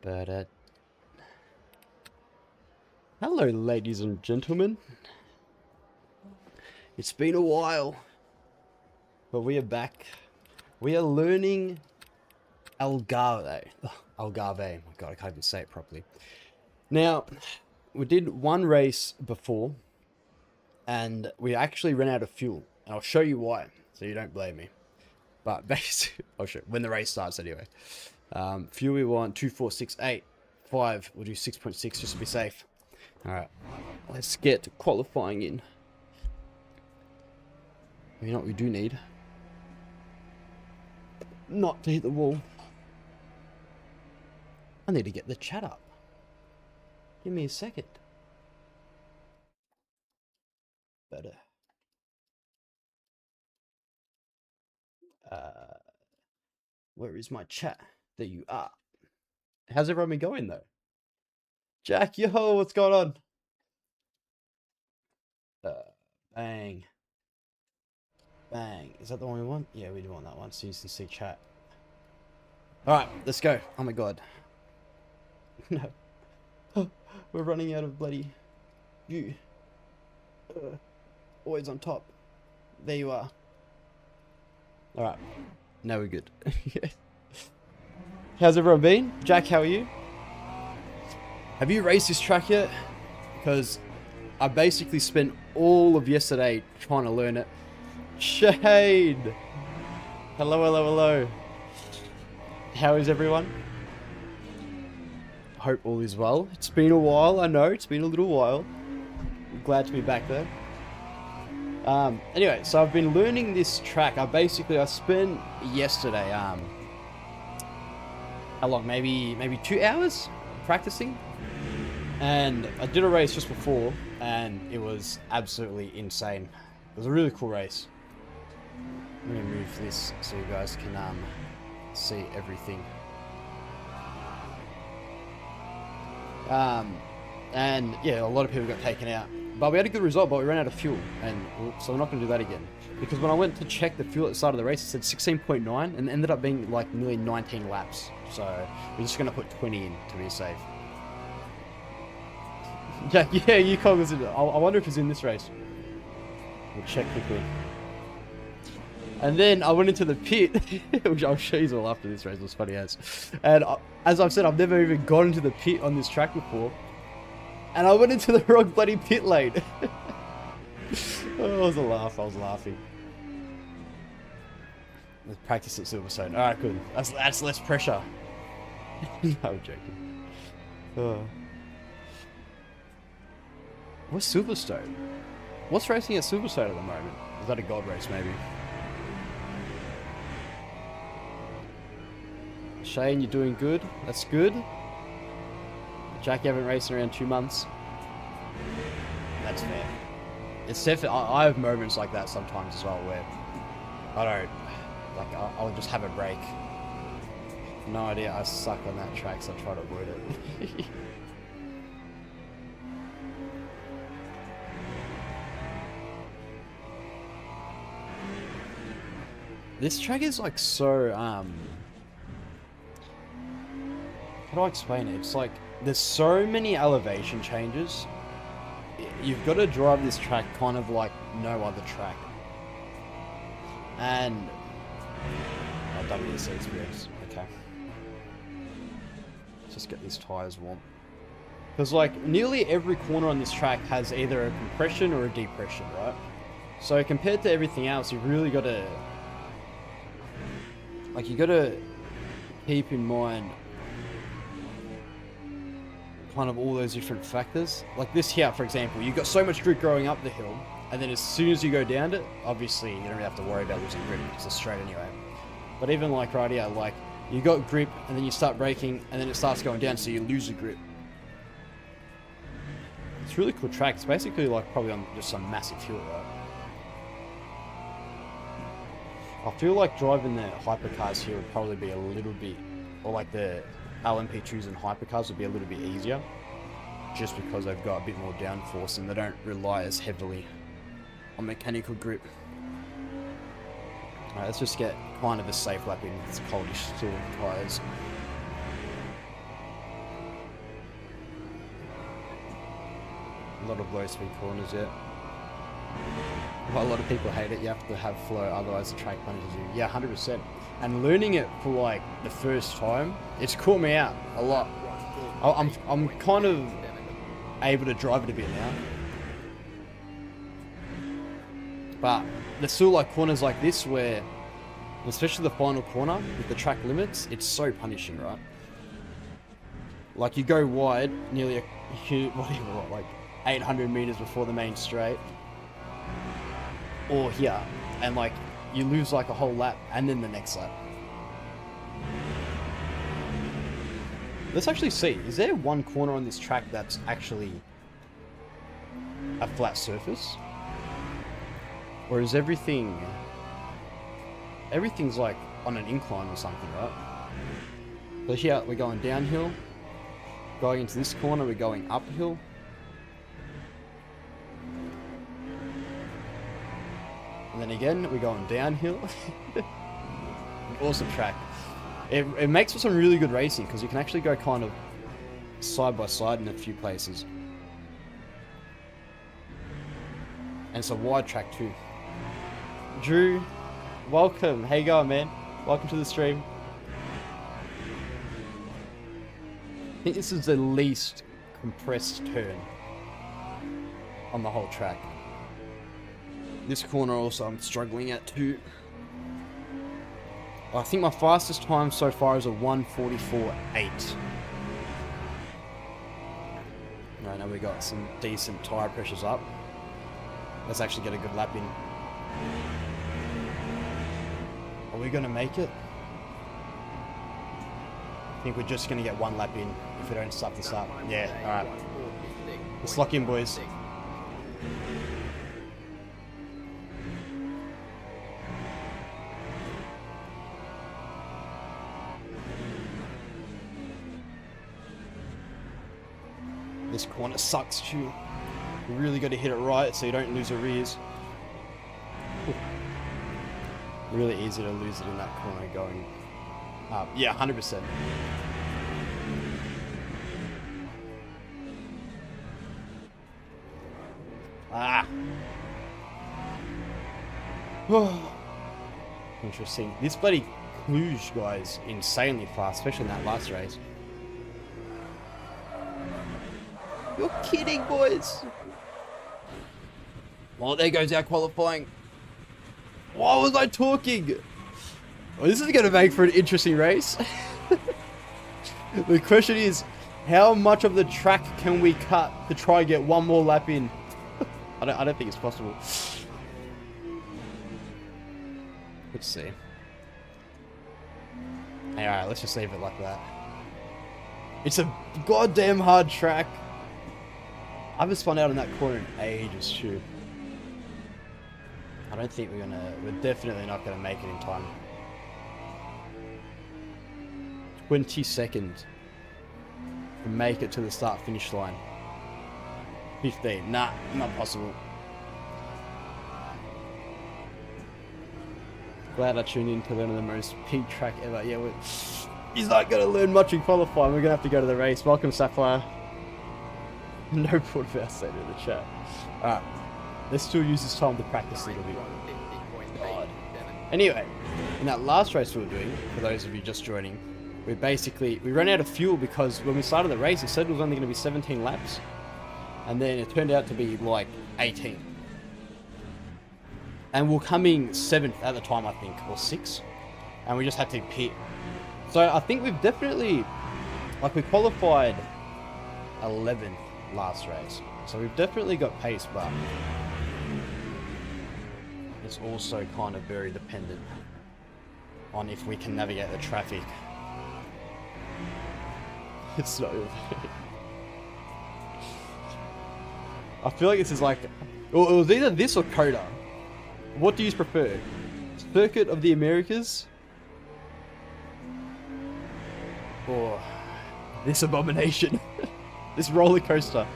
But hello, ladies and gentlemen. It's been a while, but we are back. We are learning Algarve. Algarve. Oh my God, I can't even say it properly. Now, we did one race before, and we actually ran out of fuel. And I'll show you why, so you don't blame me. But basically, I'll show you when the race starts anyway. Fuel we want 2, 4, 6, 8, 5. We'll do 6.6 just to be safe. Alright, let's get qualifying in. You know what we do need? Not to hit the wall. I need to get the chat up. Give me a second. Better. Where is my chat? There you are. How's everyone been going though? Jack, yo, what's going on? Bang. Bang. Is that the one we want? Yeah, we do want that one, so you can see chat. Alright, let's go. Oh my God. No. We're running out of bloody view. Always on top. There you are. Alright. Now we're good. How's everyone been? Jack, how are you? Have you raced this track yet? Because I basically spent all of yesterday trying to learn it. Shade! Hello, hello, hello. How is everyone? Hope all is well. It's been a while, I know. It's been a little while. I'm glad to be back there. Anyway, so I've been learning this track. I spent yesterday, how long? Maybe 2 hours practicing. And I did a race just before, and it was absolutely insane. It was a really cool race. I'm gonna move this so you guys can see everything. And yeah, a lot of people got taken out, but we had a good result, but we ran out of fuel, and so we're not going to do that again. Because when I went to check the fuel at the start of the race, it said 16.9, and it ended up being like nearly 19 laps. So we're just going to put 20 in to be safe. Yeah, Yukong was in it. I wonder if he's in this race. We'll check quickly. And then I went into the pit, which I'll show you all after this race. It was funny as. And as I've said, I've never even gone into the pit on this track before. And I went into the wrong bloody pit lane. Oh, it was a laugh. I was laughing. Let's practice at Silverstone. Alright, good. That's less pressure. No, I'm joking. Oh. What's Silverstone? What's racing at Silverstone at the moment? Is that a gold race, maybe? Shane, you're doing good. That's good. Jack, you haven't raced in around 2 months. That's fair. It's definitely. I have moments like that sometimes as well, where I don't like. I'll just have a break. No idea. I suck on that track, so I try to avoid it. This track is like so. How do I explain it? It's like there's so many elevation changes. You've got to drive this track kind of like no other track. And WC experience. Okay. Let's just get these tires warm. Because like nearly every corner on this track has either a compression or a depression, right? So compared to everything else, you've really got to keep in mind kind of all those different factors. Like this here, for example, you've got so much grip going up the hill, and then as soon as you go down it, obviously you don't really have to worry about losing grip because it's straight anyway. But even like right here, like you got grip and then you start braking and then it starts going down, so you lose your grip. It's a really cool track. It's basically like probably on just some massive hill, right? I feel like driving the hypercars here would probably be a little bit, or like the LMP2s and hypercars would be a little bit easier, just because they've got a bit more downforce and they don't rely as heavily on mechanical grip. Alright, let's just get kind of a safe lap in. It's coldish still tyres. lot of low speed corners yet. Well, a lot of people hate it. You have to have flow, otherwise the track punishes you. Yeah, 100%. And learning it for like the first time, it's caught me out a lot. I'm kind of able to drive it a bit now. But there's still like corners like this where, especially the final corner with the track limits, it's so punishing, right? Like you go wide nearly like 800 meters before the main straight, or here, and like you lose like a whole lap and then the next lap. Let's actually see, is there one corner on this track that's actually a flat surface? Or is everything's like on an incline or something, right? But here we're going downhill. Going into this corner, we're going uphill. And then again, we're going downhill. Awesome track. It makes for some really good racing because you can actually go kind of side by side in a few places. And it's a wide track too. Drew, welcome. How you going, man? Welcome to the stream. I think this is the least compressed turn on the whole track. This corner also I'm struggling at too. I think my fastest time so far is a 1:44.8. Right now we got some decent tyre pressures up. Let's actually get a good lap in. Are we going to make it? I think we're just going to get one lap in if we don't start this up. Yeah, alright. Let's lock in, boys. This corner sucks too. You really got to hit it right so you don't lose your rears. Really easy to lose it in that corner going up. Yeah, 100%. Ah. Interesting. This bloody Cluj guy's insanely fast, especially in that last race. You're kidding, boys. Well, there goes our qualifying. Why was I talking? Well, this is going to make for an interesting race. The question is, how much of the track can we cut to try and get one more lap in? I don't think it's possible. Let's see. Hey, alright, let's just leave it like that. It's a goddamn hard track. I haven't spun out in that corner in ages too. I don't think we're definitely not gonna make it in time. 20 seconds to make it to the start finish line. 15, nah, not possible. Glad I tuned in to learn the most peak track ever. Yeah, he's not gonna learn much in qualifying. We're gonna have to go to the race. Welcome, Sapphire. No port of our state in the chat. Alright. Let's still use this time to practice a little bit. God. Anyway, in that last race we were doing, for those of you just joining, we ran out of fuel because when we started the race, it said it was only going to be 17 laps. And then it turned out to be like 18. And we're coming 7th at the time, I think, or 6th. And we just had to pit. So I think we've definitely, like we qualified 11th last race. So we've definitely got pace, but it's also kind of very dependent on if we can navigate the traffic. It's not. I feel like this is like, well, it was either this or Coda. What do you prefer? Circuit of the Americas? Or this abomination? This roller coaster?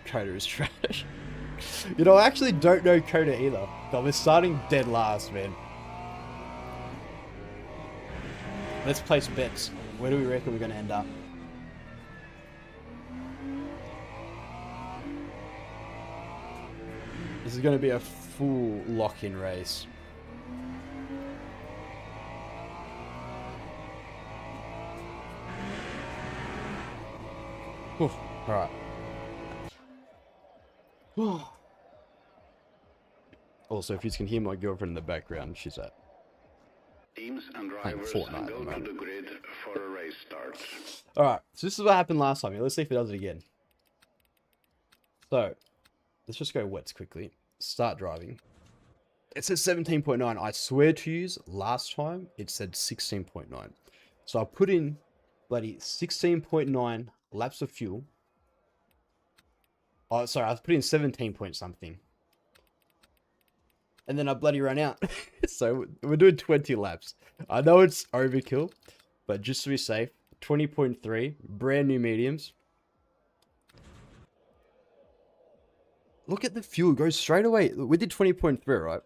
Coda is trash. You know, I actually don't know Coda either. But we're starting dead last, man. let's place bets. Where do we reckon we're going to end up? This is going to be a full lock-in race. Alright. Also, if you can hear my girlfriend in the background, she's at Teams and drivers Fortnite go to the grid for a race start. Alright, so this is what happened last time. Let's see if it does it again. So, let's just go wets quickly. Start driving. It says 17.9. I swear to you, last time it said 16.9. So I put in bloody 16.9 laps of fuel. Oh, sorry, I put in 17 point something. And then I bloody ran out. So we're doing 20 laps. I know it's overkill, but just to be safe, 20.3, brand new mediums. Look at the fuel, it goes straight away. We did 20.3, right?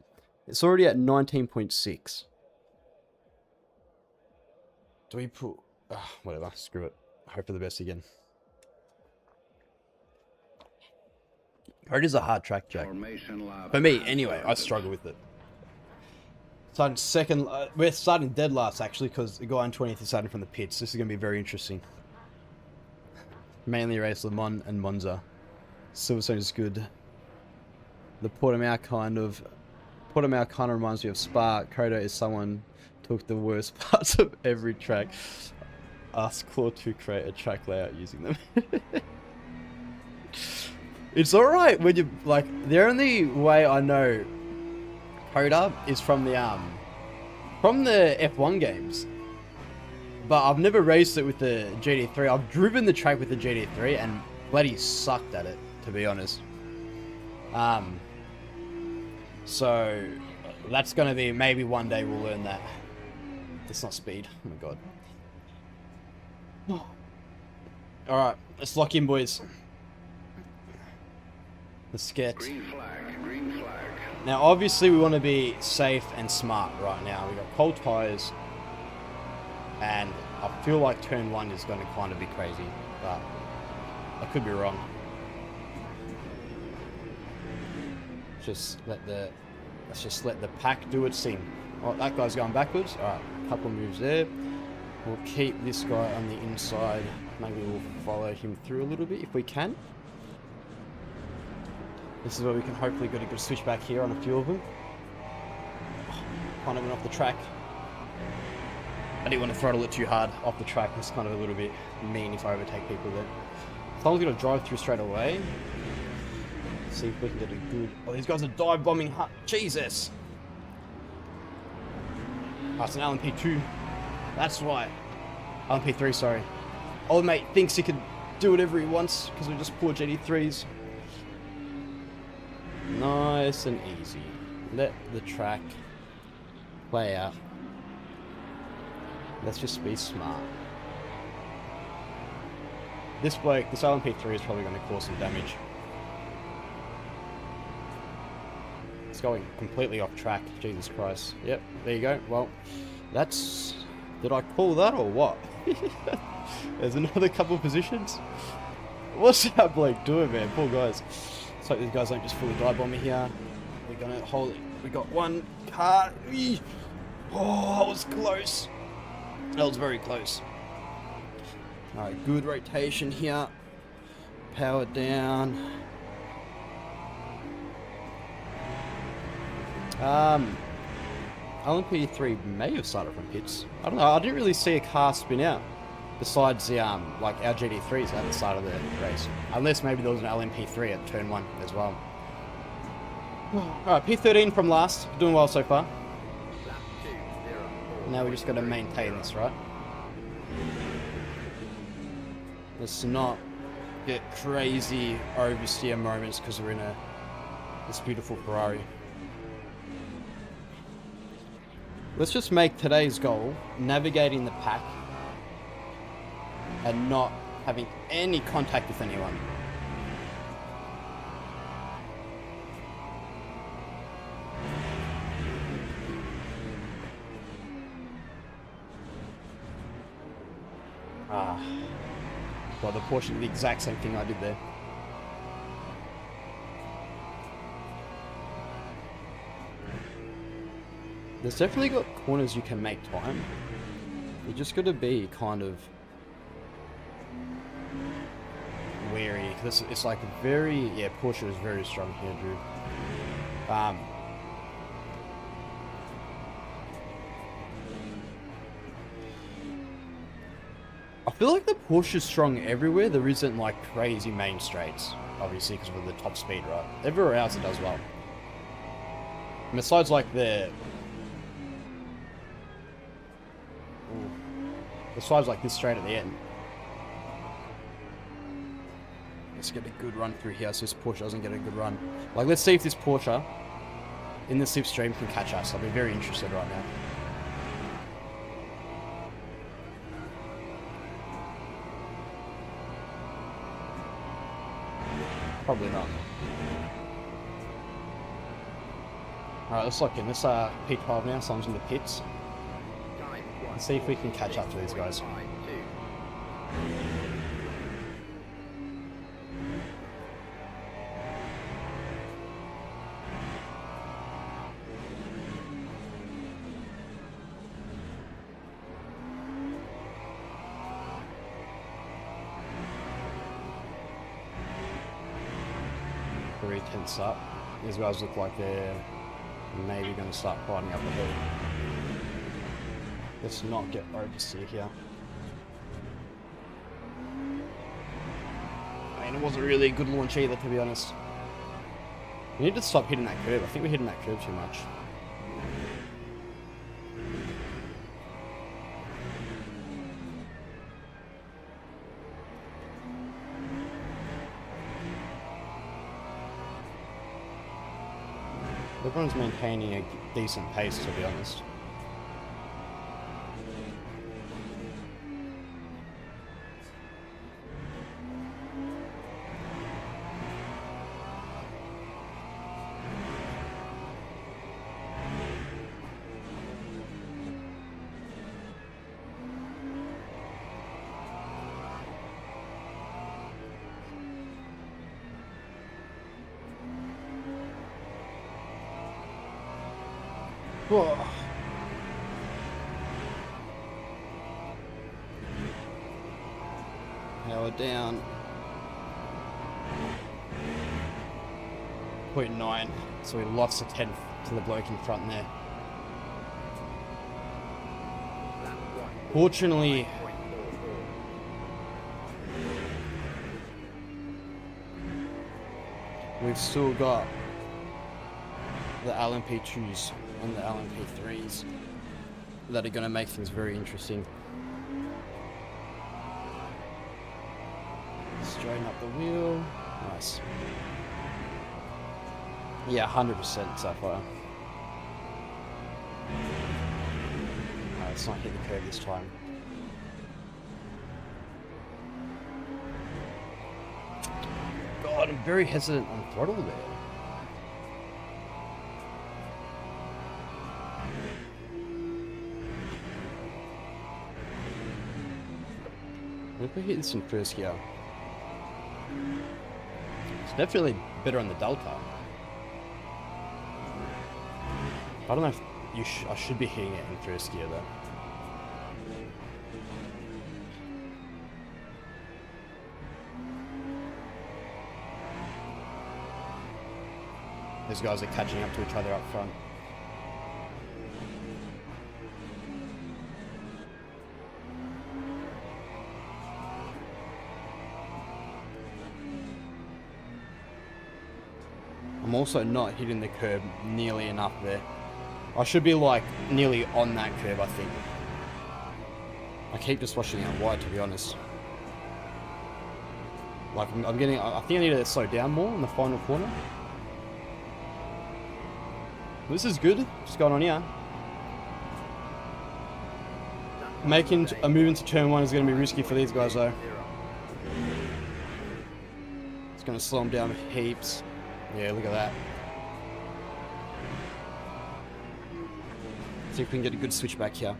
It's already at 19.6. Do we put... whatever, screw it. Hope for the best again. It is a hard track, Jack. For me, anyway, I struggle with it. Starting second... we're starting dead last, actually, because the guy in 20th is starting from the pits. This is going to be very interesting. Mainly race Le Mans and Monza. Silverstone is good. The Portimao kind of reminds me of Spa. Coda is someone took the worst parts of every track. Ask Claude to create a track layout using them. It's alright when you, like, the only way I know Coda is from the F1 games. But I've never raced it with the GT3. I've driven the track with the GT3 and bloody sucked at it, to be honest. So that's gonna be, maybe one day we'll learn that. It's not speed. Oh my god. Alright, let's lock in, boys. Let's get... Green flag, green flag. Now, obviously, we want to be safe and smart right now. We've got cold tires. And I feel like turn 1 is going to kind of be crazy. But I could be wrong. Let's just let the pack do its thing. Oh, that guy's going backwards. Alright, a couple of moves there. We'll keep this guy on the inside. Maybe we'll follow him through a little bit if we can. This is where we can hopefully get a good switch back here on a few of them. Oh, kind of went off the track. I didn't want to throttle it too hard off the track. It's kind of a little bit mean if I overtake people there. Someone's going to drive through straight away. See if we can get a good... Oh, these guys are dive bombing. Jesus! Oh, it's an LMP2. That's why. LMP3, sorry. Old mate thinks he can do whatever he wants because we're just poor GT3s. Nice and easy. Let the track play out. Let's just be smart. This bloke, this LMP3 is probably going to cause some damage. It's going completely off track. Jesus Christ. Yep, there you go. Well, that's... Did I call that or what? There's another couple positions. What's that bloke doing, man? Poor guys. Let's hope these guys don't just fully dive bomb me here. We're gonna hold it. We got one car. Oh, that was close. That was very close. Alright, good rotation here. Power down. LMP3 may have started from pits. I don't know. I didn't really see a car spin out. Besides the like our GT3s at the start of the race. Unless maybe there was an LMP3 at turn 1 as well. Alright, P13 from last. Doing well so far. Now we just got to maintain this, right? Let's not get crazy oversteer moments because we're in this beautiful Ferrari. Let's just make today's goal navigating the pack and not having any contact with anyone. Ah. Well, the Porsche did the exact same thing I did there. There's definitely got corners you can make time. You just got to be kind of wary. It's like very, yeah, Porsche is very strong here, Drew. I feel like the Porsche is strong everywhere. There isn't like crazy main straights, obviously, because of the top speed, right? Everywhere else it does well. And besides like besides like this straight at the end. Let's get a good run through here so this Porsche doesn't get a good run. Like, let's see if this Porsche in the slipstream can catch us. I'll be very interested right now. Probably not. Alright, let's lock in. This P12 now, so I'm in the pits. Let's see if we can catch up to these guys. Very tense up. These guys look like they're maybe going to start fighting up the hill. Let's not get oversteer here. I mean, it wasn't really a good launch either, to be honest. We need to stop hitting that curve. I think we're hitting that curve too much. Everyone's maintaining a decent pace, to be honest. Whoa. Power down. 0.9. So we lost a 10 to the bloke in front there. Fortunately, we've still got the LMP2s and the LMP3s that are going to make things very interesting. Straighten up the wheel. Nice. Yeah, 100% so far. Let's not hit the curve this time. God, I'm very hesitant on throttle there. If we hit this in first gear, it's definitely better on the Delta. I don't know if I should be hitting it in first gear though. These guys are catching up to each other up front. I'm also not hitting the curb nearly enough there. I should be like nearly on that curb, I think. I keep just washing out wide, to be honest. Like I'm getting, I think I need to slow down more in the final corner. This is good. What's going on here? Making a move into turn 1 is going to be risky for these guys though. It's going to slow them down heaps. Yeah, look at that. See if we can get a good switch back here.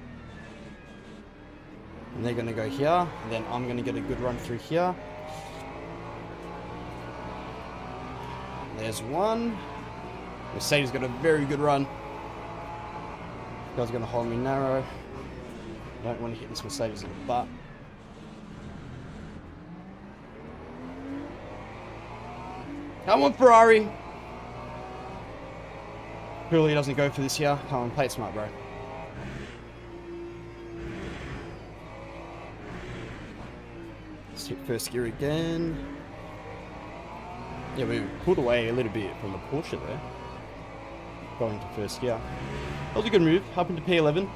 And they're going to go here. And then I'm going to get a good run through here. There's one. Mercedes got a very good run. Guy's going to hold me narrow. I don't want to hit this Mercedes in the butt. Come on, Ferrari. Clearly doesn't go for this here. Come on, play it smart, bro. Let's hit first gear again. Yeah, we pulled away a little bit from the Porsche there. Going to first gear. That was a good move. Up into P11.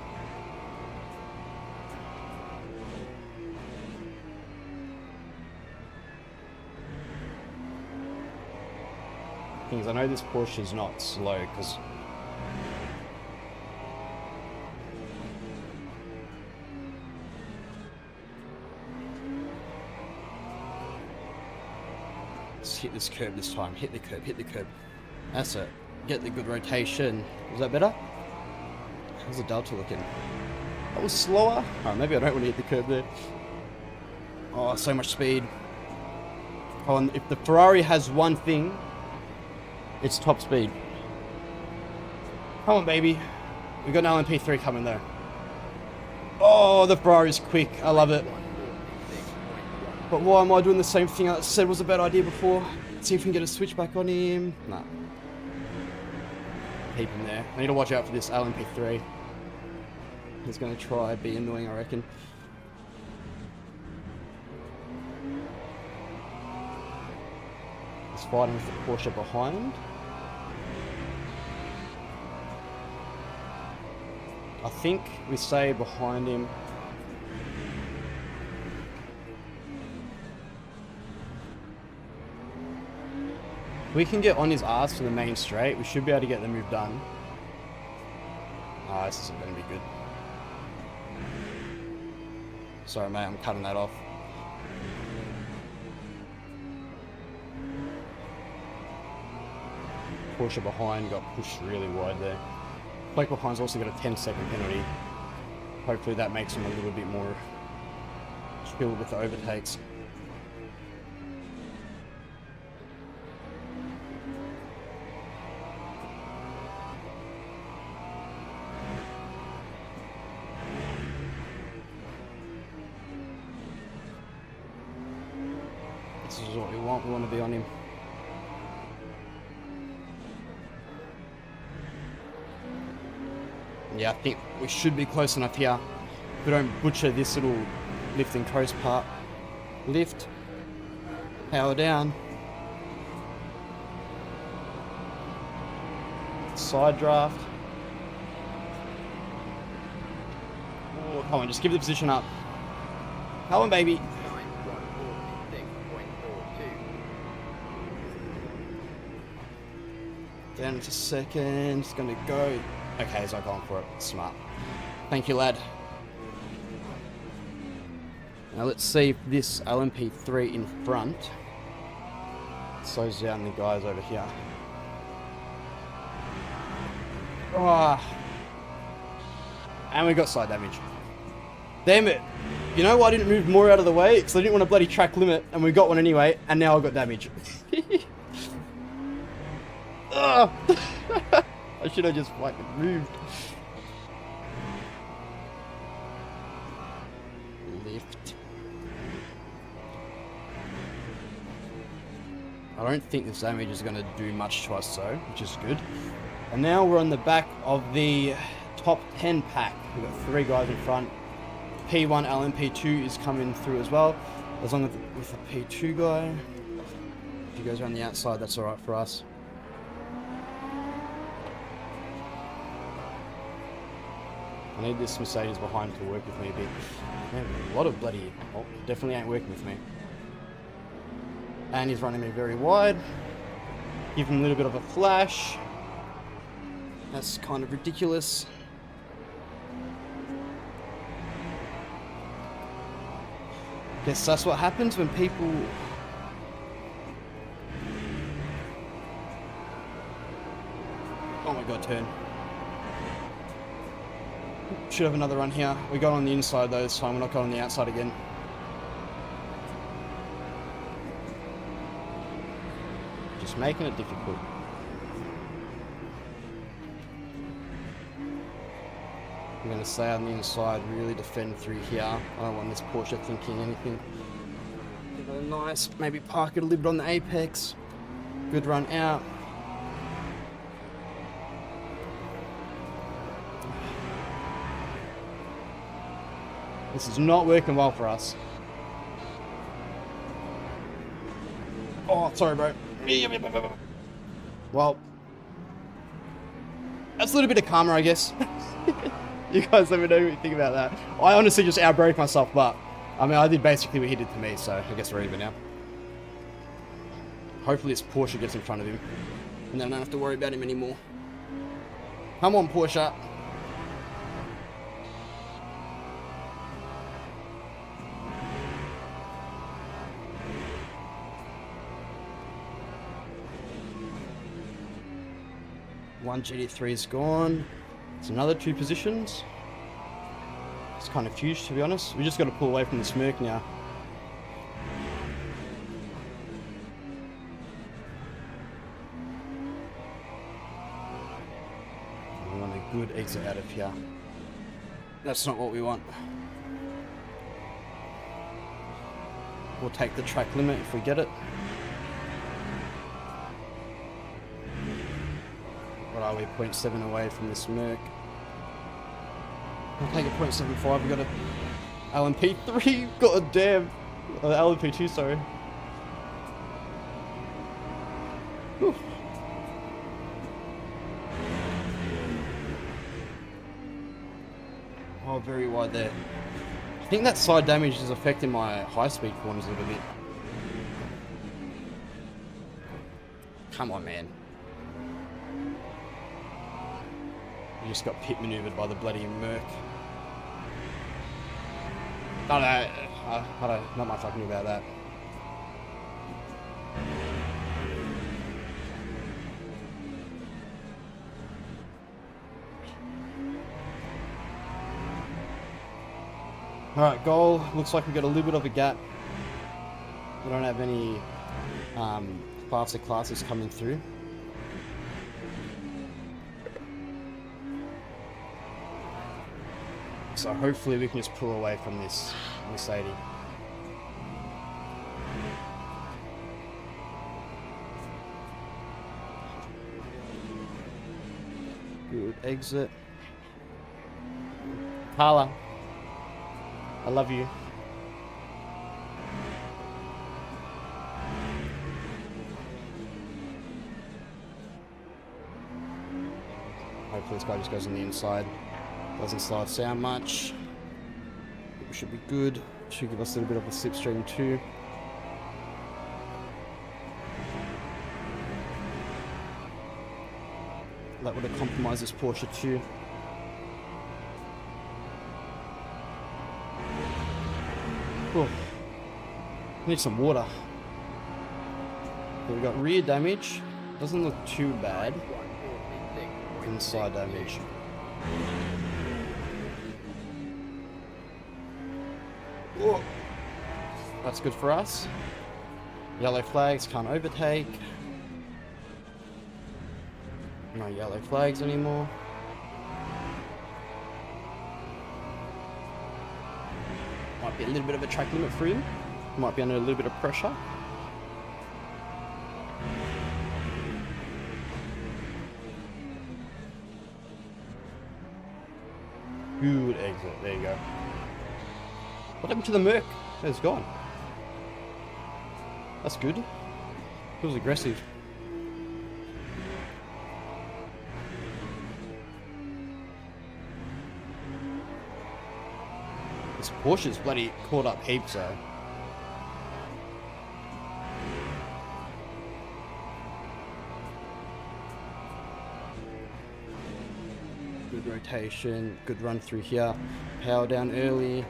Thing is, I know this Porsche is not slow because let's hit this curb this time. Hit the curb, hit the curb. That's it. Get the good rotation. Was that better? How's the Delta looking? That was slower. Oh, maybe I don't want to hit the curb there. Oh, so much speed. Oh, and if the Ferrari has one thing, it's top speed. Come on, baby. We've got an LMP3 coming there. Oh, the Ferrari's quick. I love it. But why am I doing the same thing I said was a bad idea before? Let's see if we can get a switch back on him. Nah. Keep him there. I need to watch out for this LMP3. He's going to try be annoying, I reckon. He's fighting with the Porsche behind. I think we stay behind him. We can get on his ass for the main straight. We should be able to get the move done. Ah, this isn't going to be good. Sorry, mate, I'm cutting that off. Porsche behind got pushed really wide there. Bloke behind's also got a 10-second penalty. Hopefully that makes him a little bit more chill with the overtakes. This is what we want. We want to be on him. Yeah, I think we should be close enough here. If we don't butcher this little lift and coast part. Lift. Power down. Side draft. Oh, come on, just give the position up. Come on, baby. Down just a second. Just gonna go. Okay, so I'm going for it. Smart. Thank you, lad. Now let's see if this LMP3 in front slows down the guys over here. Oh. And we got side damage. Damn it. You know why I didn't move more out of the way? Because I didn't want a bloody track limit, and we got one anyway, and now I got damage. Oh. I should have just fucking moved. Lift. I don't think this damage is going to do much to us though, which is good. And now we're on the back of the top 10 pack. We've got 3 guys in front. P1 LMP2 is coming through as well. As long as with the P2 guy. If he goes around the outside, that's alright for us. I need this Mercedes behind to work with me a bit. Man, a lot of bloody... Oh, definitely ain't working with me. And he's running me very wide. Give him a little bit of a flash. That's kind of ridiculous. Guess that's what happens when people... Oh my god, turn. Should have another run here. We got on the inside though this time. We're not going on the outside again. Just making it difficult. I'm going to stay on the inside, really defend through here. I don't want this Porsche thinking anything. Give it a nice, maybe park it a little bit on the apex. Good run out. This is not working well for us. Oh, sorry, bro. Well, that's a little bit of karma, I guess. You guys let me know what you think about that. I honestly just outbraked myself, but I mean, I did basically what he did to me, so I guess we're even now. Hopefully this Porsche gets in front of him, and then I don't have to worry about him anymore. Come on, Porsche. One GT3 is gone. It's another 2 positions. It's kind of huge, to be honest. We just got to pull away from the smirk now. We want a good exit out of here. That's not what we want. We'll take the track limit if we get it. What are we, 0.7 away from the smirk? We'll take a 0.75, we got a LMP3, god damn. LMP2, sorry. Whew. Oh, very wide there. I think that side damage is affecting my high speed corners a little bit. Come on, man. We just got pit maneuvered by the bloody Merc. I don't, not much I can do about that. Alright, goal. Looks like we've got a little bit of a gap. We don't have any faster classes coming through. So hopefully we can just pull away from this 80. Good exit. Carla, I love you. Hopefully this guy just goes on the inside. Doesn't slow us down much. We should be good. Should give us a little bit of a slipstream too. That would have compromised this Porsche too. Oh, need some water. Okay, we got rear damage. Doesn't look too bad. Inside damage. Whoa. That's good for us. Yellow flags, can't overtake. No yellow flags anymore. Might be a little bit of a track limit for him. Might be under a little bit of pressure. Good exit, there you go. What happened to the Merc? It's gone. That's good. It was aggressive. This Porsche's bloody caught up heaps though. Good rotation, good run through here. Power down early.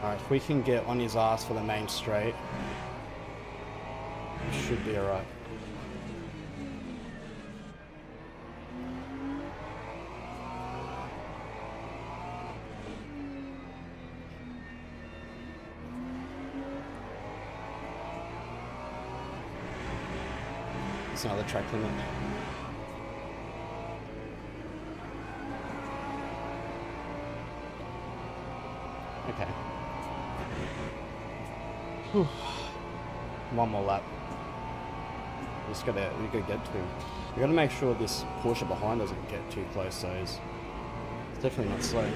Alright, if we can get on his ass for the main straight, we should be alright. It's another track limit. Okay. Whew. One more lap. We gotta get to him. We gotta make sure this Porsche behind doesn't get too close, so it's definitely not slow.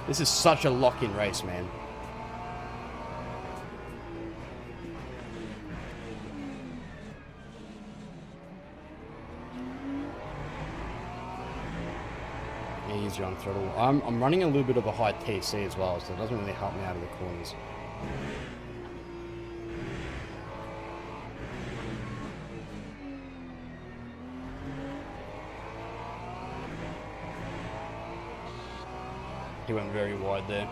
This is such a lock-in race, man. Easy on throttle. I'm running a little bit of a high TC as well, so it doesn't really help me out of the corners. He went very wide there.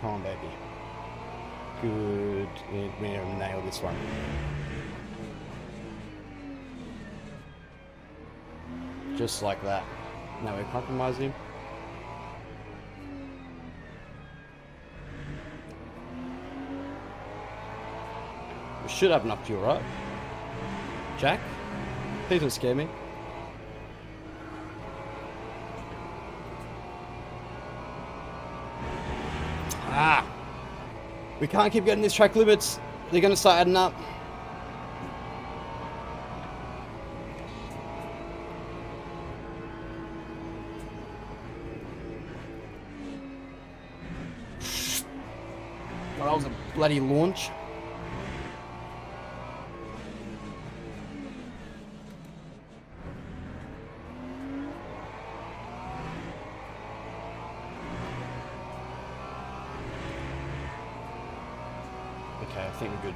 Come on, baby. Good. We're gonna nail this one. Just like that. Now we're compromising. We should have enough fuel, right? Jack? Please don't scare me. Ah! We can't keep getting these track limits. They're gonna start adding up. Well, that was a bloody launch. Okay, I think we're good.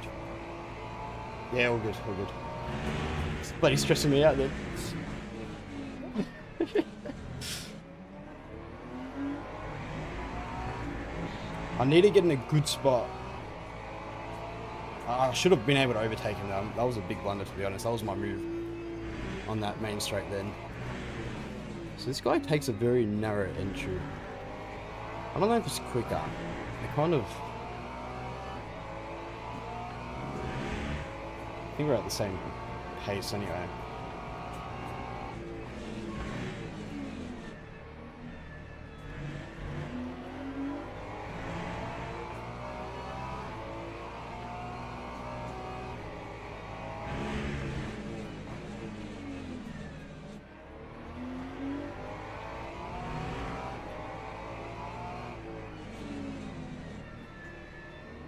Yeah, all good, all good. It's bloody stressing me out then. I need to get in a good spot. I should have been able to overtake him though. That was a big blunder, to be honest. That was my move on that main straight then. So this guy takes a very narrow entry. I don't know if it's quicker. I kind of... I think we're at the same pace anyway.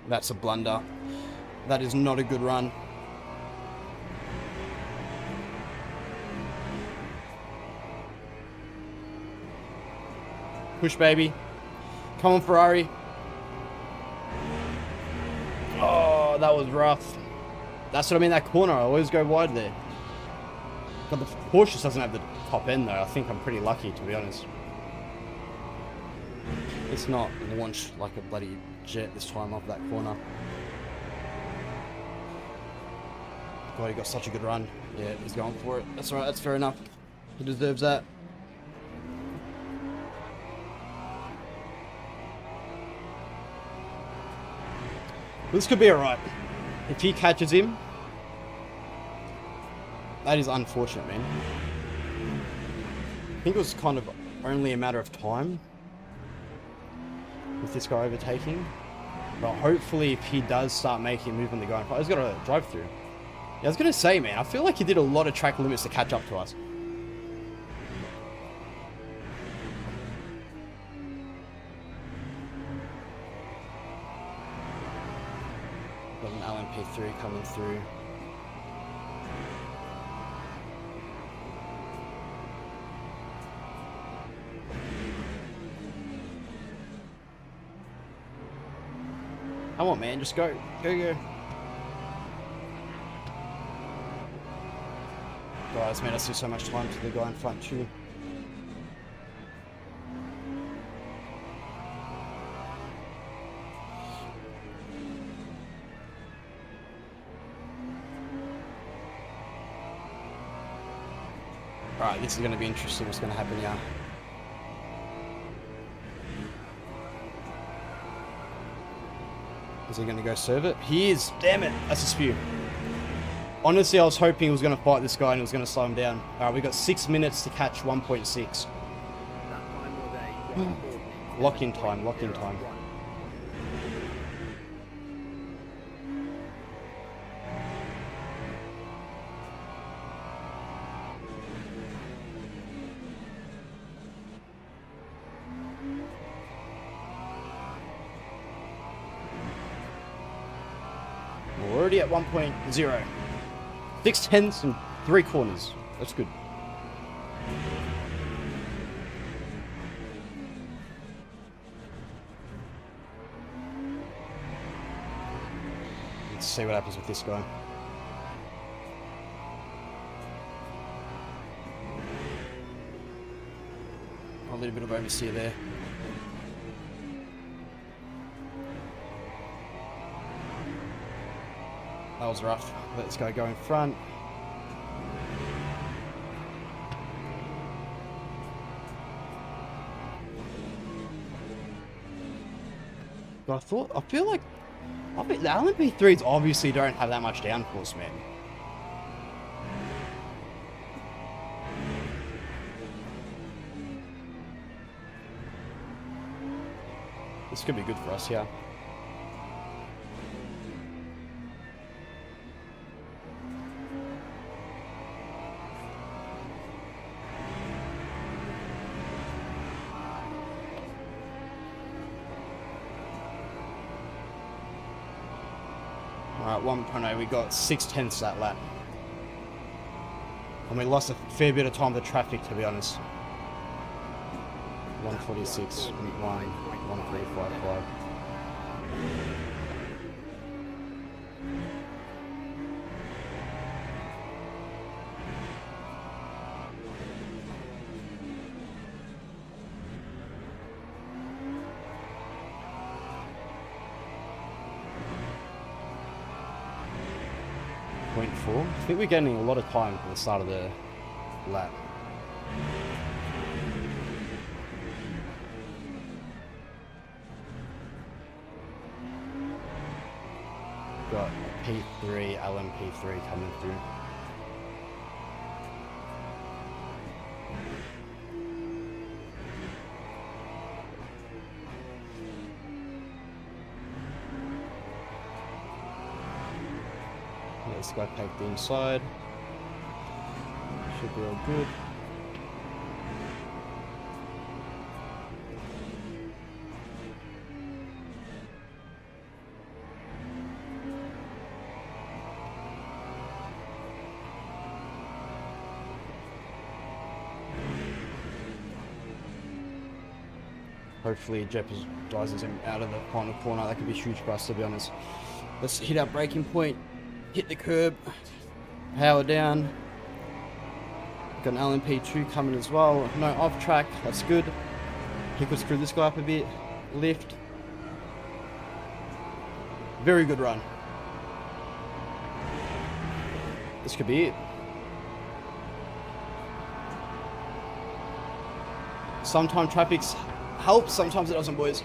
That's a blunder. That is not a good run. Push, baby. Come on, Ferrari. Oh, that was rough. That's what I mean, that corner. I always go wide there. But the Porsche just doesn't have the top end, though. I think I'm pretty lucky, to be honest. It's not launched like a bloody jet this time off that corner. God, he got such a good run. Yeah, he's going for it. That's alright, that's fair enough. He deserves that. This could be alright. If he catches him, that is unfortunate, man. I think it was kind of only a matter of time with this guy overtaking. But hopefully if he does start making a move on the guy in front, he's got a drive through. Yeah, I was going to say, man, I feel like he did a lot of track limits to catch up to us. Got an LMP3 coming through. Come on, man, just go. Go, go. Guys, made us do so much time to the guy in front too. Alright, this is going to be interesting what's going to happen here. Is he going to go serve it? He is! Damn it! That's a spew. Honestly, I was hoping he was going to fight this guy and he was going to slow him down. Alright, we got 6 minutes to catch 1.6. Lock in time, lock in time. We're already at 1.0. 6 tenths and 3 corners. That's good. Let's see what happens with this guy. A little bit of oversteer there. That was rough. Let's go in front. But I feel like the LMP3s obviously don't have that much downforce, man. This could be good for us, yeah. Alright, 1.0, we got 6 tenths that lap. And we lost a fair bit of time to traffic, to be honest. 146, 1.355. I think we're getting a lot of time at the start of the lap. Got P3, LMP3 coming through. This guy take the inside. Should be all good. Hopefully jeopardizes him out of the final corner. That could be huge for us, to be honest. Let's hit our braking point. Hit the curb, power down. Got an LMP2 coming as well. No off track, that's good. He could screw this guy up a bit. Lift. Very good run. This could be it. Sometimes traffic helps, sometimes it doesn't, boys.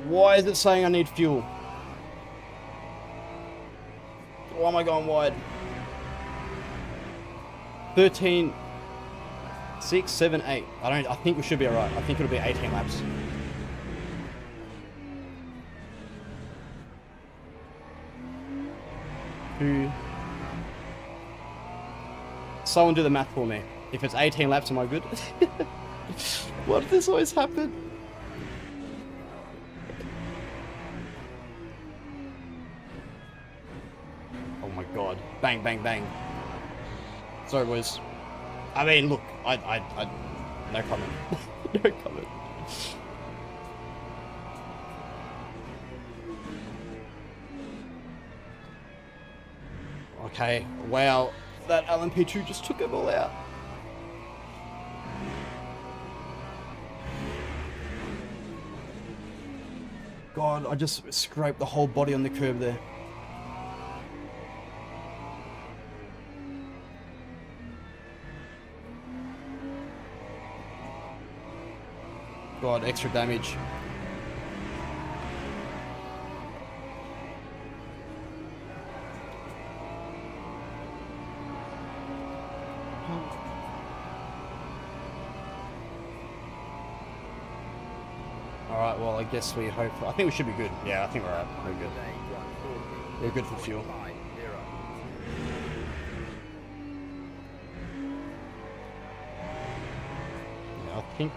Why is it saying I need fuel? Why am I going wide? 13, 6, 7, 8. I think we should be alright. I think it'll be 18 laps. Someone do the math for me. If it's 18 laps, am I good? Why does this always happen? Oh my god. Bang, bang, bang. Sorry, boys. I mean, look, no comment. No comment. Okay, wow, that LMP2 just took it all out. God, I just scraped the whole body on the curb there. God, extra damage. Alright, well, I guess we hope... I think we should be good. Yeah, I think we're alright. We're good. We're good for fuel. Yeah, I think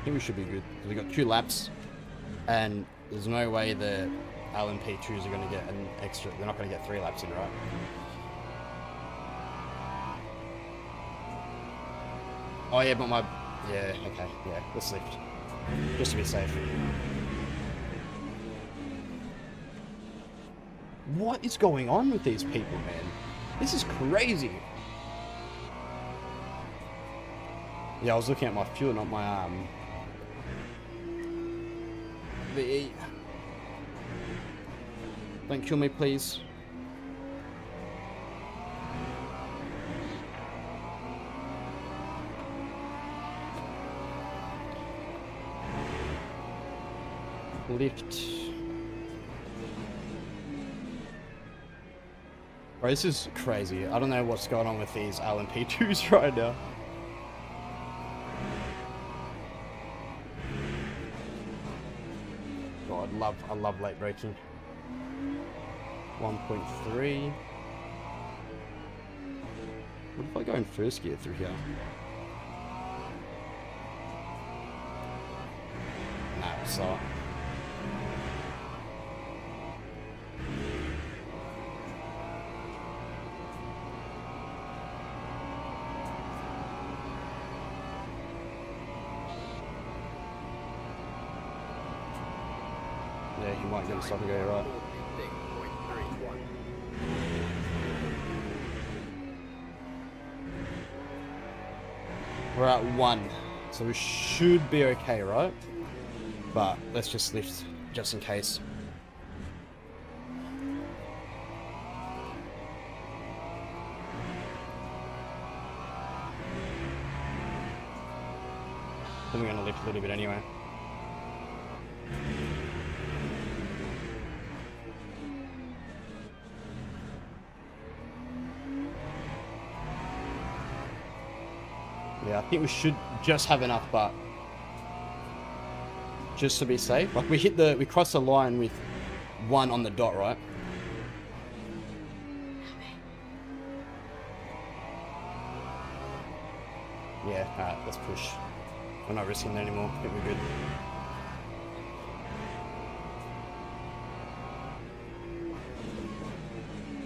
we should be good. We got 2 laps, and there's no way the LMP2s are going to get an extra... They're not going to get 3 laps in, right? Oh, yeah, but my... Yeah, okay, yeah, let's lift. Just to be safe. What is going on with these people, man? This is crazy. Yeah, I was looking at my fuel, not my, VE. Don't kill me, please. Lift. Bro, this is crazy. I don't know what's going on with these LMP2s right now. God, I love late braking. 1.3. What if I go in first gear through here? No, so. Yeah, he might get a stop and go right. We're at 1, so we should be okay, right? But let's just lift, just in case. Then we're gonna lift a little bit anyway. Yeah, I think we should just have enough, but just to be safe. Like we crossed the line with 1 on the dot, right? Yeah, alright, let's push. We're not risking it anymore. I think we're good.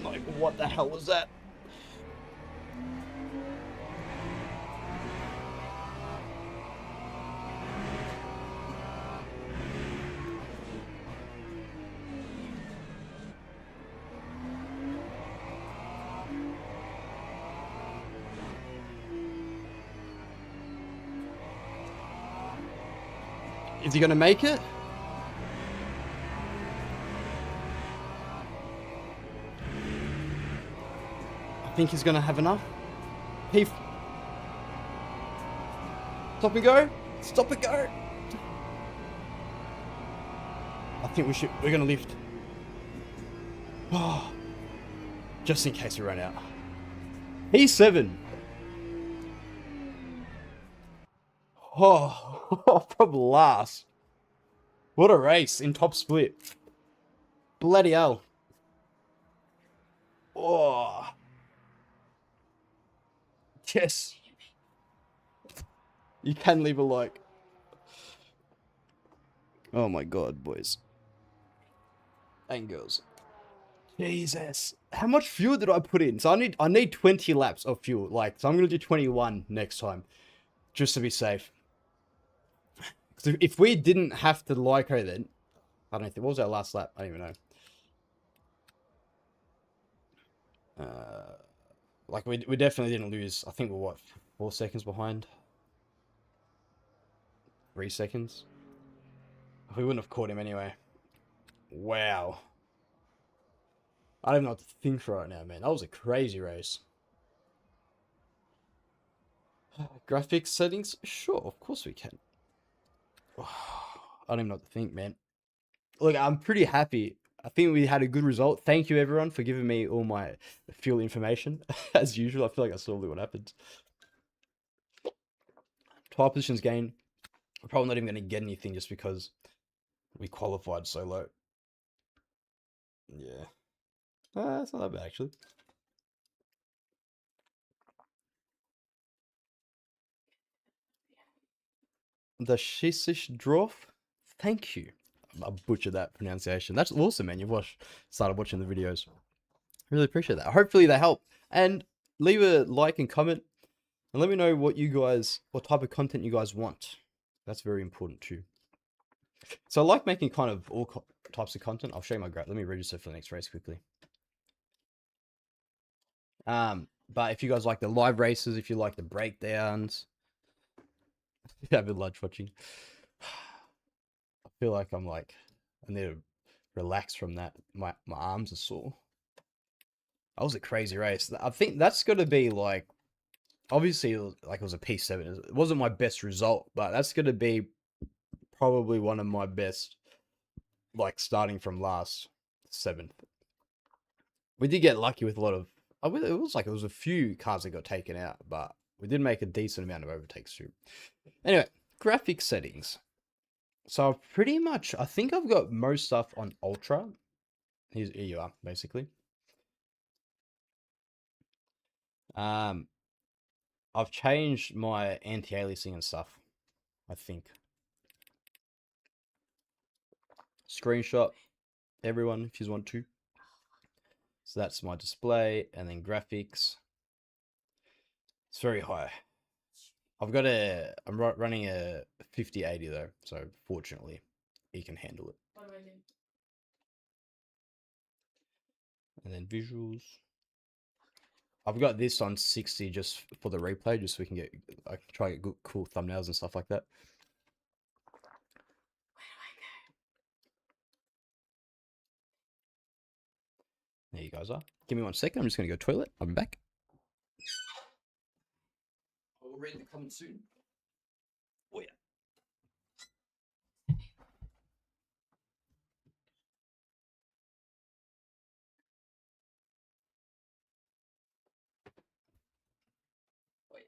Like, what the hell was that? Is he going to make it? I think he's going to have enough. Stop and go. Stop and go. I think we're going to lift. Oh, just in case we run out. P7. Oh, from last. What a race in top split. Bloody hell. Oh. Yes. You can leave a like. Oh my god, boys. And girls. Jesus. How much fuel did I put in? So I need 20 laps of fuel. Like, so I'm gonna do 21 next time. Just to be safe. Because if we didn't have to Lyco then, I don't think, what was our last lap? I don't even know. Like, we definitely didn't lose. I think we're what, 4 seconds behind? 3 seconds? We wouldn't have caught him anyway. Wow. I don't know what to think right now, man. That was a crazy race. Graphics settings? Sure, of course we can. I don't even know what to think, man. Look, I'm pretty happy. I think we had a good result. Thank you, everyone, for giving me all my fuel information. As usual, I feel like that's normally what happens. Tire positions gained. We're probably not even going to get anything just because we qualified so low. Yeah. It's not that bad, actually. The Shisish Drof? Thank you. I butchered that pronunciation. That's awesome, man. You've started watching the videos. Really appreciate that. Hopefully they help. And leave a like and comment. And let me know what type of content you guys want. That's very important too. So I like making kind of all types of content. I'll show you my graph. Let me register for the next race quickly. But if you guys like the live races, if you like the breakdowns, yeah, I've been lunch watching. I feel like I need to relax from that. My arms are sore. That was a crazy race. I think that's going to be like, obviously, like it was a P7. It wasn't my best result, but that's going to be probably one of my best, like starting from last 7th. We did get lucky with a lot of, it was a few cars that got taken out, but we did make a decent amount of overtakes too. Anyway, graphic settings. So I've pretty much, I think I've got most stuff on Ultra. Here you are, basically. I've changed my anti-aliasing and stuff, I think. Screenshot, everyone, if you want to. So that's my display, and then graphics. It's very high. I'm running a 5080 though, so fortunately, he can handle it. What do I do? And then visuals. I've got this on 60 just for the replay, just so we can I can try to get good, cool thumbnails and stuff like that. There you guys are. Give me 1 second. I'm just going to go toilet. I'll be back. I will read the comments soon. Oh, yeah. Oh, yeah.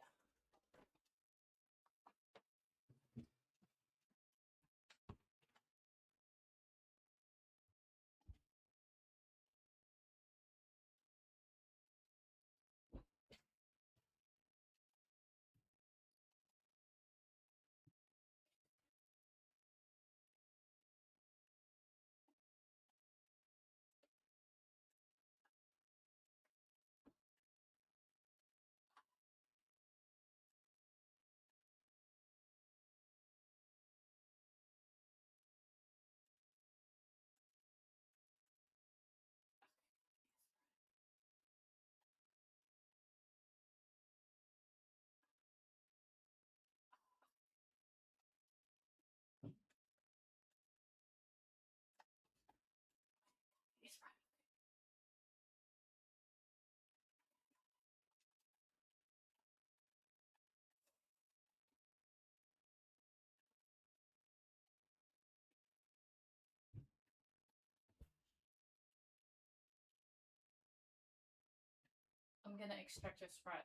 I'm gonna extract your Sprite.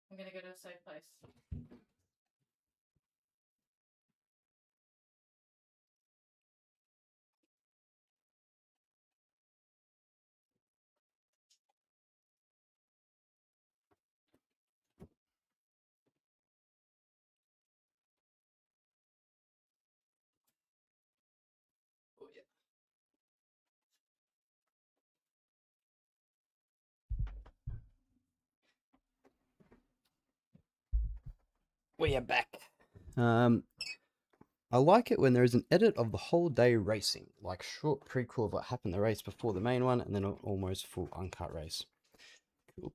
I'm gonna go to a safe place. Oh, yeah. We are back. I like it when there is an edit of the whole day racing, like short prequel of what happened in the race before the main one, and then an almost full uncut race. Cool.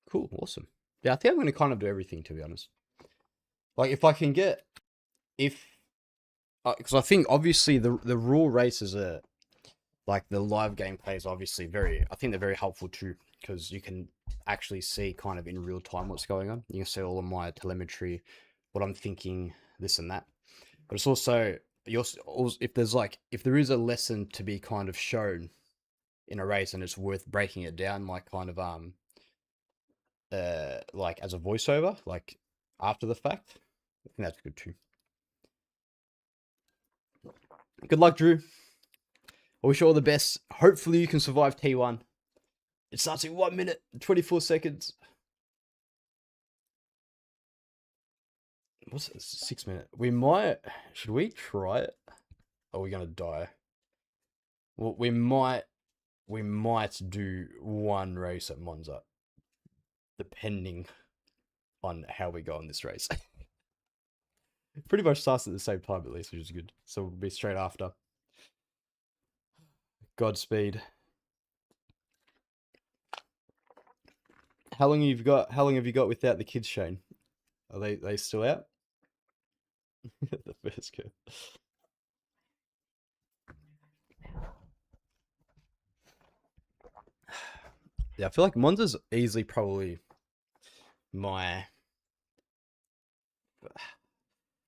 Cool, awesome. Yeah, I think I'm going to kind of do everything, to be honest. Like, if I can get, because I think obviously the rule races are, like the live gameplay is obviously I think they're very helpful too, because you can actually see kind of in real time what's going on. You can see all of my telemetry, what I'm thinking, this and that. But it's also, if there is a lesson to be kind of shown in a race and it's worth breaking it down, like kind of, like as a voiceover, like after the fact, I think that's good too. Good luck, Drew. I wish you all the best. Hopefully you can survive T1. It starts in 1 minute, 24 seconds. What's it? 6 minutes. Should we try it? Or are we going to die? Well, we might do one race at Monza. Depending on how we go in this race. Pretty much starts at the same time at least, which is good. So we'll be straight after. Godspeed. How long have you got without the kids, Shane? Are they still out? The first curve. Yeah, I feel like Monza's easily probably my...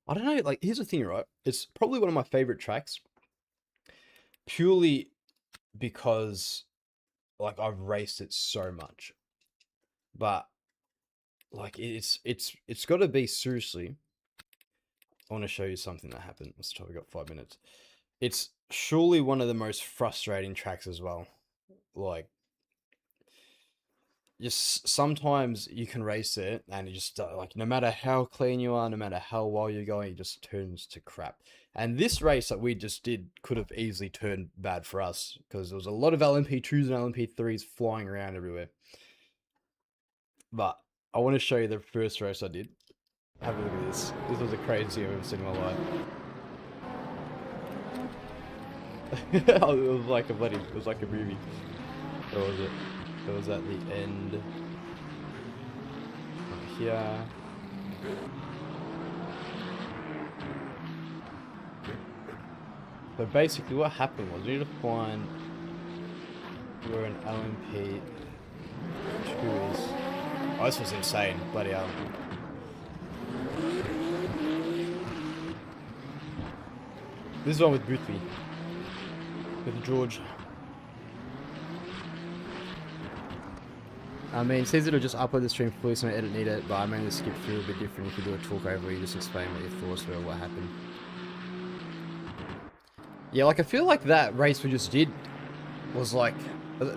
I don't know, like, here's the thing, right? It's probably one of my favorite tracks. Purely because, like, I've raced it so much. But, like, it's got to be, seriously... I want to show you something that happened. Let's try, we got 5 minutes. It's surely one of the most frustrating tracks as well. Like, just sometimes you can race it and it just like, no matter how clean you are, no matter how well you're going, it just turns to crap. And this race that we just did could have easily turned bad for us because there was a lot of LMP2s and LMP3s flying around everywhere. But I want to show you the first race I did. Have a look at this. This was the craziest thing I've ever seen in my life. It was like a movie. What was it? It was at the end. Over here. But basically what happened was, we need to find where an LMP2 is. Oh, this was insane. Bloody hell. This is one with Boothby. With George. I mean, it's easy to just upload the stream fully so I edit need it, but I mainly skip through a bit different if you do a talk over where you just explain what your thoughts were, what happened. Yeah, like, I feel like that race we just did was like...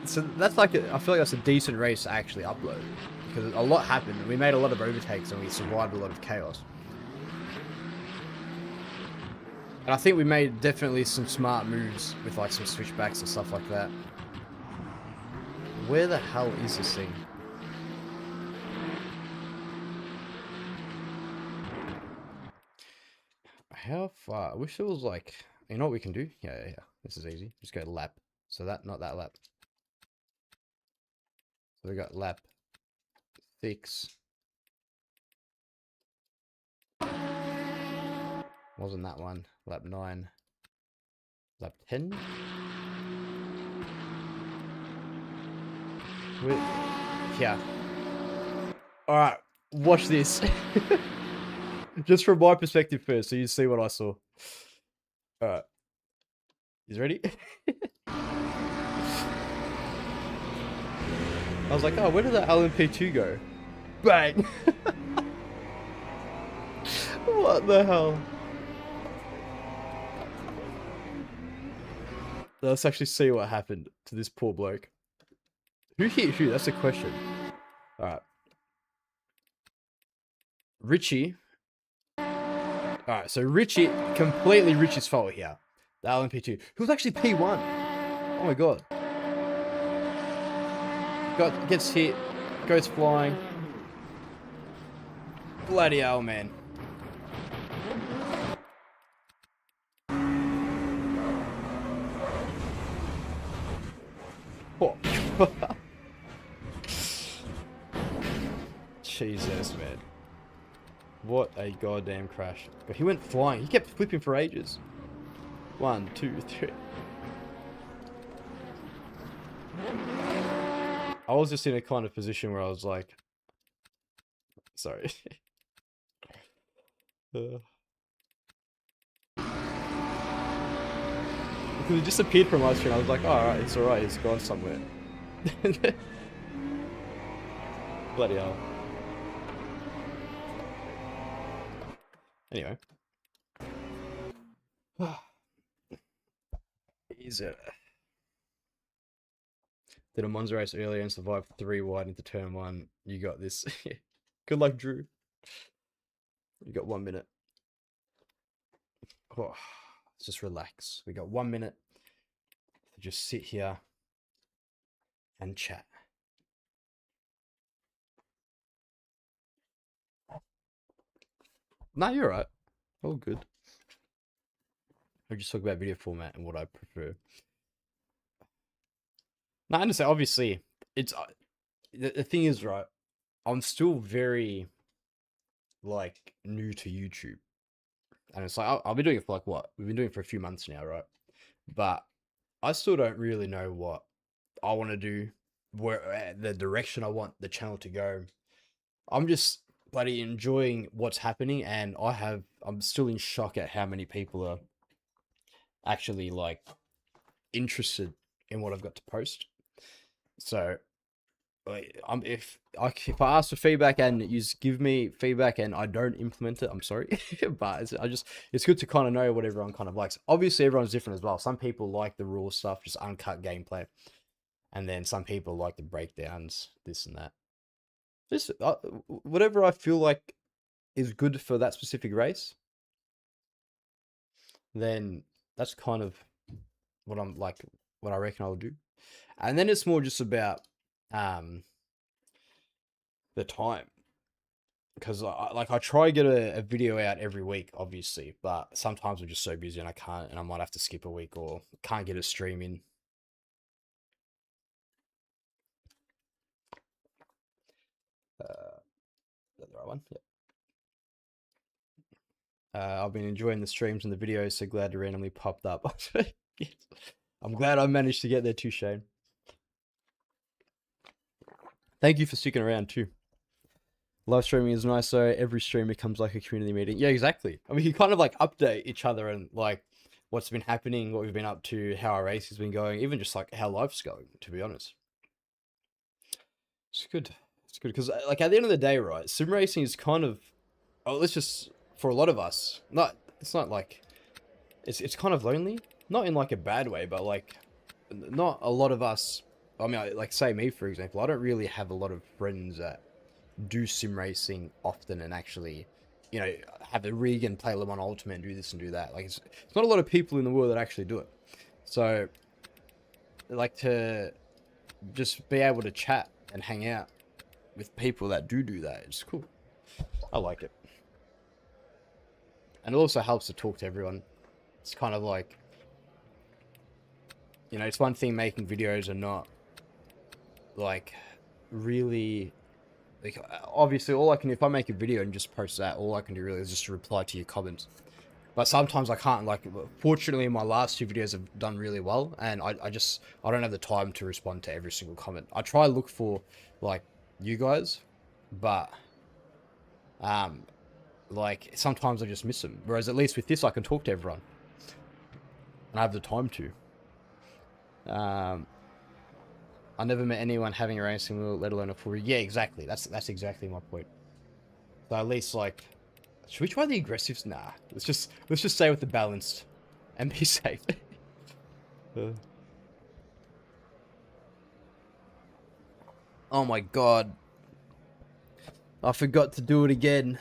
So that's like, I feel like that's a decent race to actually upload. Because a lot happened, we made a lot of overtakes and we survived a lot of chaos. And I think we made definitely some smart moves with like some switchbacks and stuff like that. Where the hell is this thing? How far? I wish it was like... You know what we can do? Yeah. This is easy. Just go lap. So not that lap. So we got lap 6. Wasn't that one. Lap 9. Lap 10. Yeah. Alright, watch this. Just from my perspective first, so you see what I saw. Alright. You ready? I was like, oh, where did that LMP2 go? Bang! What the hell? Let's actually see what happened to this poor bloke. Who hit who? That's the question. Alright. Richie. Alright, so Richie, completely Richie's fault here. The LMP2. Who was actually P1. Oh my god. Gets hit, goes flying. Bloody hell, man. Oh. Jesus, man. What a goddamn crash. But he went flying. He kept flipping for ages. 1, 2, 3. I was just in a kind of position where I was like... Sorry. Because it disappeared from my screen. I was like, oh, alright, it's alright. It's gone somewhere. Bloody hell. Anyway. Easy. Did a Monza race earlier and survived 3 wide into turn 1. You got this. Good luck, Drew. You got 1 minute. Oh, let's just relax. We got 1 minute to just sit here and chat. No, you're right. All good. I just talk about video format and what I prefer. No, I understand. Obviously, it's the thing is, right, I'm still very like new to YouTube, and it's like I'll be doing it for like what we've been doing for a few months now, right? But I still don't really know what I want to do, where the direction I want the channel to go. I'm just bloody enjoying what's happening, and I'm still in shock at how many people are actually like interested in what I've got to post. So if I ask for feedback and you give me feedback and I don't implement it, I'm sorry. But it's good to kind of know what everyone kind of likes. Obviously, everyone's different as well. Some people like the raw stuff, just uncut gameplay, and then some people like the breakdowns, this and that. Just whatever I feel like is good for that specific race, then that's kind of what what I reckon I'll do. And then it's more just about the time, because I try to get a video out every week, obviously, but sometimes I'm just so busy and I can't, and I might have to skip a week or can't get a stream in. Is that the right one? Yeah. I've been enjoying the streams and the videos, so glad it randomly popped up. Yes. I'm glad I managed to get there too, Shane. Thank you for sticking around too. Live streaming is nice, so every stream becomes like a community meeting. Yeah, exactly. I mean, you kind of like update each other and like what's been happening, what we've been up to, how our race has been going, even just like how life's going, to be honest. It's good. It's good because like at the end of the day, right, sim racing is kind of, let's just, for a lot of us, it's not like, it's kind of lonely. Not in like a bad way, but like not a lot of us, I mean, like say me, for example, I don't really have a lot of friends that do sim racing often and actually, you know, have a rig and play Le Mans Ultimate and do this and do that. Like, it's not a lot of people in the world that actually do it. So, like to just be able to chat and hang out with people that do that. It's cool. I like it. And it also helps to talk to everyone. It's kind of like, you know, it's one thing making videos and not like really, like, obviously all I can, if I make a video and just post that, all I can do really is just reply to your comments. But sometimes I can't, like, fortunately my last 2 videos have done really well, and I don't have the time to respond to every single comment. I try to look for, like, you guys, but, like, sometimes I just miss them. Whereas at least with this, I can talk to everyone. And I have the time to. I never met anyone having a racing wheel, let alone a full rig. Yeah, exactly. That's exactly my point. So at least, like, should we try the aggressives? Nah. Let's just stay with the balanced and be safe. Oh my god. I forgot to do it again.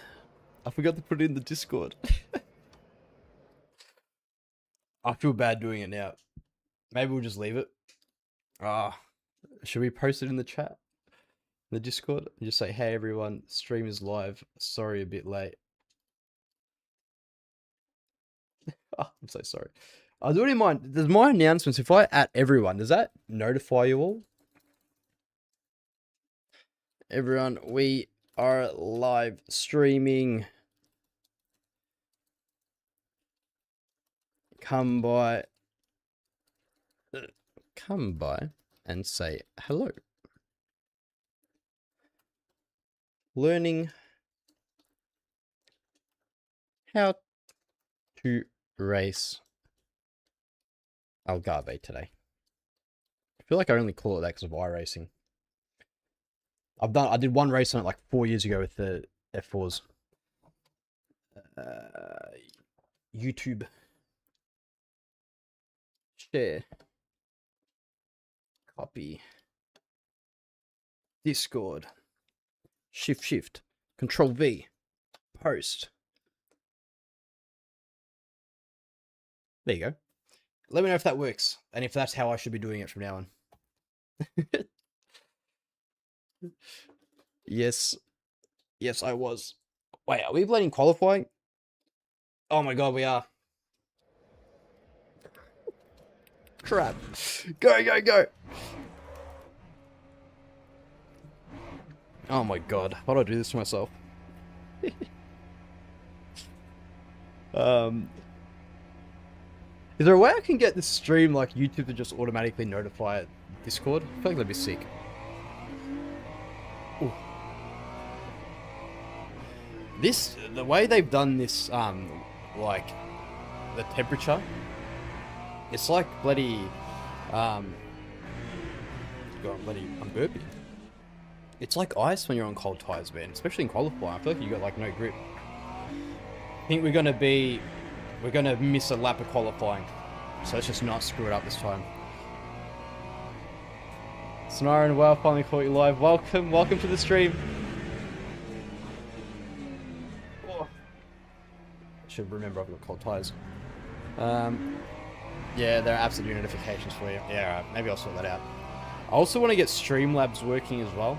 I forgot to put it in the Discord. I feel bad doing it now. Maybe we'll just leave it. Should we post it in the chat? The Discord, just say, hey everyone, stream is live. Sorry, a bit late. Oh, I'm so sorry. I do not mind. There's my announcements. If I at everyone, does that notify you all? Everyone, we are live streaming. Come by and say hello. Learning how to race Algarve today. I feel like I only call it that because of iRacing. I did one race on it like 4 years ago with the F4s. YouTube. Share. Copy. Discord. Shift. Control V. Post. There you go. Let me know if that works, and if that's how I should be doing it from now on. Yes, I was. Wait, are we playing qualifying? Oh my god, we are. Crap. Go. Oh my god, why do I do this to myself? Is there a way I can get this stream like YouTube to just automatically notify Discord? I feel like that'd be sick. Ooh. The way they've done this, like, the temperature, it's like bloody, I'm burping. It's like ice when you're on cold tires, man, especially in qualifying. I feel like you got, like, no grip. I think we're gonna miss a lap of qualifying, so let's just not screw it up this time. Sonara and Wow, finally caught you live. Welcome to the stream. Oh. I should remember I've got cold tires. Yeah, there are absolute new notifications for you. Yeah, right, maybe I'll sort that out. I also want to get Streamlabs working as well.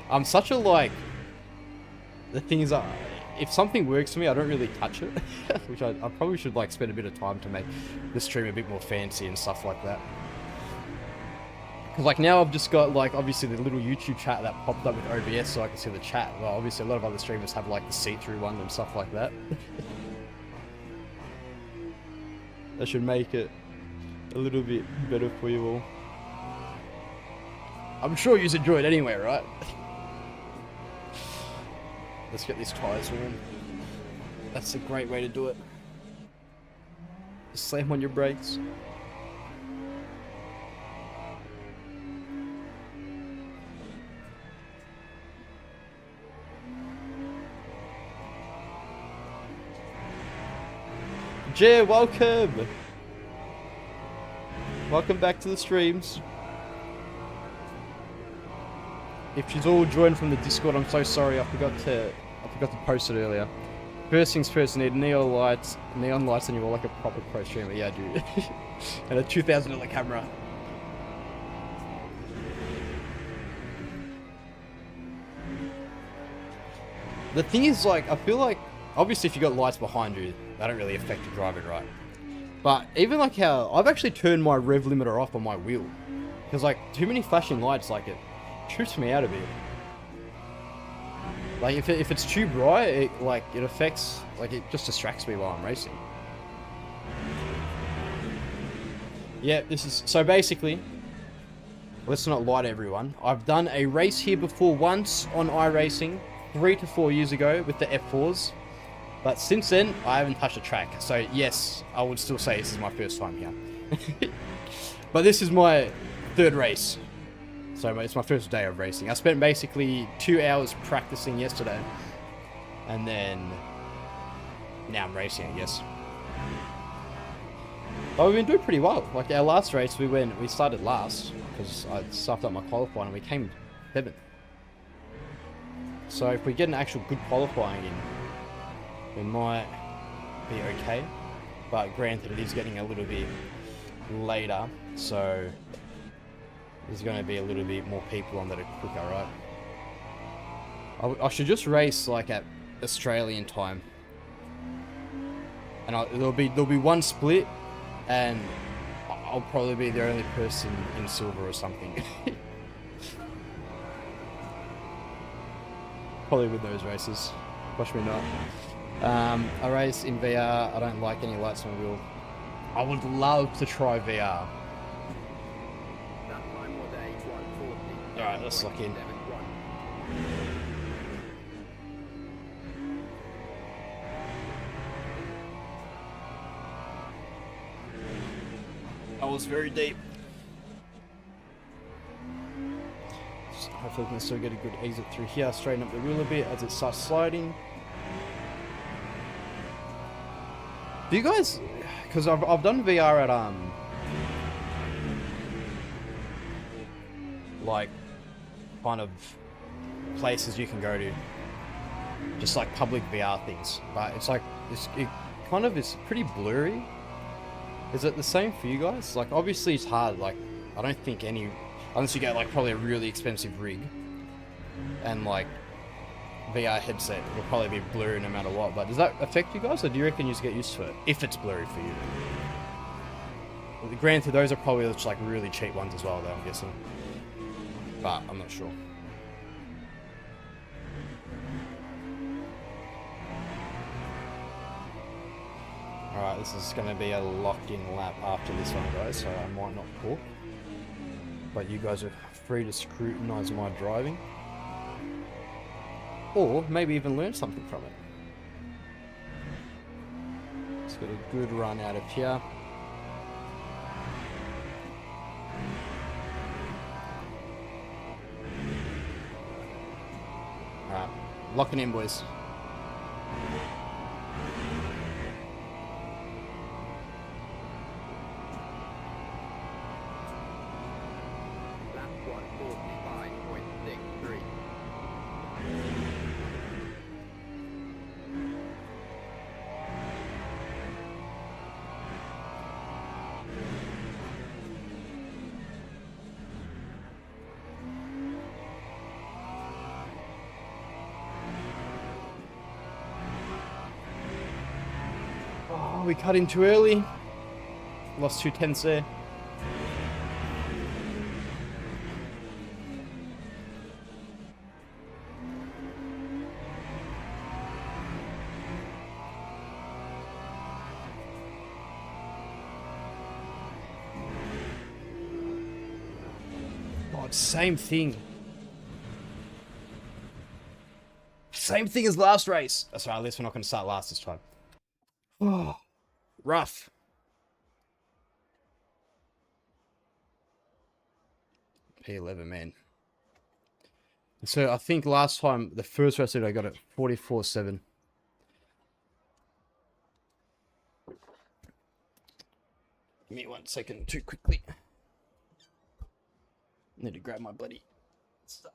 I'm such a, like, the thing is, if something works for me, I don't really touch it, which I probably should, like, spend a bit of time to make the stream a bit more fancy and stuff like that. Because, like, now I've just got, like, obviously the little YouTube chat that popped up with OBS so I can see the chat. Well, obviously a lot of other streamers have, like, the see-through one and stuff like that. That should make it a little bit better for you all. I'm sure you've enjoyed anyway, right? Let's get these tires warm. That's a great way to do it. Just slam on your brakes. Jay, welcome! Welcome back to the streams. If she's all joined from the Discord, I'm so sorry. I forgot to post it earlier. First things first, you need neon lights, and you're like a proper pro streamer. Yeah, dude. And a $2,000 camera. The thing is, like, I feel like, obviously if you got lights behind you, they don't really affect your driving, right? But even like how, I've actually turned my rev limiter off on my wheel. Because, like, too many flashing lights, like, it trips me out a bit. Like, if it's too bright, it affects, like, it just distracts me while I'm racing. Yeah, so basically, let's not lie to everyone. I've done a race here before once on iRacing, 3 to 4 years ago with the F4s. But since then, I haven't touched a track. So yes, I would still say this is my first time here. But this is my third race. So it's my first day of racing. I spent basically 2 hours practicing yesterday. And then now I'm racing, I guess. But we've been doing pretty well. Like our last race, we started last because I stuffed up my qualifying and we came 7th. So if we get an actual good qualifying in, we might be okay. But granted, it is getting a little bit later, so there's going to be a little bit more people on that are quicker, right? I should just race like at Australian time, and there'll be one split, and I'll probably be the only person in silver or something. Probably with those races. Watch me not. A race in VR. I don't like any lights on wheel. I would love to try VR. Alright, let's lock in. That was very deep. So hopefully we can still get a good exit through here. Straighten up the wheel a bit as it starts sliding. Do you guys... Because I've done VR at, like, kind of places you can go to. Just like public VR things. But it's like, it kind of is pretty blurry. Is it the same for you guys? Like, obviously it's hard. Like, I don't think unless you get like probably a really expensive rig and like VR headset, will probably be blurry no matter what. But does that affect you guys, or do you reckon you just get used to it if it's blurry for you? Well, granted, those are probably just like really cheap ones as well, though, I'm guessing. But I'm not sure. Alright, this is going to be a locked-in lap after this one, guys, so I might not talk. But you guys are free to scrutinise my driving. Or maybe even learn something from it. Let's get a good run out of here. Alright, locking in, boys. Oh, we cut in too early. Lost 2/10 there. God, same thing. Same thing as last race. That's right, at least we're not going to start last this time. Oh, rough. P11, man. So I think last time, the first race I got it 44.7. Give me 1 second too quickly. Need to grab my bloody stuff.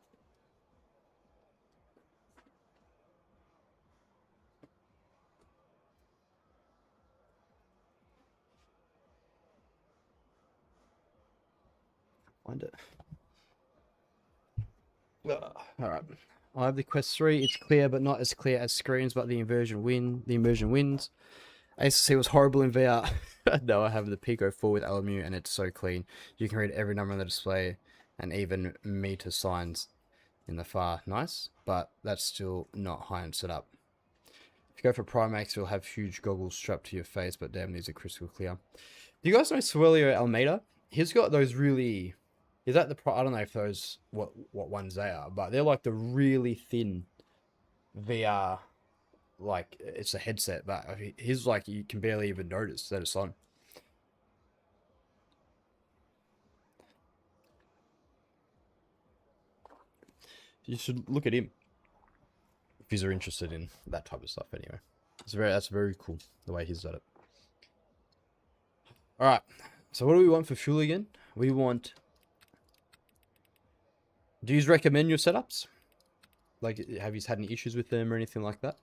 Find it. Alright. I have the Quest 3. It's clear, but not as clear as screens, but the immersion wins. ACC was horrible in VR. No, I have the Pico 4 with LMU, and it's so clean. You can read every number on the display, and even meter signs in the far. Nice, but that's still not high-end setup. If you go for Primax, you'll have huge goggles strapped to your face, but damn, these are crystal clear. Do you guys know Swelio Almeida? He's got those really... Is that the... I don't know if those... What ones they are, but they're like the really thin VR... Like, it's a headset, but his, like, you can barely even notice that it's on. You should look at him. If you're interested in that type of stuff, anyway. That's very cool, the way he's done it. Alright, so what do we want for fuel again? We want... Do you recommend your setups? Like, have you had any issues with them or anything like that?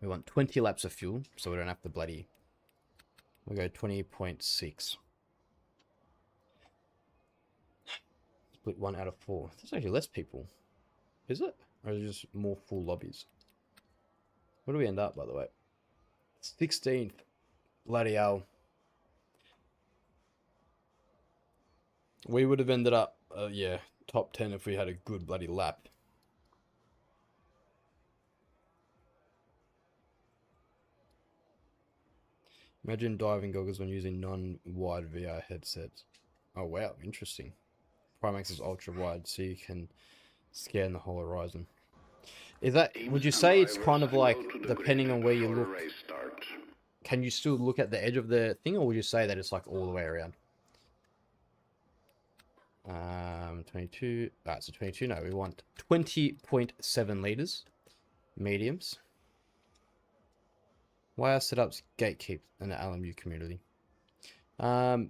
We want 20 laps of fuel, so we don't have to bloody... We'll go 20.6. Split 1 out of 4. There's actually less people. Is it? Or is it just more full lobbies? Where do we end up, by the way? 16th. Bloody hell. We would have ended up, yeah, top 10 if we had a good bloody lap. Imagine diving goggles when using non-wide VR headsets. Oh wow, interesting. Primax is ultra wide, so you can scan the whole horizon. Is that, would you say it's kind of like, depending on where you look, can you still look at the edge of the thing, or would you say that it's like all the way around? 22, so 22, no, we want 20.7 liters, mediums. Why are setups gatekeep in the LMU community? The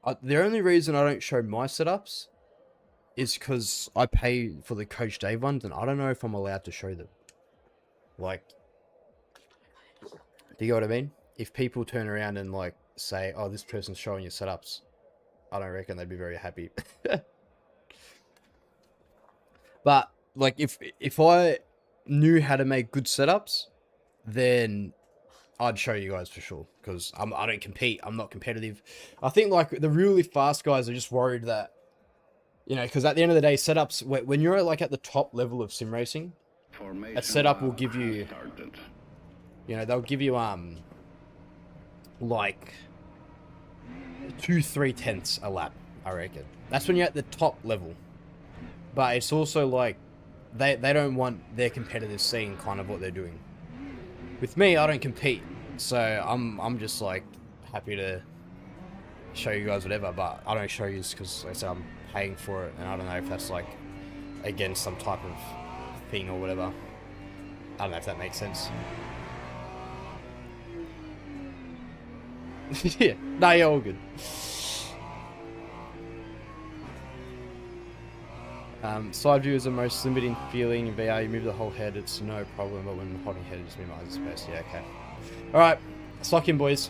only reason I don't show my setups is because I pay for the Coach Dave ones, and I don't know if I'm allowed to show them. Like, do you get what I mean? If people turn around and like say, "Oh, this person's showing your setups," I don't reckon they'd be very happy. But like, if I knew how to make good setups, then I'd show you guys for sure, because I don't compete. I'm not competitive. I think like the really fast guys are just worried that, you know, because at the end of the day, setups, when you're like at the top level of sim racing, a setup will give you, you know, they'll give you like 2-3 tenths a lap, I reckon. That's when you're at the top level. But it's also like they don't want their competitors seeing kind of what they're doing. With me, I don't compete, so I'm just like happy to show you guys whatever, but I don't show you because like I said, I'm paying for it, and I don't know if that's like against some type of thing or whatever. I don't know if that makes sense. Yeah, no, you're all good. Side view is the most limiting feeling in VR. You move the whole head, it's no problem, but when holding head, it just minimizes space. Yeah, okay. Alright, let's lock in, boys.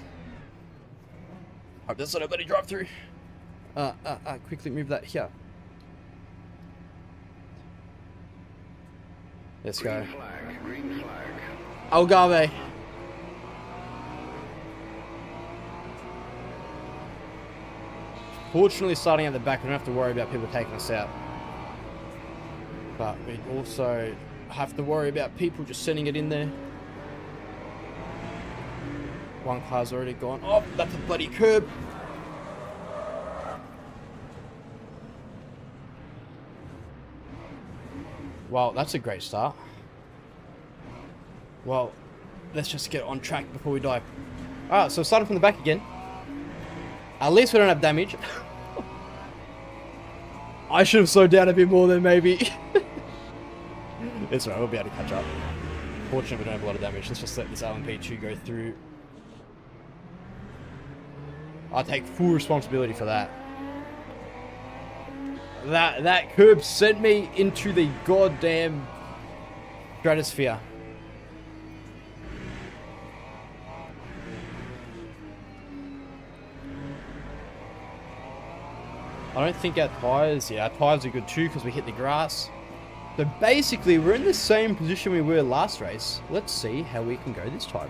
Hope that's not a bloody drive through. Quickly move that here. Let's go. Green flag. Algarve. Fortunately, starting at the back, we don't have to worry about people taking us out. But we also have to worry about people just sending it in there. One car's already gone. Oh, that's a bloody curb. Well, that's a great start. Well, let's just get on track before we die. Alright, so starting from the back again. At least we don't have damage. I should have slowed down a bit more then, maybe. It's alright, we'll be able to catch up. Fortunately, we don't have a lot of damage. Let's just let this LMP2 go through. I take full responsibility for that. That curb sent me into the goddamn stratosphere. I don't think our tyres, yeah, our tyres are good too because we hit the grass. So basically, we're in the same position we were last race. Let's see how we can go this time.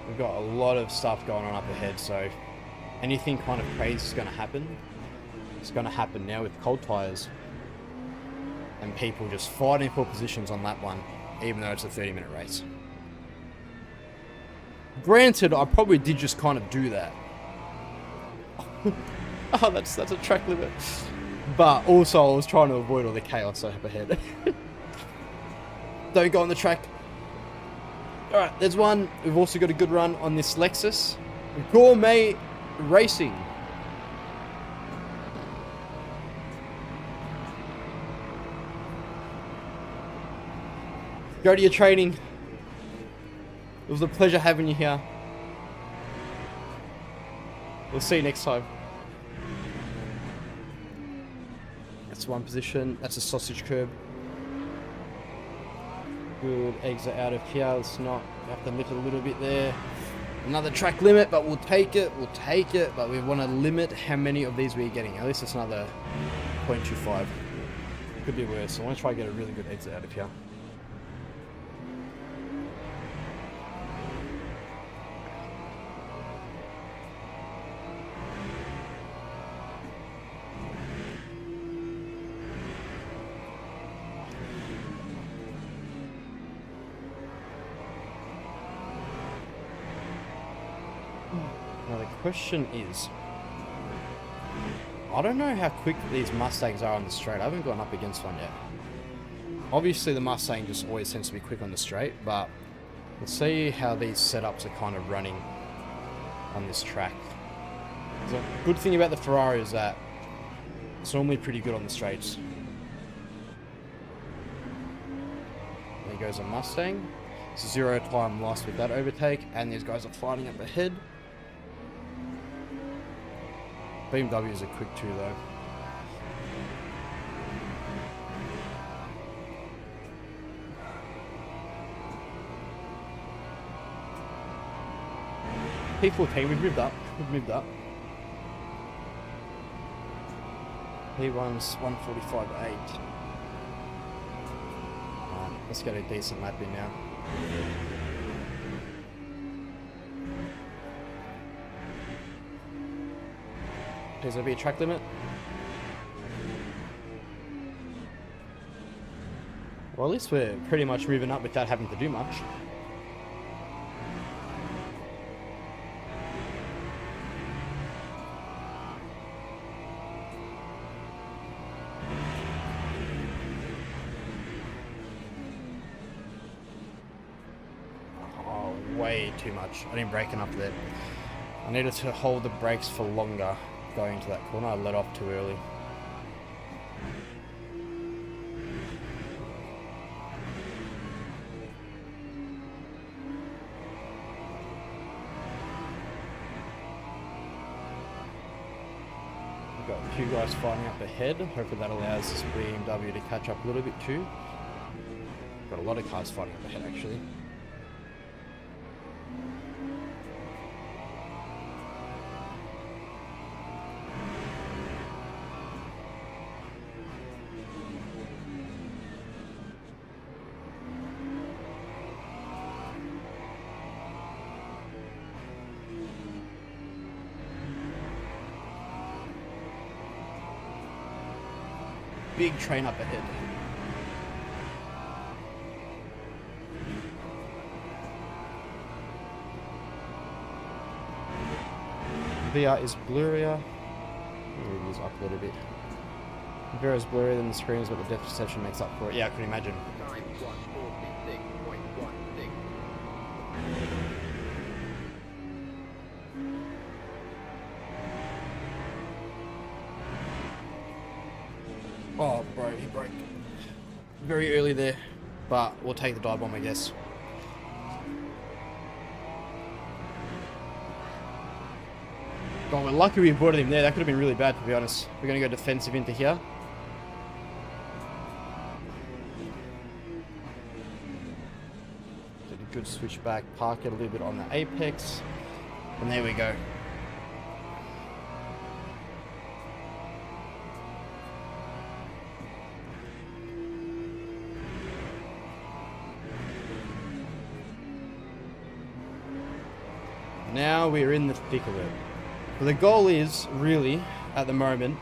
We've got a lot of stuff going on up ahead, so anything kind of crazy is going to happen. It's going to happen now with cold tyres. And people just fighting for positions on lap one, even though it's a 30-minute race. Granted, I probably did just kind of do that. Oh, that's a track limit. But also, I was trying to avoid all the chaos up ahead. Don't go on the track. Alright, there's one. We've also got a good run on this Lexus. Gourmet Racing. Go to your training. It was a pleasure having you here. We'll see you next time. That's one position. That's a sausage curb. Good. Exit out of here. Let's not have to lift it a little bit there. Another track limit, but we'll take it. We'll take it. But we want to limit how many of these we're getting. At least it's another 0.25. Could be worse. So I want to try and get a really good exit out of here. Now the question is, I don't know how quick these Mustangs are on the straight. I haven't gone up against one yet. Obviously the Mustang just always tends to be quick on the straight, but let's see how these setups are kind of running on this track. The good thing about the Ferrari is that it's normally pretty good on the straights. There goes a Mustang. It's 0 time lost with that overtake, and these guys are fighting up ahead. BMWs are quick too though. P14, we've moved up. We've moved up. P1's 145.8. Let's get a decent lap in now. Please there be a track limit? Well, at least we're pretty much moving up without having to do much. Oh, way too much. I didn't brake enough there. I needed to hold the brakes for longer. Going to that corner, I let off too early. We've got a few guys fighting up ahead. Hopefully that allows this BMW to catch up a little bit too. Got a lot of cars fighting up ahead actually. Big train up ahead. VR is blurrier. Maybe use up a little bit. VR is blurrier than the screens, but the depth perception makes up for it. Yeah, I can imagine. Oh, bro, he broke very early there, but we'll take the dive bomb, I guess. Oh, we're lucky we avoided him there. That could have been really bad, to be honest. We're going to go defensive into here. Did a good switch back, park it a little bit on the apex, and there we go. Now we're in the thick of it. But the goal is, really, at the moment,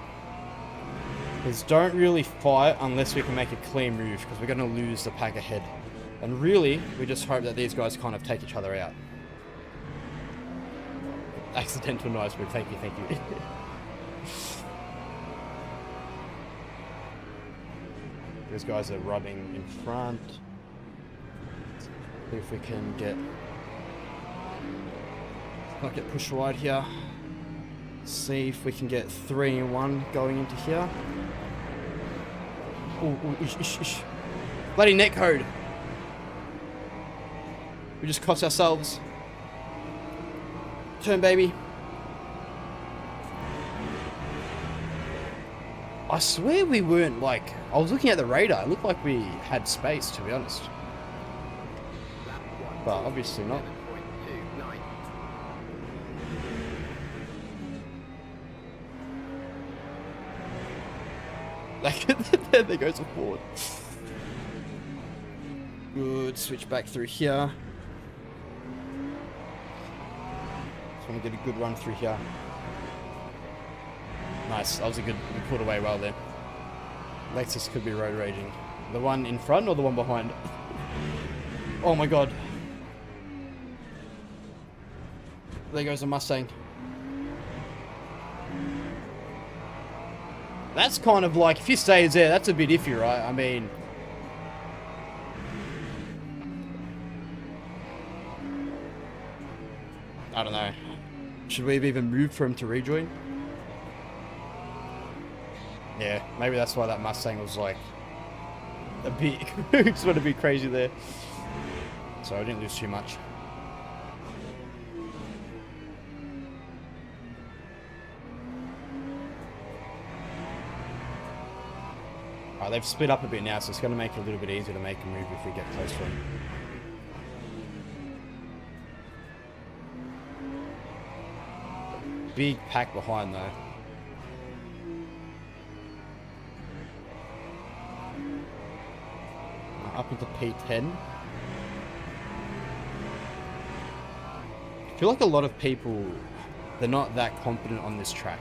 is don't really fight unless we can make a clean move, because we're going to lose the pack ahead. And really, we just hope that these guys kind of take each other out. Accidental nice move, thank you, thank you. These guys are rubbing in front. See if we can get... Might get pushed wide here. See if we can get 3 in 1 going into here. Oh, ish, ish, ish. Bloody netcode. We just cost ourselves. Turn, baby. I swear we weren't like... I was looking at the radar. It looked like we had space, to be honest. But obviously not. Like, there goes a Ford. Good, switch back through here. Just want to get a good run through here. Nice, that was a good, we pulled away well there. Lexus could be road raging. The one in front or the one behind? Oh my god. There goes a Mustang. That's kind of like, if he stays there, that's a bit iffy, right? I mean... I don't know. Should we have even moved for him to rejoin? Yeah, maybe that's why that Mustang was like... a bit... just want to be crazy there. So I didn't lose too much. Alright, they've split up a bit now, so it's going to make it a little bit easier to make a move if we get close to them. Big pack behind though. Up into P10. I feel like a lot of people, they're not that confident on this track.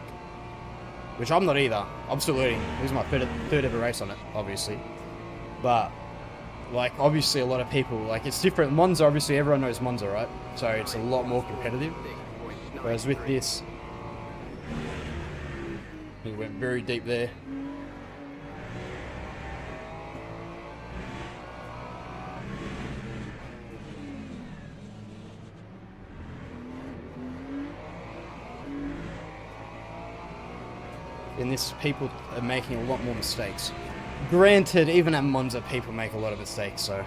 Which I'm not either. I'm still learning. This is my third ever race on it, obviously. But, like, obviously a lot of people, like, it's different. Monza, obviously, everyone knows Monza, right? So it's a lot more competitive. Whereas with this, he went very deep there. In this, people are making a lot more mistakes. Granted, even at Monza, people make a lot of mistakes, so...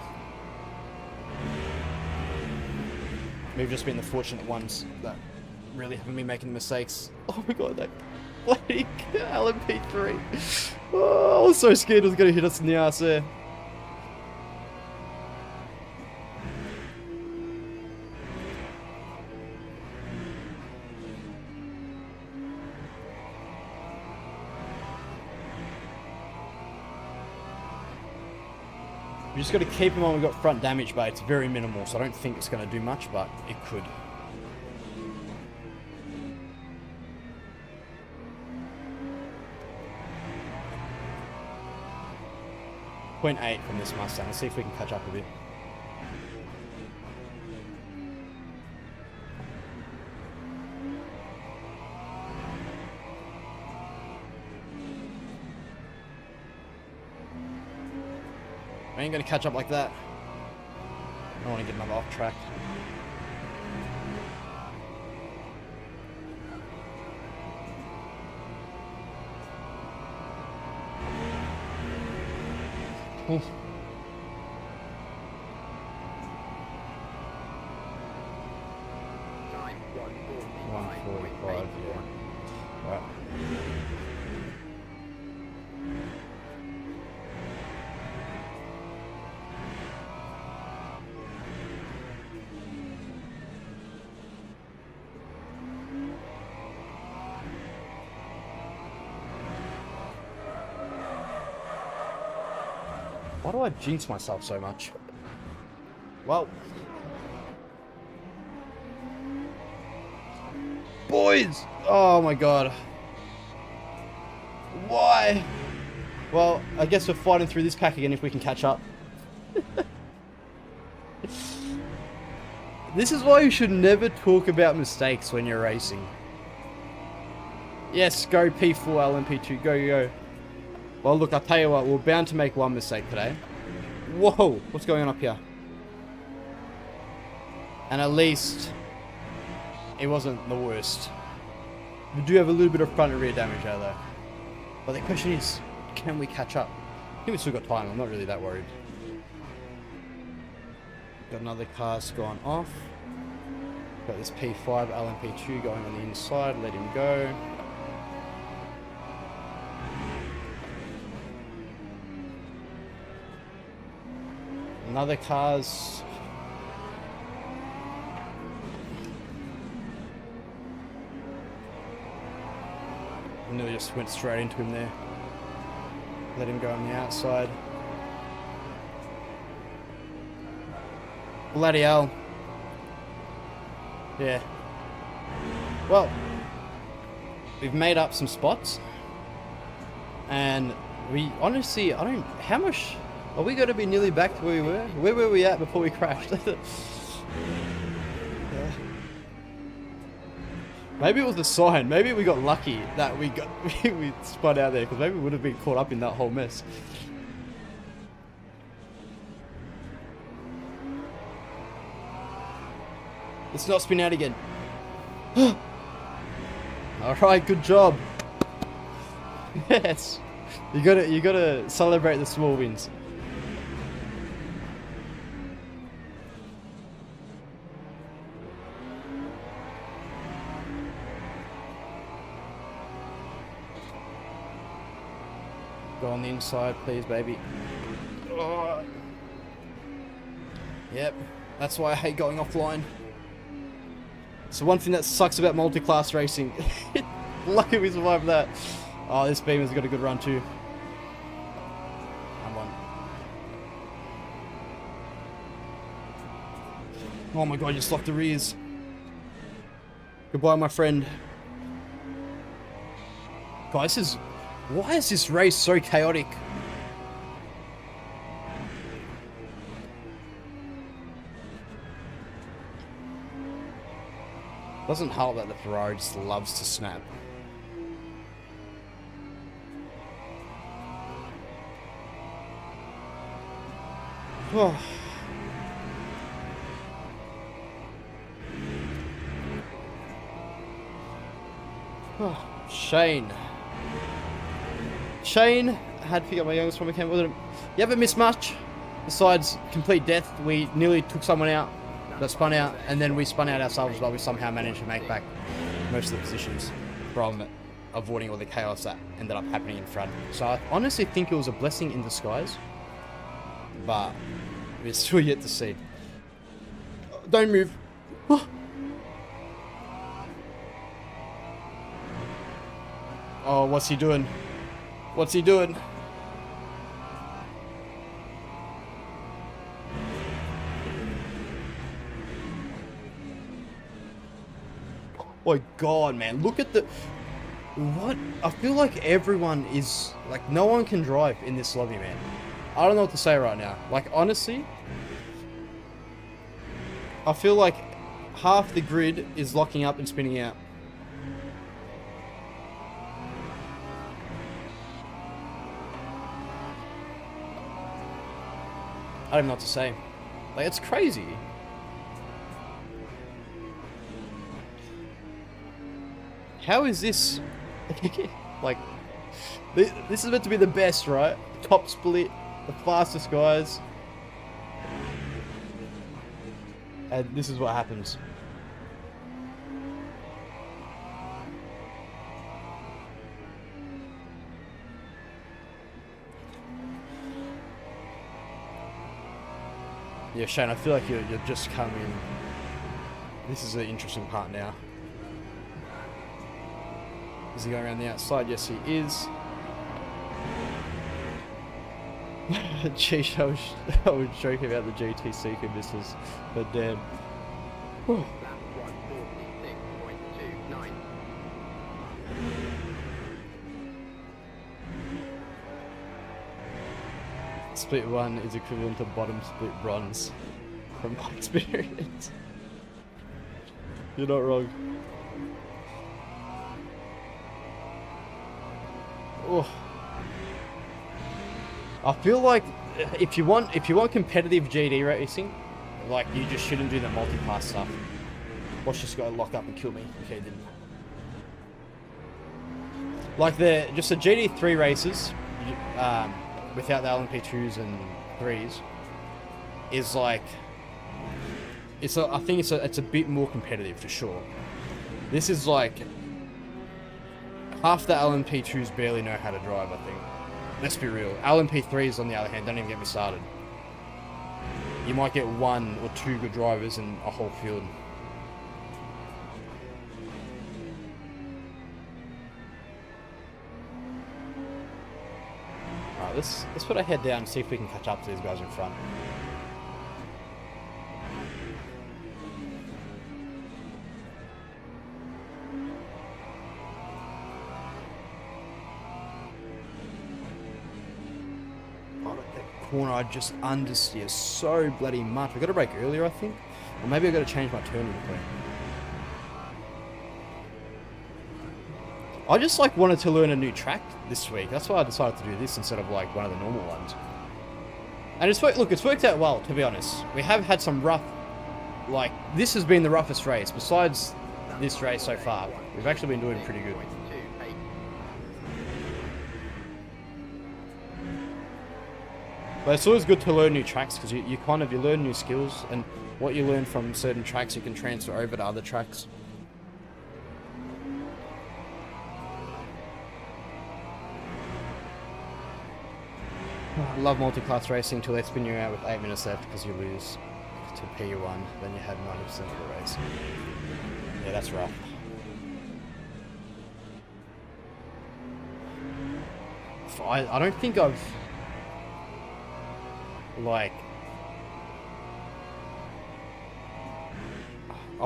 we've just been the fortunate ones that really haven't been making the mistakes. Oh my god, that bloody LMP3. Oh, I was so scared it was going to hit us in the ass there. We just got to keep him on. We've got front damage, but it's very minimal, so I don't think it's going to do much, but it could. .8 from this Mustang. Let's see if we can catch up a bit. I ain't gonna catch up like that. I don't want to get another off track. Oof. Time 1:45, yeah. Right. Why do I jinx myself so much? Well. Boys! Oh my god. Why? Well, I guess we're fighting through this pack again if we can catch up. This is why you should never talk about mistakes when you're racing. Yes, go P4, LMP2, go, go. Well, look, I'll tell you what, we're bound to make one mistake today. Whoa, what's going on up here? And at least, it wasn't the worst. We do have a little bit of front and rear damage out there. But the question is, can we catch up? I think we still got time, I'm not really that worried. Got another car's gone off. Got this P5 LMP2 going on the inside, let him go. Another car's... I nearly just went straight into him there. Let him go on the outside. Bloody hell. Yeah. Well, we've made up some spots. And we honestly, I don't, how much, are we going to be nearly back to where we were? Where were we at before we crashed? Maybe it was a sign. Maybe we got lucky that we spun out there, because maybe we would have been caught up in that whole mess. Let's not spin out again. All right, good job. Yes, you gotta celebrate the small wins. Go on the inside, please, baby. Oh. Yep, that's why I hate going offline. So one thing that sucks about multi-class racing. Lucky we survived that. Oh, this beam has got a good run too. Come on. Oh my god, just locked the rears. Goodbye, my friend. Guys, why is this race so chaotic? Doesn't help that the Ferrari just loves to snap. Oh. Oh, Shane had to pick up my youngest from a camp with him. You haven't missed much besides complete death. We nearly took someone out that spun out, and then we spun out ourselves, but we somehow managed to make back most of the positions from avoiding all the chaos that ended up happening in front. So I honestly think it was a blessing in disguise, but we're still yet to see. Don't move. Oh, what's he doing? What's he doing? Oh my god, man, look at the... What? I feel like everyone is... Like, no one can drive in this lobby, man. I don't know what to say right now. Like, honestly, I feel like half the grid is locking up and spinning out. I don't know what to say. Like, it's crazy. How is this... like, this is meant to be the best, right? Top split, the fastest guys. And this is what happens. Yeah, Shane, I feel like you're just coming. This is the interesting part now. Is he going around the outside? Yes, he is. Geez, I was joking about the GTC misses, but damn. Whew. Split 1 is equivalent to bottom split bronze, from my experience. You're not wrong. Oh. I feel like if you want competitive GD racing, like, you just shouldn't do the multi-pass stuff. Watch this guy lock up and kill me. Okay, didn't. Like just the GD3 races, without the LMP2s and 3s, is like, I think it's a bit more competitive for sure. This is like, half the LMP2s barely know how to drive, I think. Let's be real. LMP3s, on the other hand, don't even get me started. You might get 1 or 2 good drivers in a whole field. Alright, Alright, let's put our head down and see if we can catch up to these guys in front. Corner I just understeer so bloody much. I got to brake earlier, I think, or maybe I got to change my turning point. I just like wanted to learn a new track this week. That's why I decided to do this instead of like one of the normal ones. And it's worked. Look, it's worked out well, to be honest. We have had some rough, like this has been the roughest race besides this race so far. We've actually been doing pretty good. But it's always good to learn new tracks because you learn new skills, and what you learn from certain tracks you can transfer over to other tracks. I love multi-class racing until they spin you out with 8 minutes left because you lose to P1, then you had 90% of the race. Yeah, that's rough. I don't think I've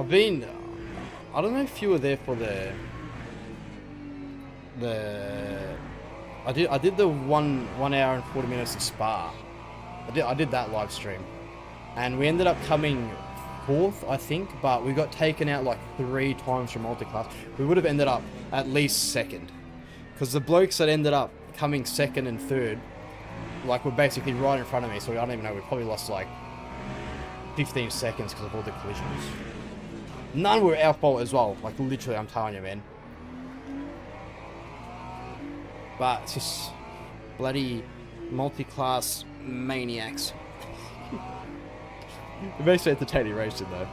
been, I don't know if you were there for I did the 1 hour and 40 minutes of Spa. I did that live stream, and we ended up coming 4th, I think, but we got taken out like 3 times from multi-class. We would have ended up at least 2nd, because the blokes that ended up coming 2nd and 3rd like were basically right in front of me, so I don't even know, we probably lost like 15 seconds because of all the collisions. None were our fault as well, like literally, I'm telling you, man. But it's just bloody multi-class maniacs. It makes it entertaining racing though.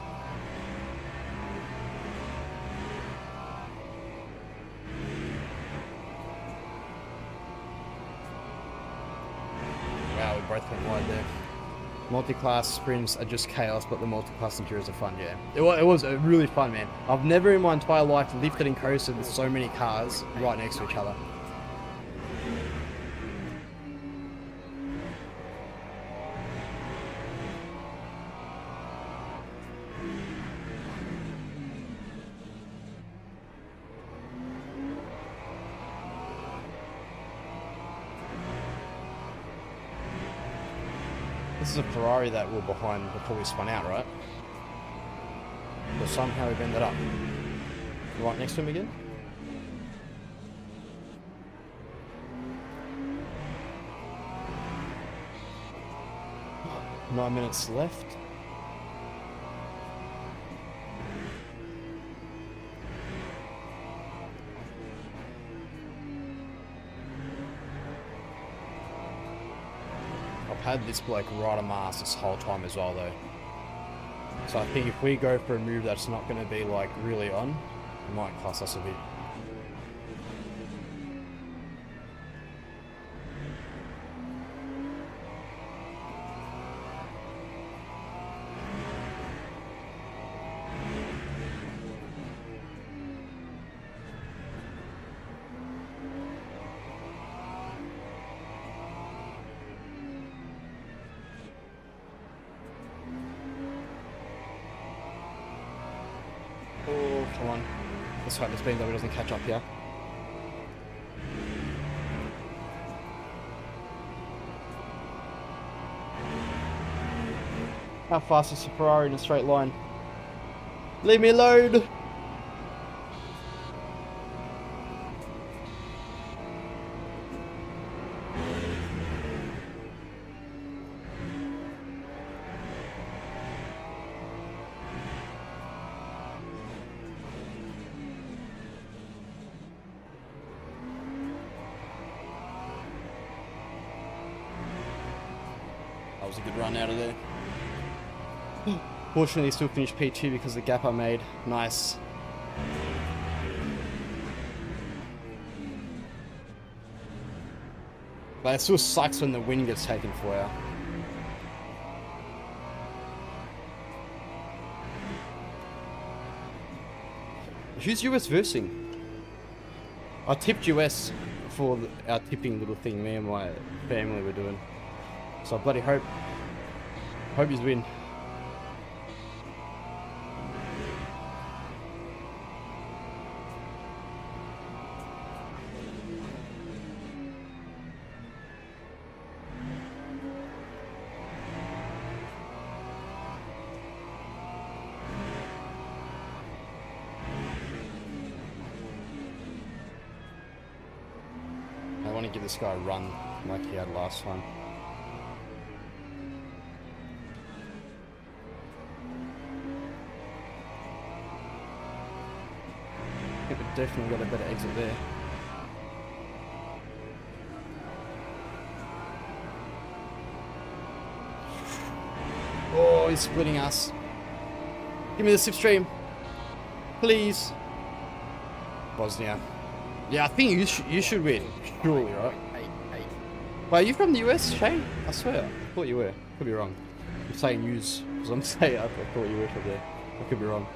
Wow, we both went wide there. Multi-class sprints are just chaos, but the multi-class enduros are fun, yeah. It was really fun, man. I've never in my entire life lifted and coasted with so many cars right next to each other. This is a Ferrari that we're behind before we spun out, right? But somehow we've ended up right next to him again. Nine minutes left. I've had this bloke right on my ass this whole time as well though. So I think if we go for a move that's not going to be like really on, it might cost us a bit. Oh, come on. Let's hope this BMW doesn't catch up here. How fast is the Ferrari in a straight line? Leave me alone! That was a good run out of there. Fortunately, still finished P2 because of the gap I made. Nice. But it still sucks when the win gets taken for you. Who's US versing? I tipped US for our tipping little thing me and my family were doing. So I bloody hope he's win. I want to give this guy a run like he had last time. I think we've definitely got a better exit there. Oh, he's splitting us. Give me the slipstream. Please. Bosnia. Yeah, I think you should win. Surely, right? Wait, are you from the US, Shane? I swear. I thought you were. Could be wrong. I'm saying use, because I'm saying I thought you were from there. I could be wrong.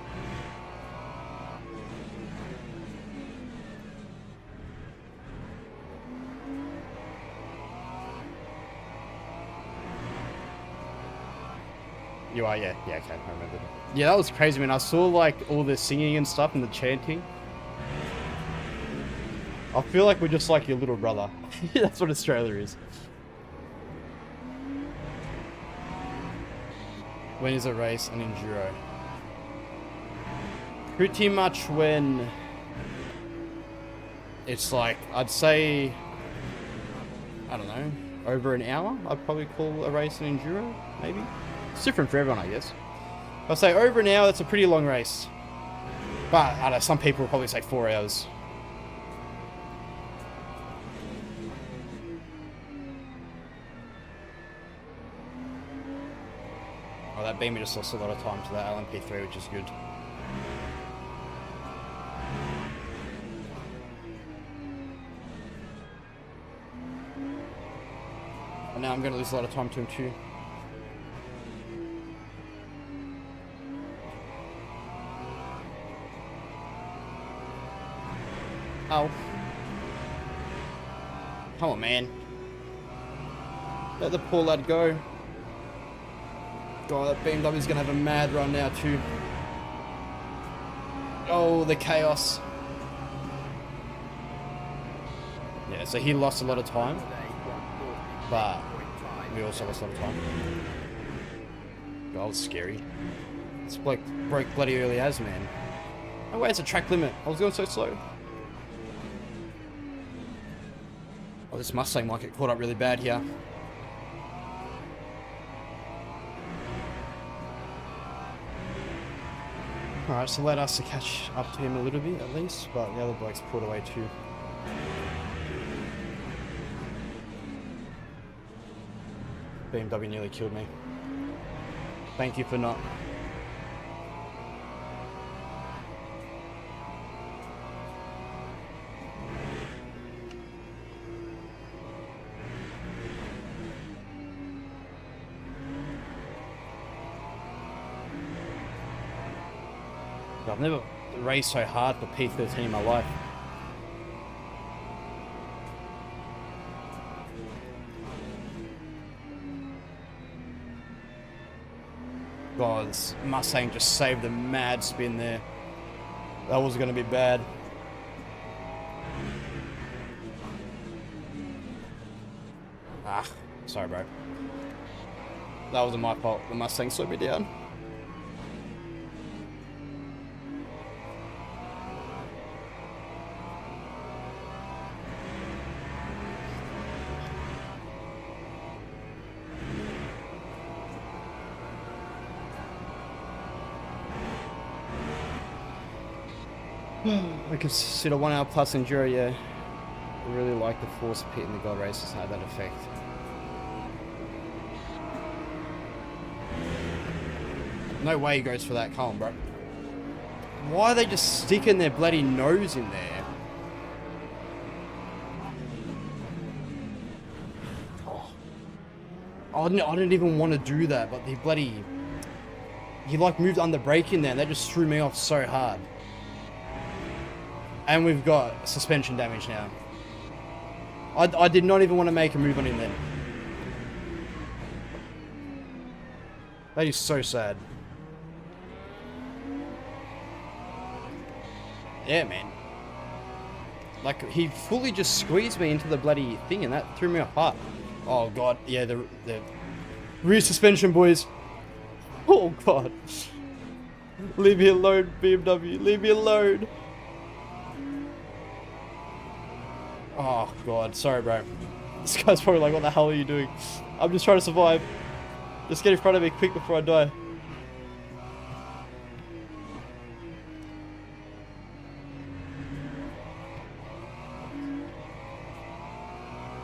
You are, yeah. Yeah, okay, I remember. Yeah, that was crazy, man. I saw, like, all the singing and stuff and the chanting. I feel like we're just like your little brother. That's what Australia is. When is a race an enduro? Pretty much when it's like, I'd say, I don't know, over an hour, I'd probably call a race an enduro, maybe. It's different for everyone, I guess. I'd say over an hour, that's a pretty long race. But, I don't know, some people will probably say 4 hours. Oh, that beamer just lost a lot of time to that LMP3, which is good. And now I'm going to lose a lot of time to him too. Oh. Come on, man. Let the poor lad go. God, that BMW's gonna have a mad run now too. Oh, the chaos. Yeah, so he lost a lot of time. But we also lost a lot of time. God, that was scary. This bloke broke bloody early as, man. Oh wait, it's a track limit. I was going so slow. Oh, this Mustang might get caught up really bad here. Alright, so let us to catch up to him a little bit at least, but the other bloke's pulled away too. BMW nearly killed me. Thank you for not. I've never raced so hard for P13 in my life. God, this Mustang just saved a mad spin there. That was going to be bad. Ah, sorry, bro. That wasn't my fault. The Mustang slowed me down. I consider 1 hour plus enduro, yeah. I really like the force pit in the gold races had that effect. No way he goes for that, come on, bro. Why are they just sticking their bloody nose in there? Oh, I didn't even want to do that, but he like moved under brake in there and that just threw me off so hard. And we've got suspension damage now. I did not even want to make a move on him then. That is so sad. Yeah, man. Like, he fully just squeezed me into the bloody thing, and that threw me apart. Oh, God. Yeah, the rear suspension, boys. Oh, God. Leave me alone, BMW. Leave me alone. Oh, God. Sorry, bro. This guy's probably like, what the hell are you doing? I'm just trying to survive. Just get in front of me quick before I die.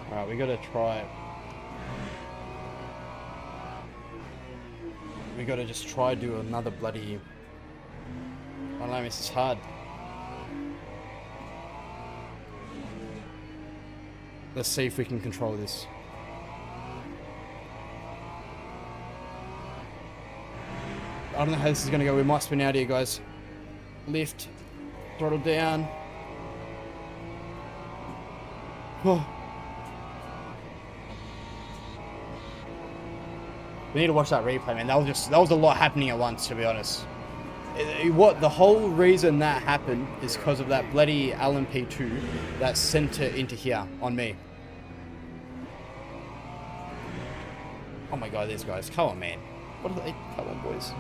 Alright, we gotta try it. We gotta just try do another bloody... I don't know, this is hard. Let's see if we can control this. I don't know how this is gonna go. We might spin out here, guys. Lift. Throttle down. Oh. We need to watch that replay, man. That was a lot happening at once, to be honest. The whole reason that happened is because of that bloody LMP2 that sent it into here on me. Oh my god, these guys. Come on, man. What are they? Come on, boys.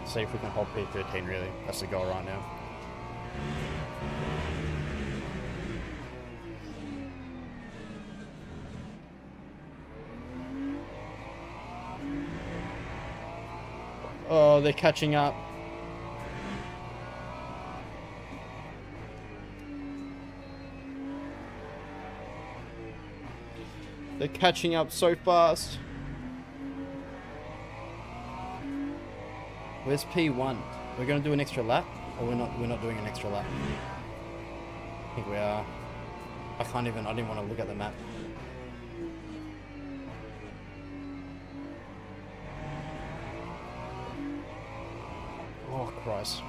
See if we can hold P13, really. That's the goal right now. Oh, they're catching up. They're catching up so fast. Where's P1? We're gonna do an extra lap, or we're not doing an extra lap. I think we are. I didn't want to look at the map. Oh Christ.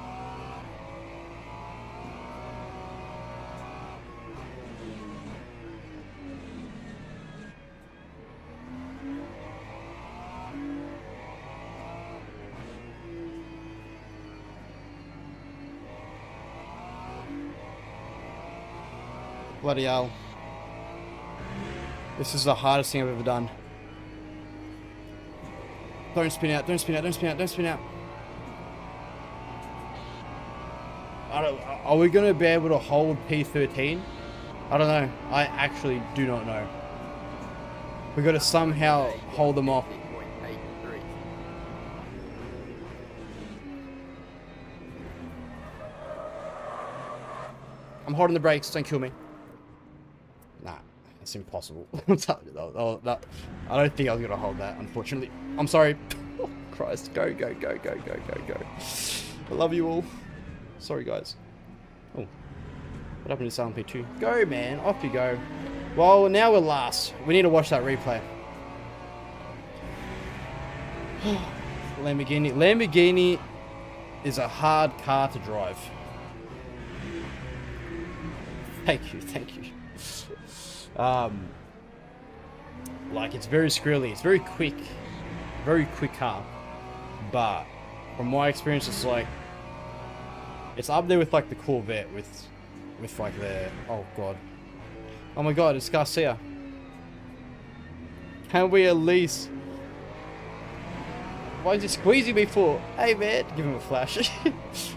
Bloody hell. This is the hardest thing I've ever done. Don't spin out, don't spin out, don't spin out, don't spin out. Are we going to be able to hold P13? I don't know. I actually do not know. We got to somehow hold them off. I'm holding the brakes, don't kill me. Nah, it's impossible. I don't think I was going to hold that, unfortunately. I'm sorry. Oh, Christ. Go, go, go, go, go, go, go. I love you all. Sorry, guys. Oh. What happened to LMP2? Go, man. Off you go. Well, now we're last. We need to watch that replay. Lamborghini. Lamborghini is a hard car to drive. Thank you, thank you. Like, it's very squirrely. It's very quick car. But from my experience, it's like, it's up there with like the Corvette, with like the, oh god, oh my god, it's Garcia. Can we at least? Why is he squeezing me for? Hey man, give him a flash.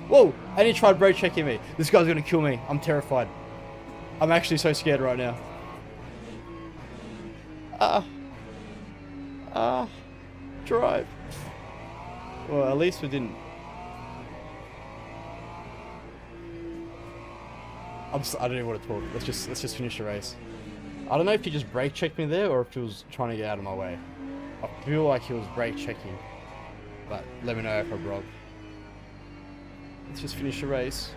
Whoa! And he tried brake checking me. This guy's gonna kill me. I'm terrified. I'm actually so scared right now. Drive. Well, at least we didn't. I don't even want to talk. Let's just finish the race. I don't know if he just brake checked me there or if he was trying to get out of my way. I feel like he was brake checking, but let me know if I'm wrong. Let's just finish the race.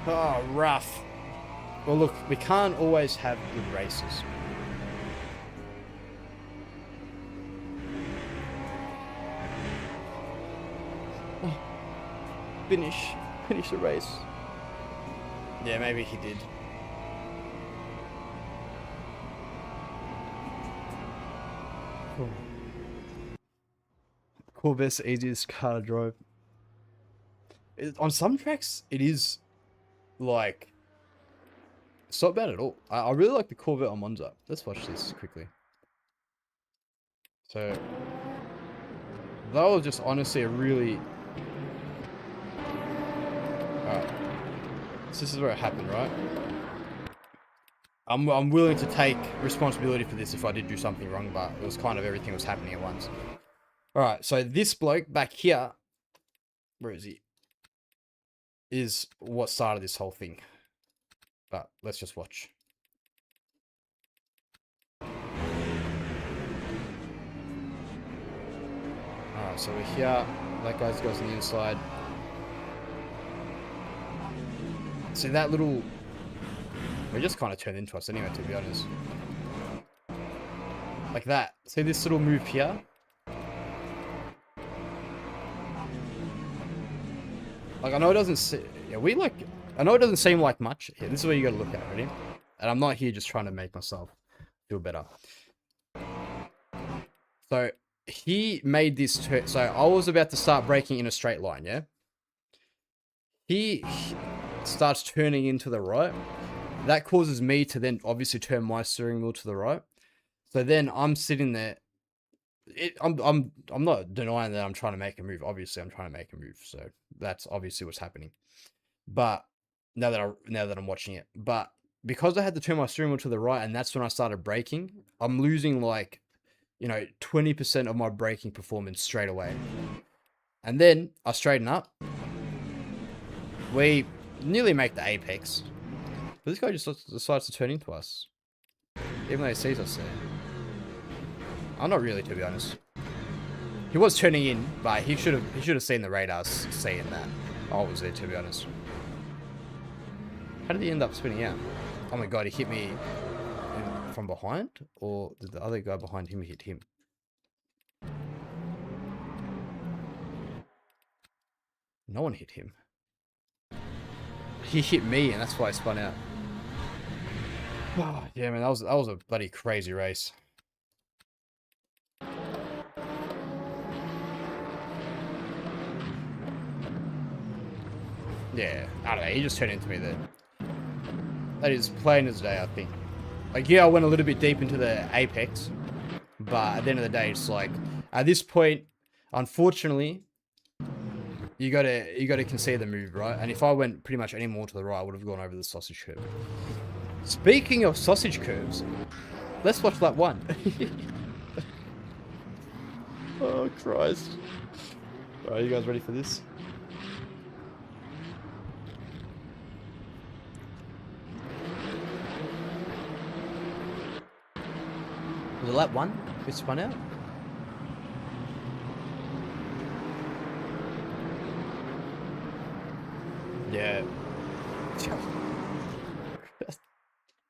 Oh, rough. Well, look, we can't always have good races. Oh, finish the race. Yeah, maybe he did. Oh. Corvette's the easiest car to drive. On some tracks, it is like it's not bad at all. I really like the Corvette on Monza. Let's watch this quickly. So that was just honestly a really. Alright. So this is where it happened, right? I'm willing to take responsibility for this if I did do something wrong, but it was kind of everything was happening at once. Alright, so this bloke back here, where is he? Is what started this whole thing. But let's just watch. Alright, so we're here. That guy goes on the inside. See that little... They just kind of turned into us anyway, to be honest. Like that. See this little move here? Like, I know it doesn't... Yeah, I know it doesn't seem like much. Here, this is what you gotta look at, ready? And I'm not here just trying to make myself feel better. So, he made this turn. So, I was about to start braking in a straight line, yeah? He starts turning into the right. That causes me to then obviously turn my steering wheel to the right. So then I'm sitting there. I'm not denying that I'm trying to make a move. Obviously, I'm trying to make a move. So that's obviously what's happening. But now that I'm watching it, but because I had to turn my steering wheel to the right, and that's when I started braking, I'm losing like, 20% of my braking performance straight away. And then I straighten up. We nearly make the apex. But this guy just decides to turn into us. Even though he sees us there. I'm not really, to be honest. He was turning in, but he should have seen the radars saying that I was there, to be honest. How did he end up spinning out? Oh my god, he hit me from behind? Or did the other guy behind him hit him? No one hit him. He hit me, and that's why I spun out. Oh, yeah, man, that was a bloody crazy race. Yeah, I don't know, he just turned into me there. That is plain as day, I think. Like, yeah, I went a little bit deep into the apex, but at the end of the day, it's like, at this point, unfortunately, you gotta concede the move, right? And if I went pretty much any more to the right, I would have gone over the sausage curve. Speaking of sausage curves, let's watch that one. Oh, Christ. Are you guys ready for this? Was it lap 1? We spun out? Yeah.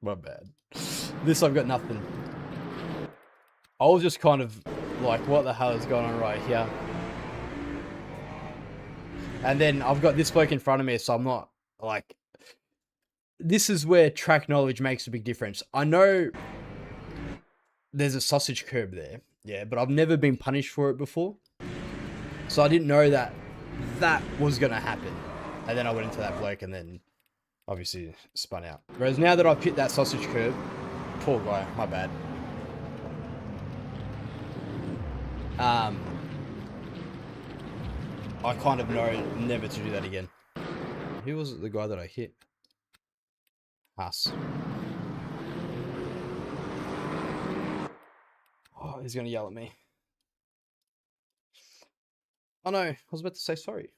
My bad. This I've got nothing. I was just kind of like, what the hell is going on right here? And then I've got this bloke in front of me, so I'm not like... This is where track knowledge makes a big difference. I know there's a sausage curb there, yeah, but I've never been punished for it before. So I didn't know that was going to happen. And then I went into that bloke and then obviously spun out. Whereas now that I've hit that sausage curb, poor guy, my bad. I kind of know never to do that again. Who was the guy that I hit? Us. Oh, he's going to yell at me. Oh no, I was about to say sorry.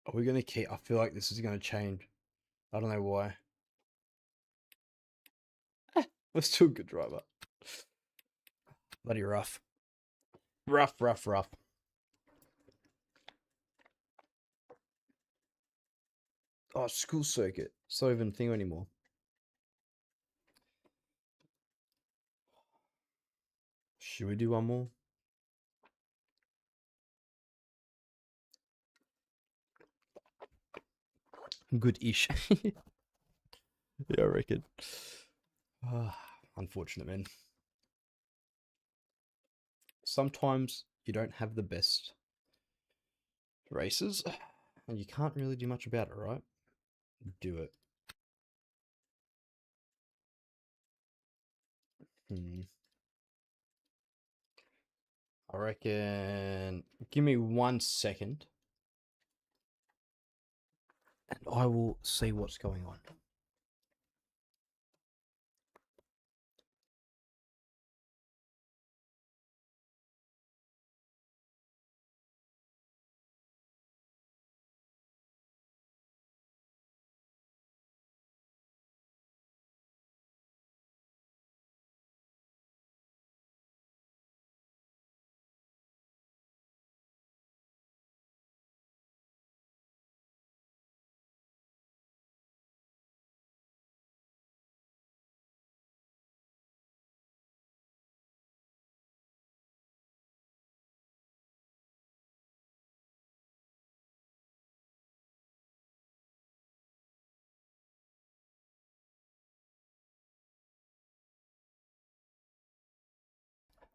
Are we going to keep... I feel like this is going to change. I don't know why. We're still a good driver. Bloody rough. Rough. Oh, school circuit. It's not even a thing anymore. Should we do one more? Good-ish. Yeah, I reckon. Unfortunate, man. Sometimes you don't have the best races, and you can't really do much about it, right? Do it. I reckon. Give me 1 second, and I will see what's going on.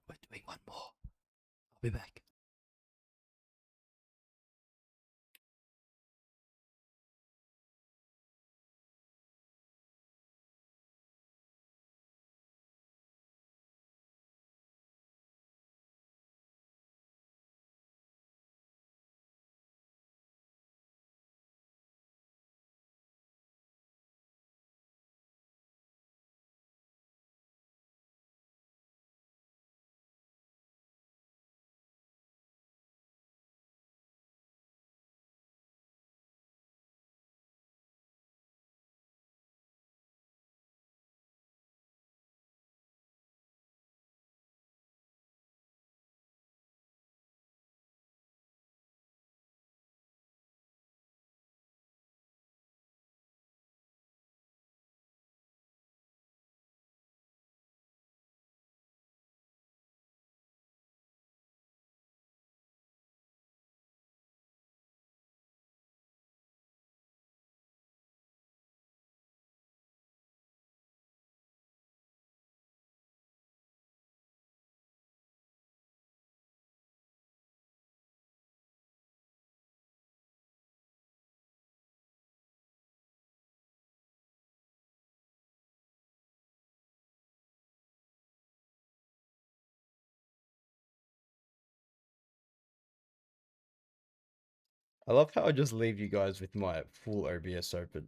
We're doing one more. I'll be back. I love how I just leave you guys with my full OBS open.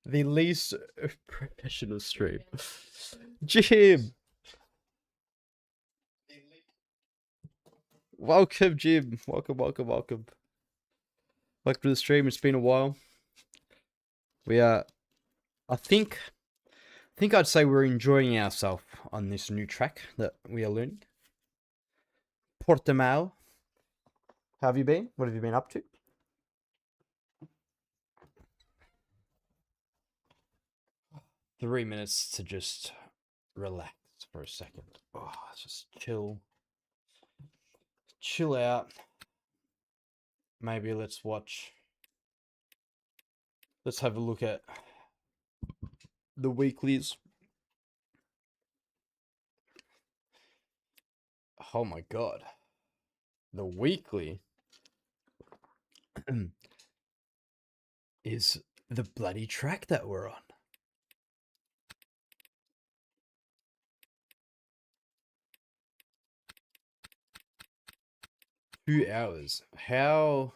The least professional stream. Jim! Welcome, Jim. Welcome, welcome, welcome. Welcome to the stream. It's been a while. We are, I think I'd say we're enjoying ourselves on this new track that we are learning. Portimao. How have you been? What have you been up to? $3 minutes to just relax for a second. Oh, just chill out. Maybe let's have a look at the weeklies. Oh my god. The weekly is the bloody track that we're on. Two hours. How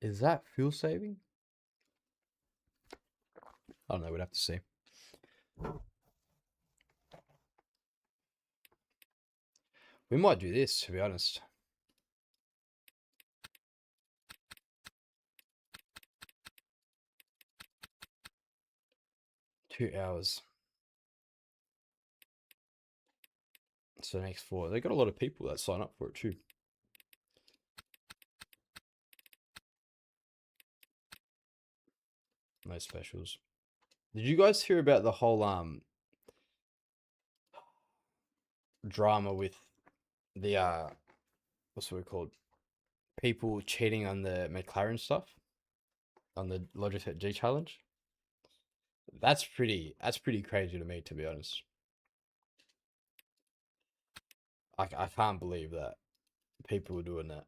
is that fuel saving? I don't know, we'd have to see. We might do this, to be honest. Two hours. So next 4. They got a lot of people that sign up for it too. No specials. Did you guys hear about the whole drama with the what's it called? people cheating on the McLaren stuff, on the Logitech G challenge. That's pretty crazy to me, to be honest. I can't believe that people were doing that.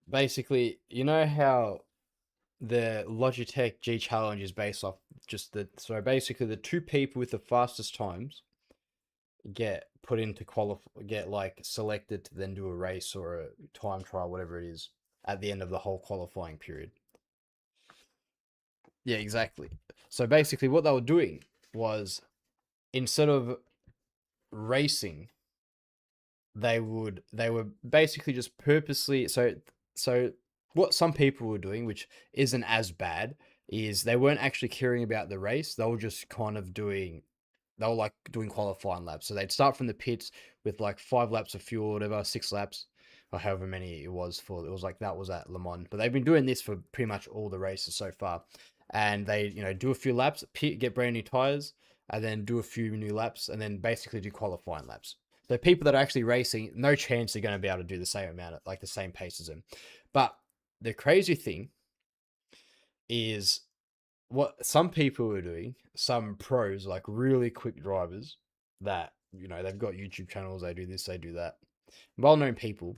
Basically, you know how the Logitech G challenge is based off just so basically the two people with the fastest times get put into get like selected to then do a race or a time trial, whatever it is, at the end of the whole qualifying period. Yeah, exactly. So basically what they were doing was, instead of racing, they were basically just purposely, so what some people were doing, which isn't as bad, is they weren't actually caring about the race. They were just kind of doing, they were like doing qualifying laps. So they'd start from the pits with like 5 laps of fuel, or whatever, 6 laps, or however many it was for. It was like that was at Le Mans, but they've been doing this for pretty much all the races so far. And they, do a few laps, get brand new tires, and then do a few new laps, and then basically do qualifying laps. So people that are actually racing, no chance they're going to be able to do the same amount, like the same pace as them. But the crazy thing is, what some people are doing, some pros, like really quick drivers that, they've got YouTube channels, they do this, they do that, well-known people,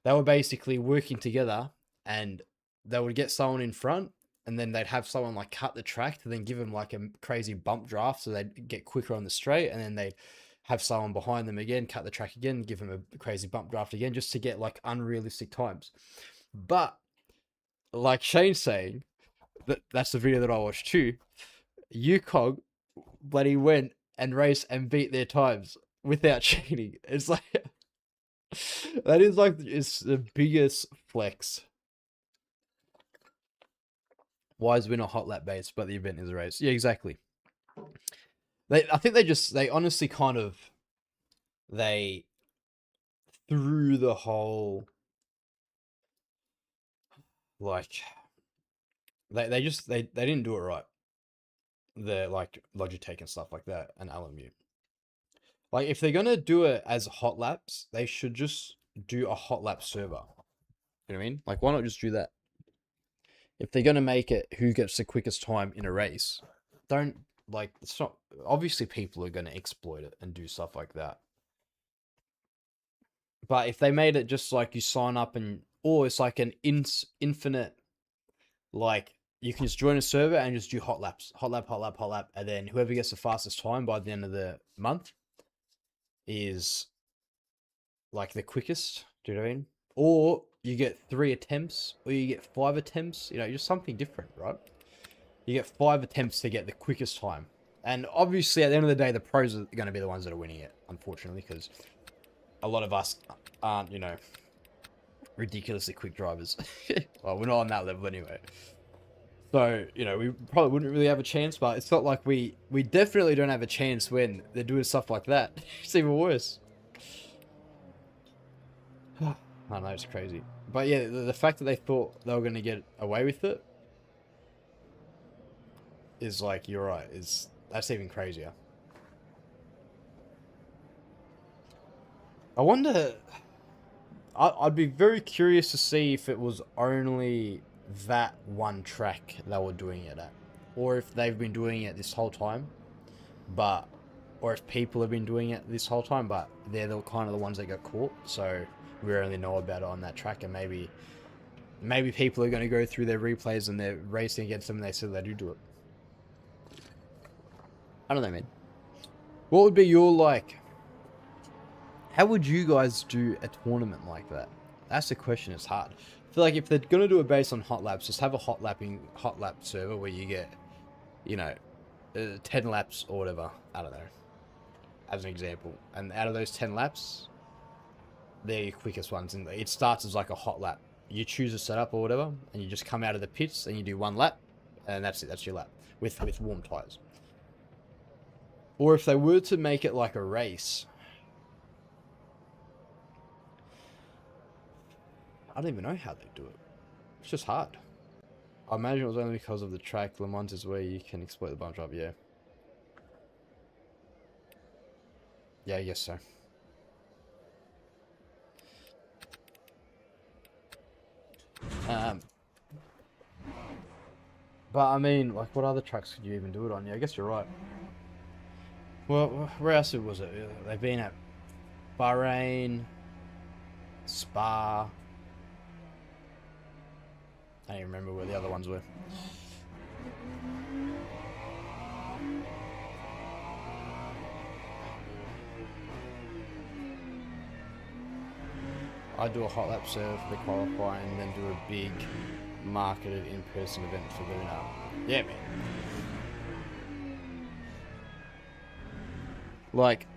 they were basically working together, and they would get someone in front, and then they'd have someone like cut the track to then give them like a crazy bump draft so they'd get quicker on the straight, and then they'd have someone behind them again, cut the track again, give them a crazy bump draft again, just to get like unrealistic times. But like Shane's saying, that's the video that I watched too. UCOG bloody went and raced and beat their times without cheating. It's like that is like, it's the biggest flex. Why is we not hot lap based, but the event is a race? Yeah, exactly. I think they honestly kind of, they threw the whole, like, they didn't do it right. The like Logitech and stuff like that, and LMU. Like, if they're gonna do it as hot laps, they should just do a hot lap server. You know what I mean? Like, why not just do that? If they're gonna make it who gets the quickest time in a race, don't, like, it's not, obviously people are gonna exploit it and do stuff like that. But if they made it just like you sign up, or it's like an infinite, like, you can just join a server and just do hot laps, hot lap, hot lap, hot lap, and then whoever gets the fastest time by the end of the month is like the quickest. Do you know what I mean? Or you get 3 attempts, or you get 5 attempts. Just something different, right? You get 5 attempts to get the quickest time, and obviously at the end of the day, the pros are going to be the ones that are winning it, unfortunately, because a lot of us aren't, ridiculously quick drivers. Well, we're not on that level anyway. So, we probably wouldn't really have a chance, but it's not like we definitely don't have a chance when they're doing stuff like that. It's even worse. I know, it's crazy. But yeah, the fact that they thought they were going to get away with it is like, you're right, that's even crazier. I wonder, I'd be very curious to see if it was only that one track they were doing it at, or if they've been doing it this whole time, or if people have been doing it this whole time, but they're the kind of the ones that got caught, so we only know about it on that track, and maybe people are going to go through their replays and they're racing against them and they said they do it. I don't know, man. What would be your, like, how would you guys do a tournament like that? That's the question. It's hard. I feel like if they're going to do it based on hot laps, just have a hot lap server where you get, 10 laps or whatever. I don't know. As an example. And out of those 10 laps, they're your quickest ones. And it starts as like a hot lap. You choose a setup or whatever, and you just come out of the pits and you do 1 lap, and that's it. That's your lap with warm tires. Or if they were to make it like a race, I don't even know how they do it. It's just hard. I imagine it was only because of the track. Le Mans is where you can exploit the bump drop, yeah. Yeah, I guess so. Um, but I mean, like, what other tracks could you even do it on? Yeah, I guess you're right. Well, where else was it? They've been at Bahrain, Spa. I don't even remember where the other ones were. I do a hot lap serve for the qualifying and then do a big marketed in-person event for Luna. Yeah, man. Like,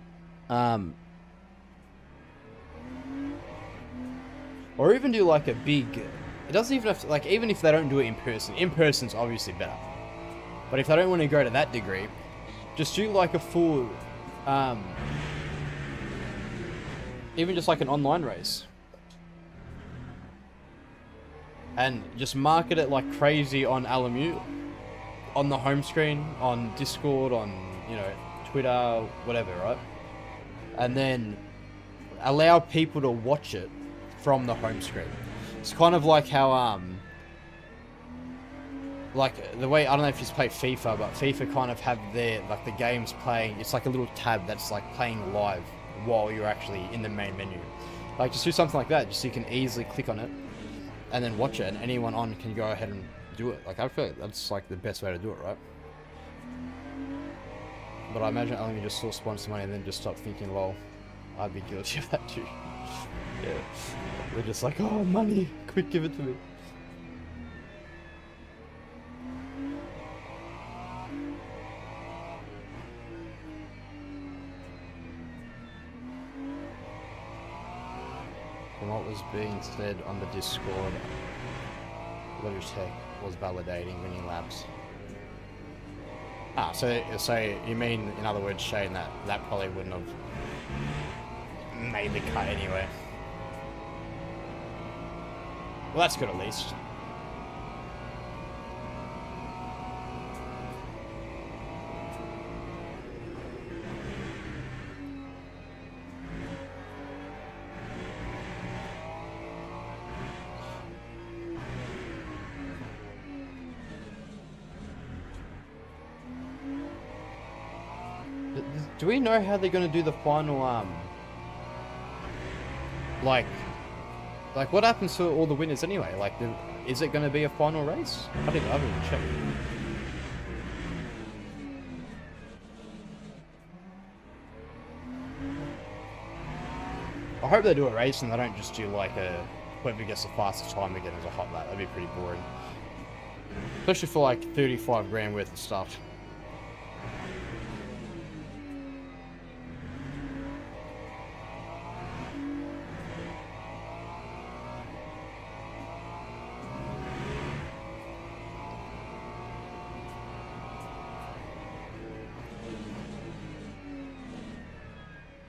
or even do like a big, it doesn't even have to, like, even if they don't do it in person's obviously better. But if they don't want to go to that degree, just do like a full, even just like an online race. And just market it like crazy on Alamu, on the home screen, on Discord, on, you know, Twitter, whatever, right? And then allow people to watch it from the home screen. It's kind of like how, like the way, I don't know if you play FIFA, but FIFA kind of have their, like the games playing, it's like a little tab that's like playing live while you're actually in the main menu. Like just do something like that, just so you can easily click on it and then watch it, and anyone on can go ahead and do it. Like I feel like that's like the best way to do it, right? But I imagine Alan just saw sponsor money and then just stopped thinking, well, I'd be guilty of that too. Yeah. We're just like, oh, money, quick, give it to me. From what was being said on the Discord, Logitech was validating winning laps. Ah, so you mean, in other words, Shane, that probably wouldn't have made the cut anyway. Well, that's good at least. Do we know how they're going to do the final, like what happens to all the winners anyway? Like, is it going to be a final race? I haven't even checked. I hope they do a race and they don't just do like a whoever gets the fastest time again as a hot lap. That'd be pretty boring. Especially for like 35 grand worth of stuff.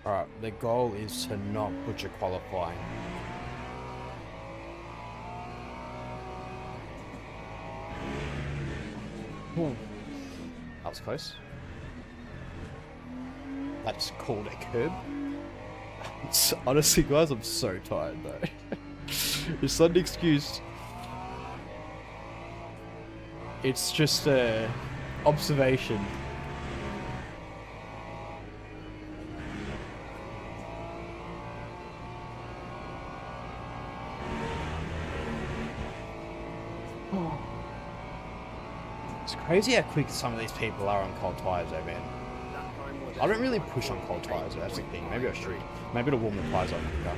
Alright, the goal is to not butcher qualifying. Ooh. That was close. That's called a curb. Honestly, guys, I'm so tired though. It's not an excuse. It's just a observation. It's crazy how quick some of these people are on cold tires though, man. I don't really push on cold tires, that's the thing. Maybe I should. Maybe to warm the tires up quicker.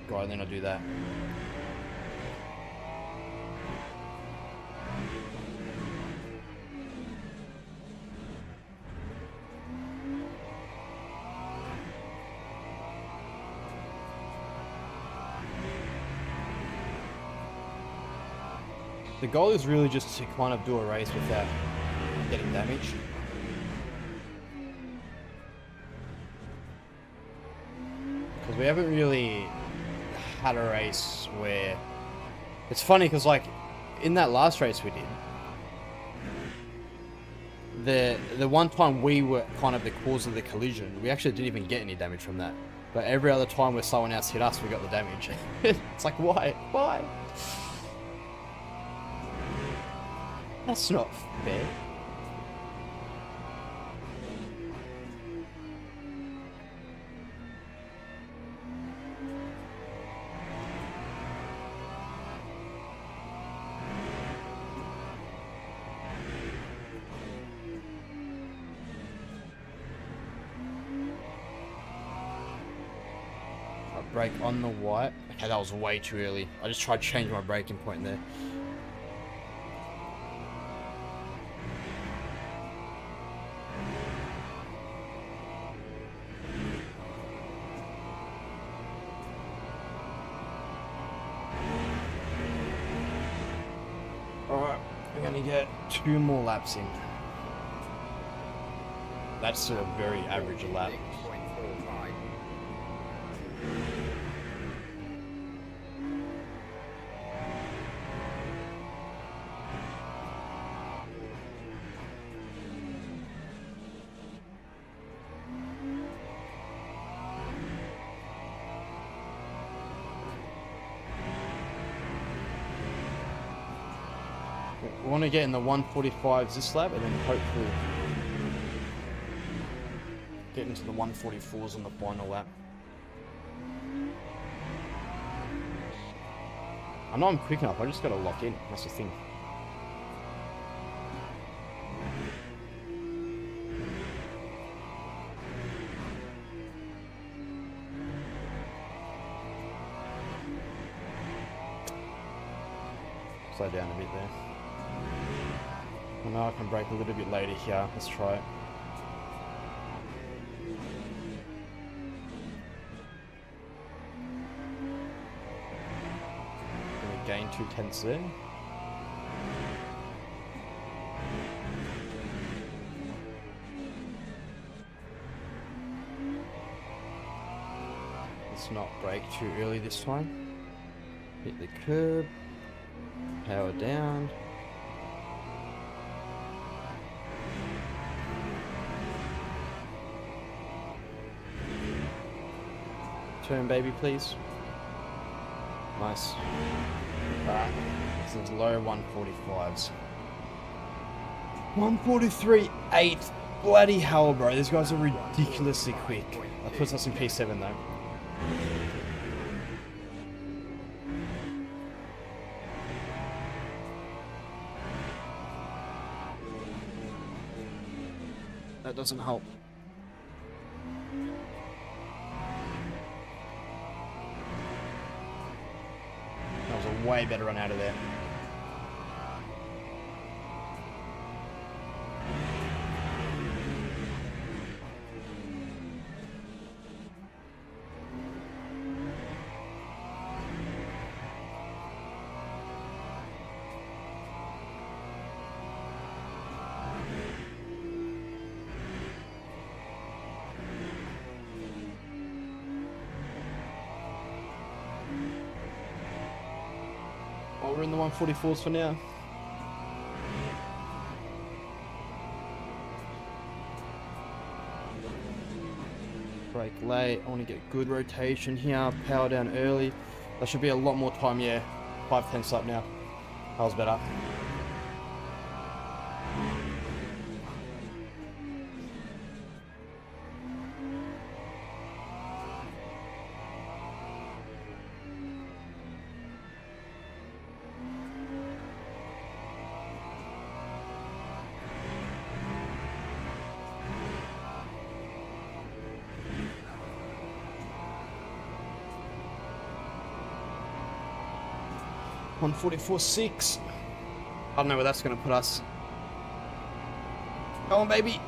Go and then I'll do that. The goal is really just to kind of do a race without getting damaged. Because we haven't really had a race where... It's funny because like, in that last race we did, the one time we were kind of the cause of the collision, we actually didn't even get any damage from that. But every other time where someone else hit us, we got the damage. It's like, why? Why? That's not fair. Brake on the white. Okay, that was way too early. I just tried to change my braking point there. Alright, we're gonna get 2 more laps in. That's still a very average lap. We want to get in the 145s this lap and then hopefully get into the 144s on the final lap. I know I'm quick enough, I just got to lock in, that's the thing. Slow down a bit there. I know I can brake a little bit later here. Let's try it. Gonna gain 2/10 there. Let's not brake too early this time. Hit the curb. Power down. Turn, baby, please. Nice. Alright. This is low 145s. 143.8. Bloody hell, bro. These guys are ridiculously quick. That puts us in P7, though. That doesn't help. That was a way better run out of there. We're in the 144s for now. Brake late. I want to get good rotation here. Power down early. That should be a lot more time. Yeah, 5/10 up now. That was better. On 144.6. I don't know where that's going to put us. Come on, baby.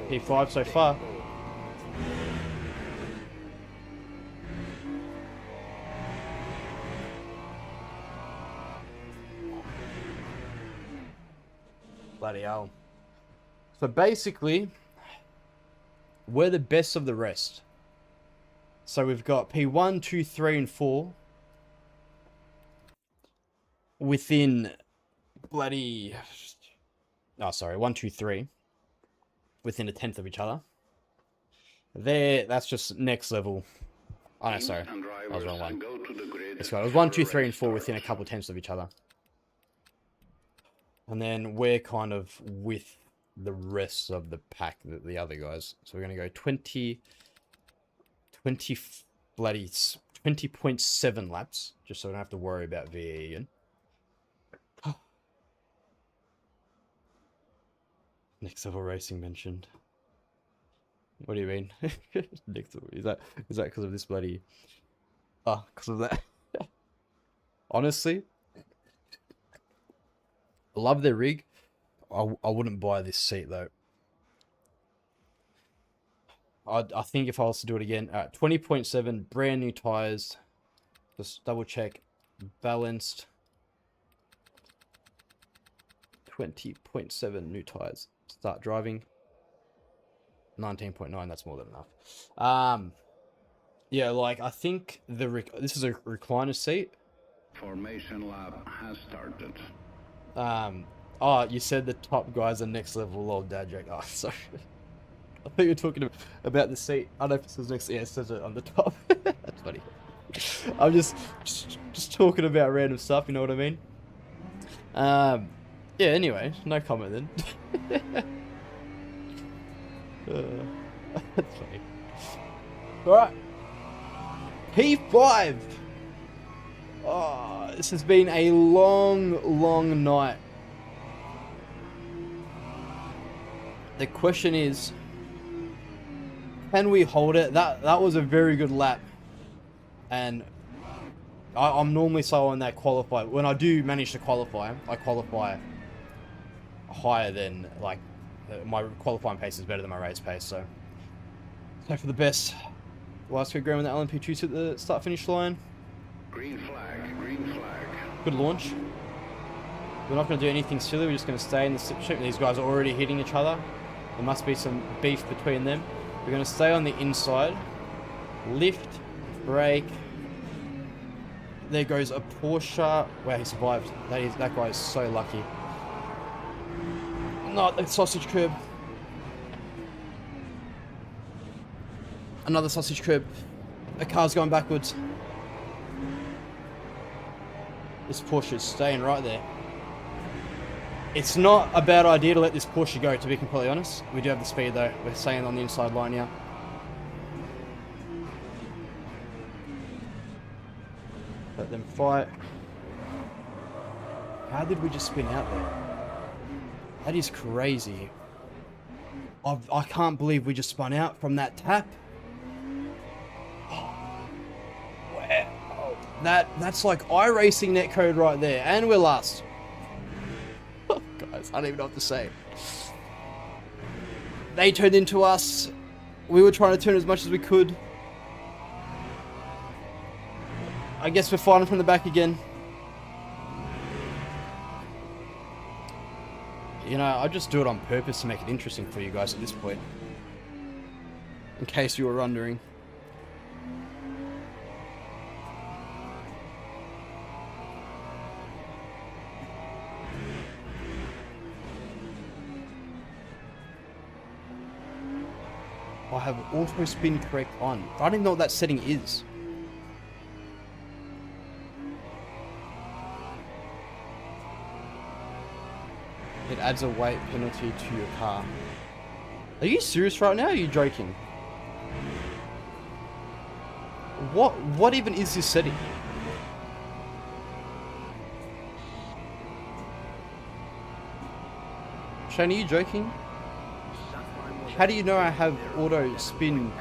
P5 so far. Bloody hell. So basically, we're the best of the rest. So we've got P1, 2, 3, and 4 within bloody... Oh, sorry, 1, 2, 3 within 1/10 of each other. There, that's just next level. Oh no, Teams sorry. and I was drivers wrong one. go to the grid It's right. It was 1, 2, for 3, and 4 restart. within a couple tenths of each other. And then we're kind of with the rest of the pack, the other guys. So we're going to go 20 bloody 20.7 laps, just so I don't have to worry about VE again. Next level racing mentioned. What do you mean? Next level, is that because of this bloody? Ah, because of that. Honestly, I love their rig. I wouldn't buy this seat though. I think if I was to do it again, 20.7 brand new tires. Just double check, balanced. 20.7 new tires. Start driving. 19.9. That's more than enough. Yeah, like I think this is a recliner seat. Formation lap has started. Oh, you said the top guys are next level. Old dad joke. Oh, sorry. I thought you were talking about the seat. I don't know if it says next. Yeah, it says it on the top. That's funny. I'm just talking about random stuff. You know what I mean? Yeah. Anyway, no comment then. That's funny. All right. P5. Oh, this has been a long night. The question is, can we hold it? That was a very good lap. And I'm normally someone that qualify. When I do manage to qualify, I qualify higher than, like, my qualifying pace is better than my race pace. So for the best. Last week, going with the LMP2 at the start-finish line. Green flag, green flag. Good launch. We're not going to do anything silly. We're just going to stay in the slipstream. These guys are already hitting each other. There must be some beef between them. We're going to stay on the inside. Lift, brake. There goes a Porsche. Wow, he survived. That guy is so lucky. Not the sausage curb. Another sausage curb. A car's going backwards. This Porsche is staying right there. It's not a bad idea to let this Porsche go, to be completely honest. We do have the speed though. We're staying on the inside line now. Let them fight. How did we just spin out there? That is crazy. I can't believe we just spun out from that tap. Wow. That's like iRacing netcode right there. And we're last. Guys, I don't even know what to say. They turned into us. We were trying to turn as much as we could. I guess we're fighting from the back again. You know, I just do it on purpose to make it interesting for you guys at this point. In case you were wondering. I have auto spin correct on. I don't even know what that setting is. It adds a weight penalty to your car. Are you serious right now? Or are you joking? What even is this setting? Shane, are you joking? How do you know I have auto spin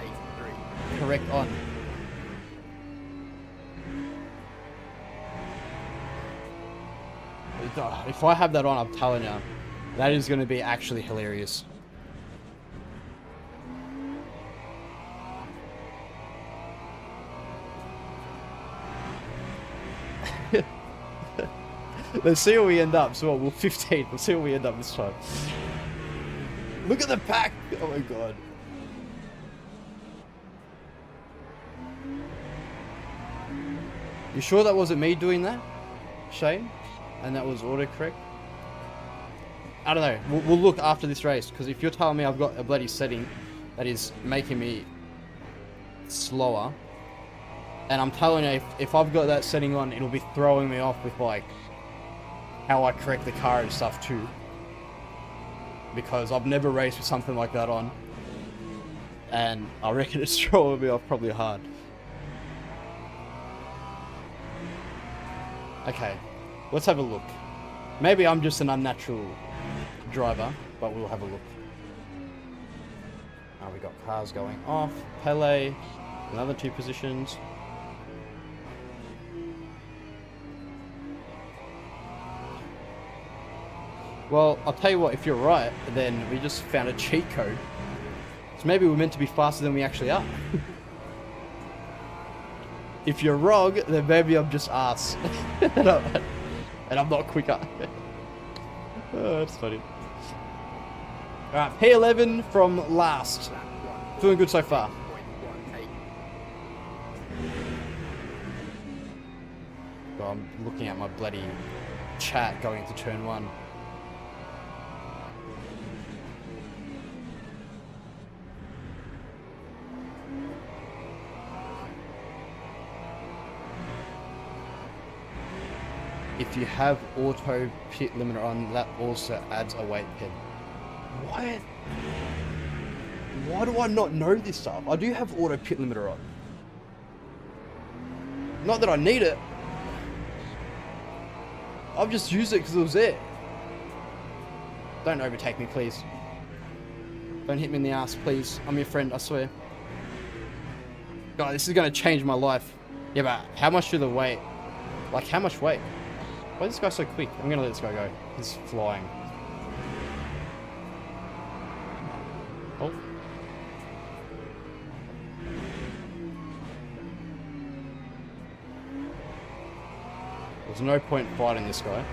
correct on? If I have that on, I'm telling you, that is going to be actually hilarious. Let's see where we end up. So what, we're 15. We'll see where we end up this time. Look at the pack! Oh my god. You sure that wasn't me doing that, Shane? And that was autocorrect? I don't know. We'll look after this race, because if you're telling me I've got a bloody setting that is making me slower. And I'm telling you, if I've got that setting on, it'll be throwing me off with like how I correct the car and stuff too. Because I've never raced with something like that on. And I reckon it's throwing me off probably hard. Okay, let's have a look. Maybe I'm just an unnatural driver, but we'll have a look. Oh, we got cars going off. Pele, another 2 positions. Well, I'll tell you what, if you're right, then we just found a cheat code. So maybe we're meant to be faster than we actually are. If you're wrong, then maybe I'm just ass. And I'm not quicker. Oh, that's funny. Alright, P11 from last. Feeling good so far. Oh, I'm looking at my bloody chat going into turn 1. If you have auto pit limiter on, that also adds a weight pin. What? Why do I not know this stuff? I do have auto pit limiter on. Not that I need it. I've just used it because it was there. Don't overtake me, please. Don't hit me in the ass, please. I'm your friend, I swear. God, this is going to change my life. Yeah, but how much do the weight? Like, how much weight? Why is this guy so quick? I'm gonna let this guy go. He's flying. Oh. There's no point fighting this guy.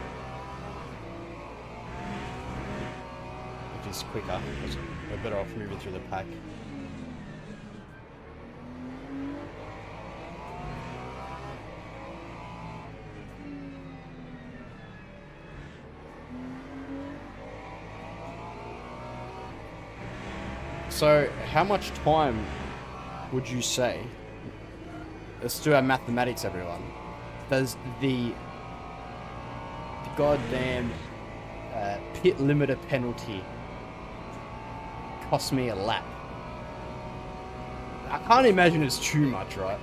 Which is quicker. We're better off moving through the pack. So, how much time would you say, let's do our mathematics everyone, does the goddamn pit limiter penalty cost me a lap? I can't imagine it's too much, right?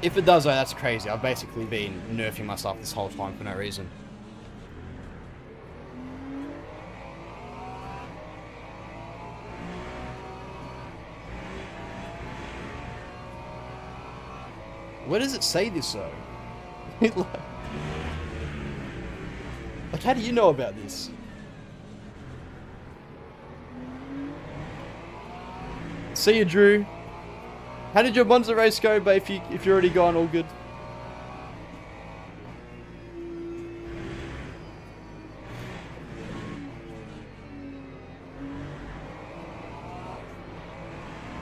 If it does though, that's crazy. I've basically been nerfing myself this whole time for no reason. Where does it say this though? Like, how do you know about this? See you, Drew. How did your Monza race go, but if you're already gone, all good?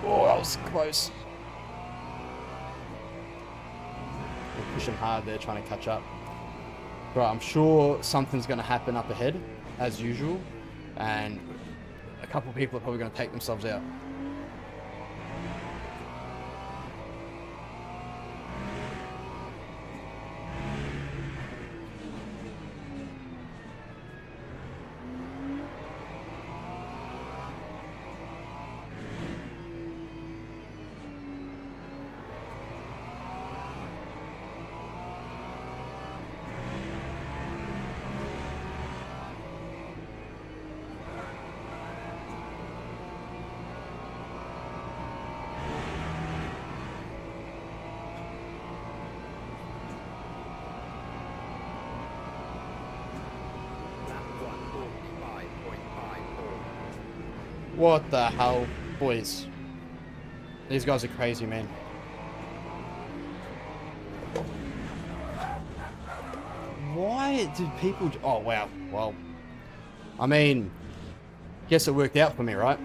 Oh, that was close. We're pushing hard there, trying to catch up. But I'm sure something's going to happen up ahead, as usual, and a couple of people are probably going to take themselves out. What the hell, boys? These guys are crazy, man. Why did people... Oh, wow. Well, I mean, guess it worked out for me, right?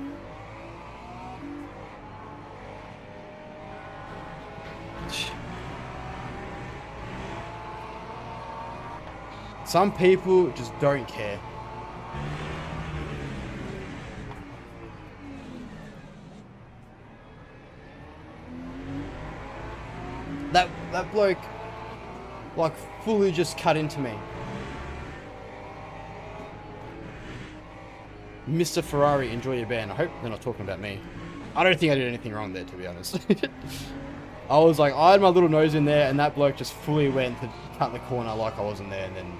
Some people just don't care. bloke, like, fully just cut into me. Mr. Ferrari, enjoy your ban. I hope they're not talking about me. I don't think I did anything wrong there, to be honest. I was like, I had my little nose in there, and that bloke just fully went to cut the corner like I wasn't there, and then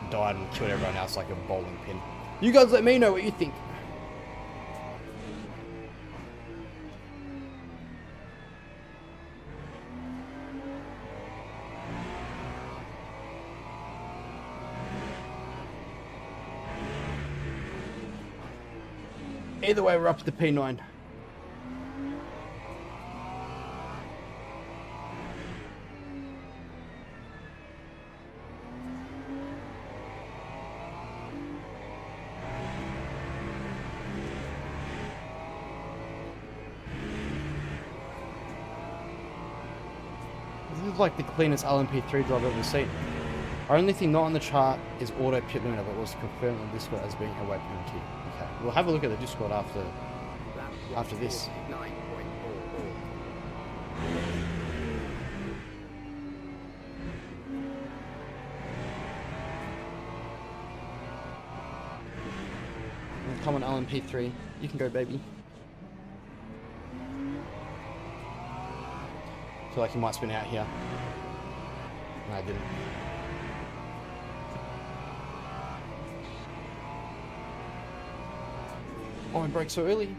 died and killed everyone else like a bowling pin. You guys let me know what you think. Either way, we're up to the P9. This is like the cleanest LMP3 drive I've ever seen. Only thing not on the chart is auto pit limiter, but was confirmed on Discord as being a weight penalty. Okay, we'll have a look at the Discord after this. Come on, LMP3, you can go, baby. Feel like you might spin out here. No, I didn't. Oh, I broke so early.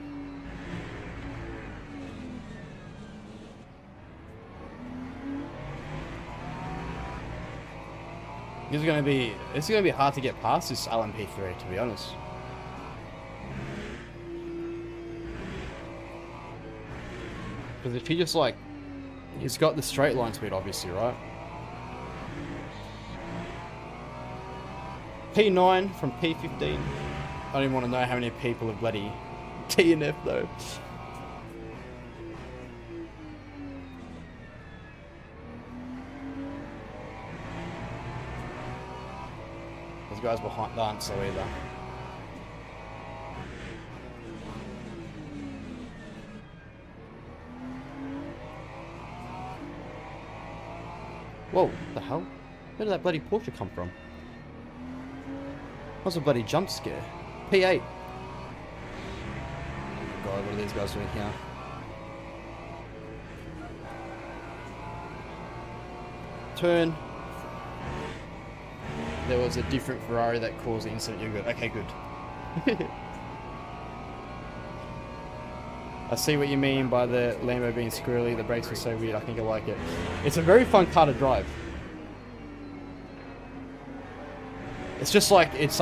It's gonna be hard to get past this LMP3, to be honest. Because if he just like, he's got the straight line speed, obviously, right? P9 from P15. I don't even want to know how many people have bloody TNF though. Those guys behind aren't so either. Whoa, the hell? Where did that bloody Porsche come from? That was a bloody jump scare. P8. Oh God, what are these guys doing here? Turn. There was a different Ferrari that caused the incident. You're good. Okay, good. I see what you mean by the Lambo being squirrely. The brakes are so weird. I think I like it. It's a very fun car to drive. It's just like it's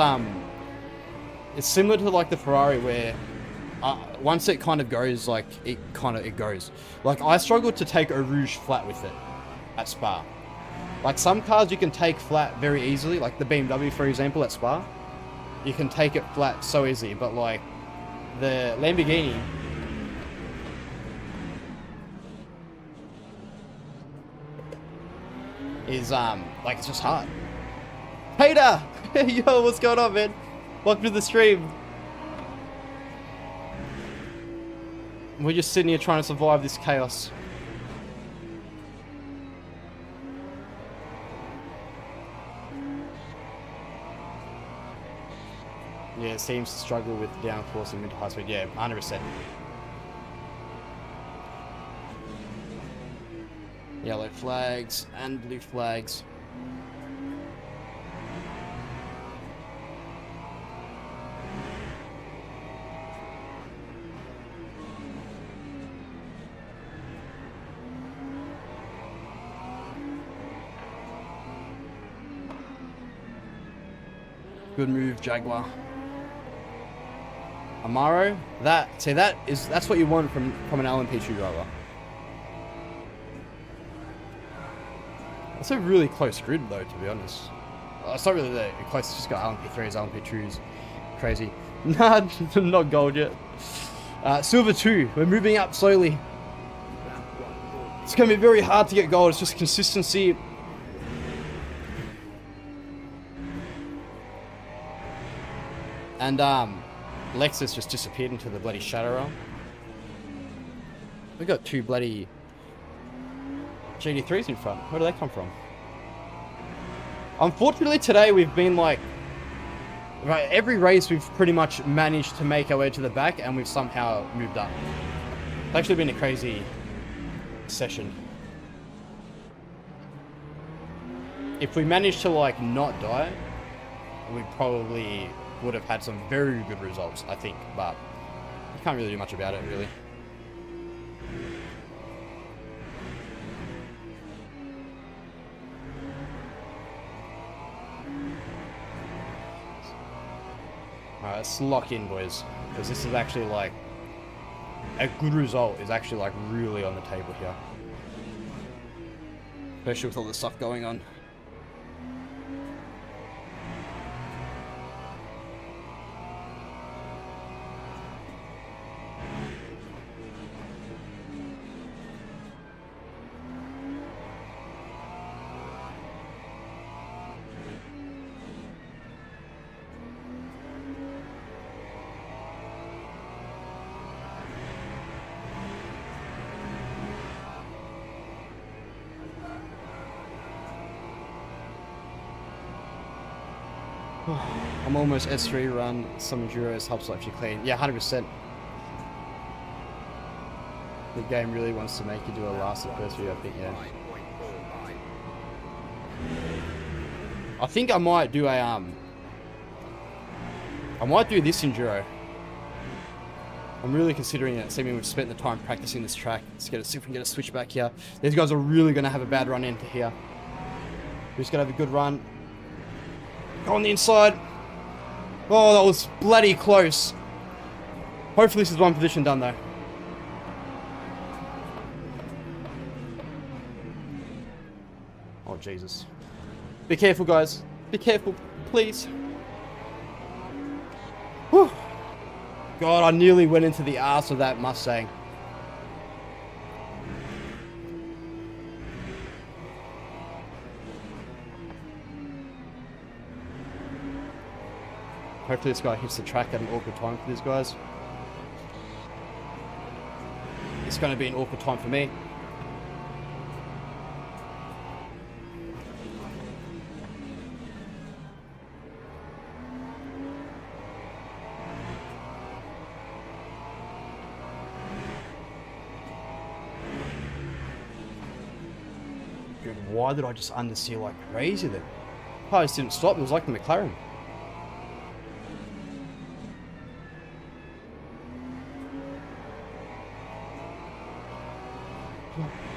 similar to like the Ferrari where once it kind of goes, like it goes. Like I struggled to take a Rouge flat with it at Spa. Like some cars you can take flat very easily, like the BMW for example at Spa. You can take it flat so easy, but like the Lamborghini is like it's just hard. Peter! Yo, what's going on, man? Welcome to the stream. We're just sitting here trying to survive this chaos. Yeah, it seems to struggle with downforce and mid to high speed. Yeah, 100%. Yellow flags and blue flags. Good move, Jaguar. Amaro, that's what you want from an LMP2 driver. It's a really close grid though, to be honest. It's not really that close, it's just got LMP3s, LMP2s. Crazy. Nah, not gold yet. Silver 2, we're moving up slowly. It's gonna be very hard to get gold, it's just consistency. And Lexus just disappeared into the bloody shadow realm. We got two bloody GD3's in front. Where do they come from? Unfortunately, today we've been like... Right, every race we've pretty much managed to make our way to the back and we've somehow moved up. It's actually been a crazy session. If we managed to like not die, we probably would have had some very good results, I think, but you can't really do much about it, really. Alright, let's lock in, boys, because this is actually like a good result is actually like really on the table here, especially with all the stuff going on. I'm almost S3 run, some Enduros helps life you clean. Yeah, 100%. The game really wants to make you do a last and first video, I think, yeah. I think I might do a, I might do this Enduro. I'm really considering it, seeing we've spent the time practicing this track. Let's see if we can get a switch back here. These guys are really going to have a bad run into here. We're just going to have a good run. Go on the inside. Oh, that was bloody close. Hopefully this is one position done though. Oh, Jesus. Be careful, guys. Be careful, please. Whew. God, I nearly went into the arse of that Mustang. Hopefully this guy hits the track at an awkward time for these guys. It's going to be an awkward time for me. Dude, why did I just understeer like crazy then? I just didn't stop. It was like the McLaren.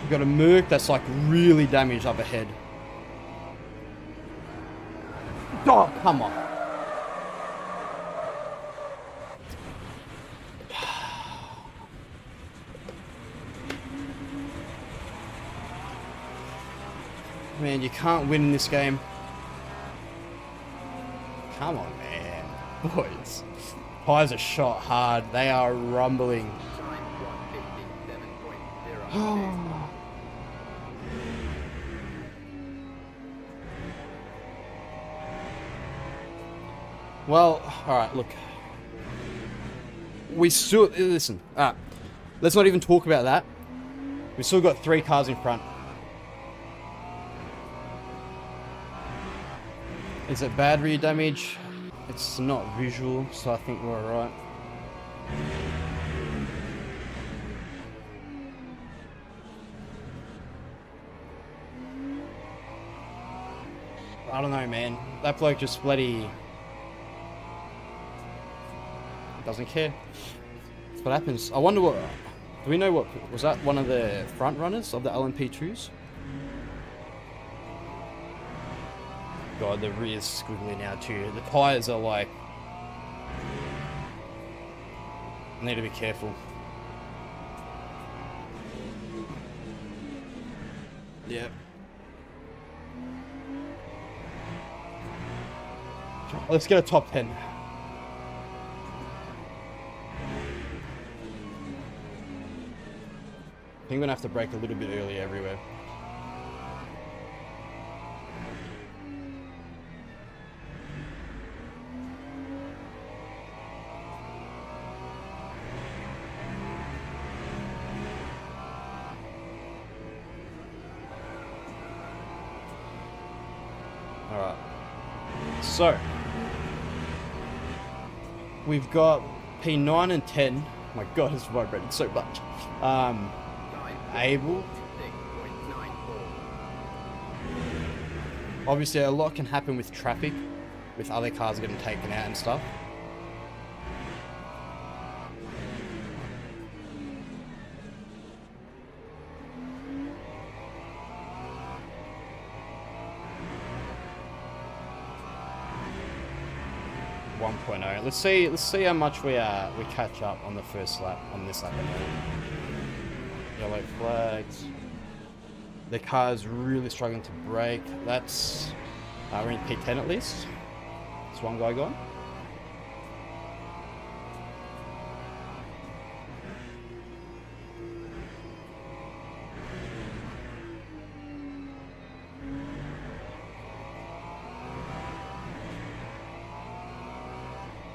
We've got a Merc that's like really damaged up ahead. Oh, come on. Man, you can't win in this game. Come on, man. Boys. Tires are shot hard. They are rumbling. Well, alright, look. We still... Listen. Alright. Let's not even talk about that. We still got 3 cars in front. Is it bad rear damage? It's not visual, so I think we're alright. I don't know, man. That bloke just bloody... doesn't care. That's what happens. I wonder what... Do we know what... Was that one of the front runners of the LMP2s? God, the rear's squiggly now too. The tyres are like... I need to be careful. Yep. Let's get a top 10. I think we're gonna have to brake a little bit early everywhere. Alright. So, we've got P9 and 10. My god, it's vibrating so much. Able. Obviously, a lot can happen with traffic, with other cars getting taken out and stuff. Let's see how much we catch up on the first lap on this lap. Yellow flags. The car's really struggling to brake. That's we're in P10 at least. There's one guy gone.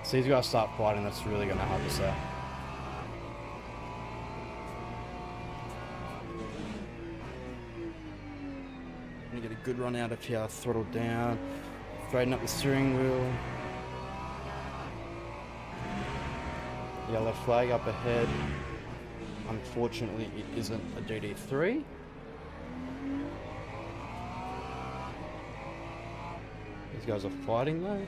So he's got to start fighting. That's really going to help us out. Gonna get a good run out of here. Throttle down. Straighten up the steering wheel. Yellow flag up ahead. Unfortunately, it isn't a DD3. These guys are fighting though.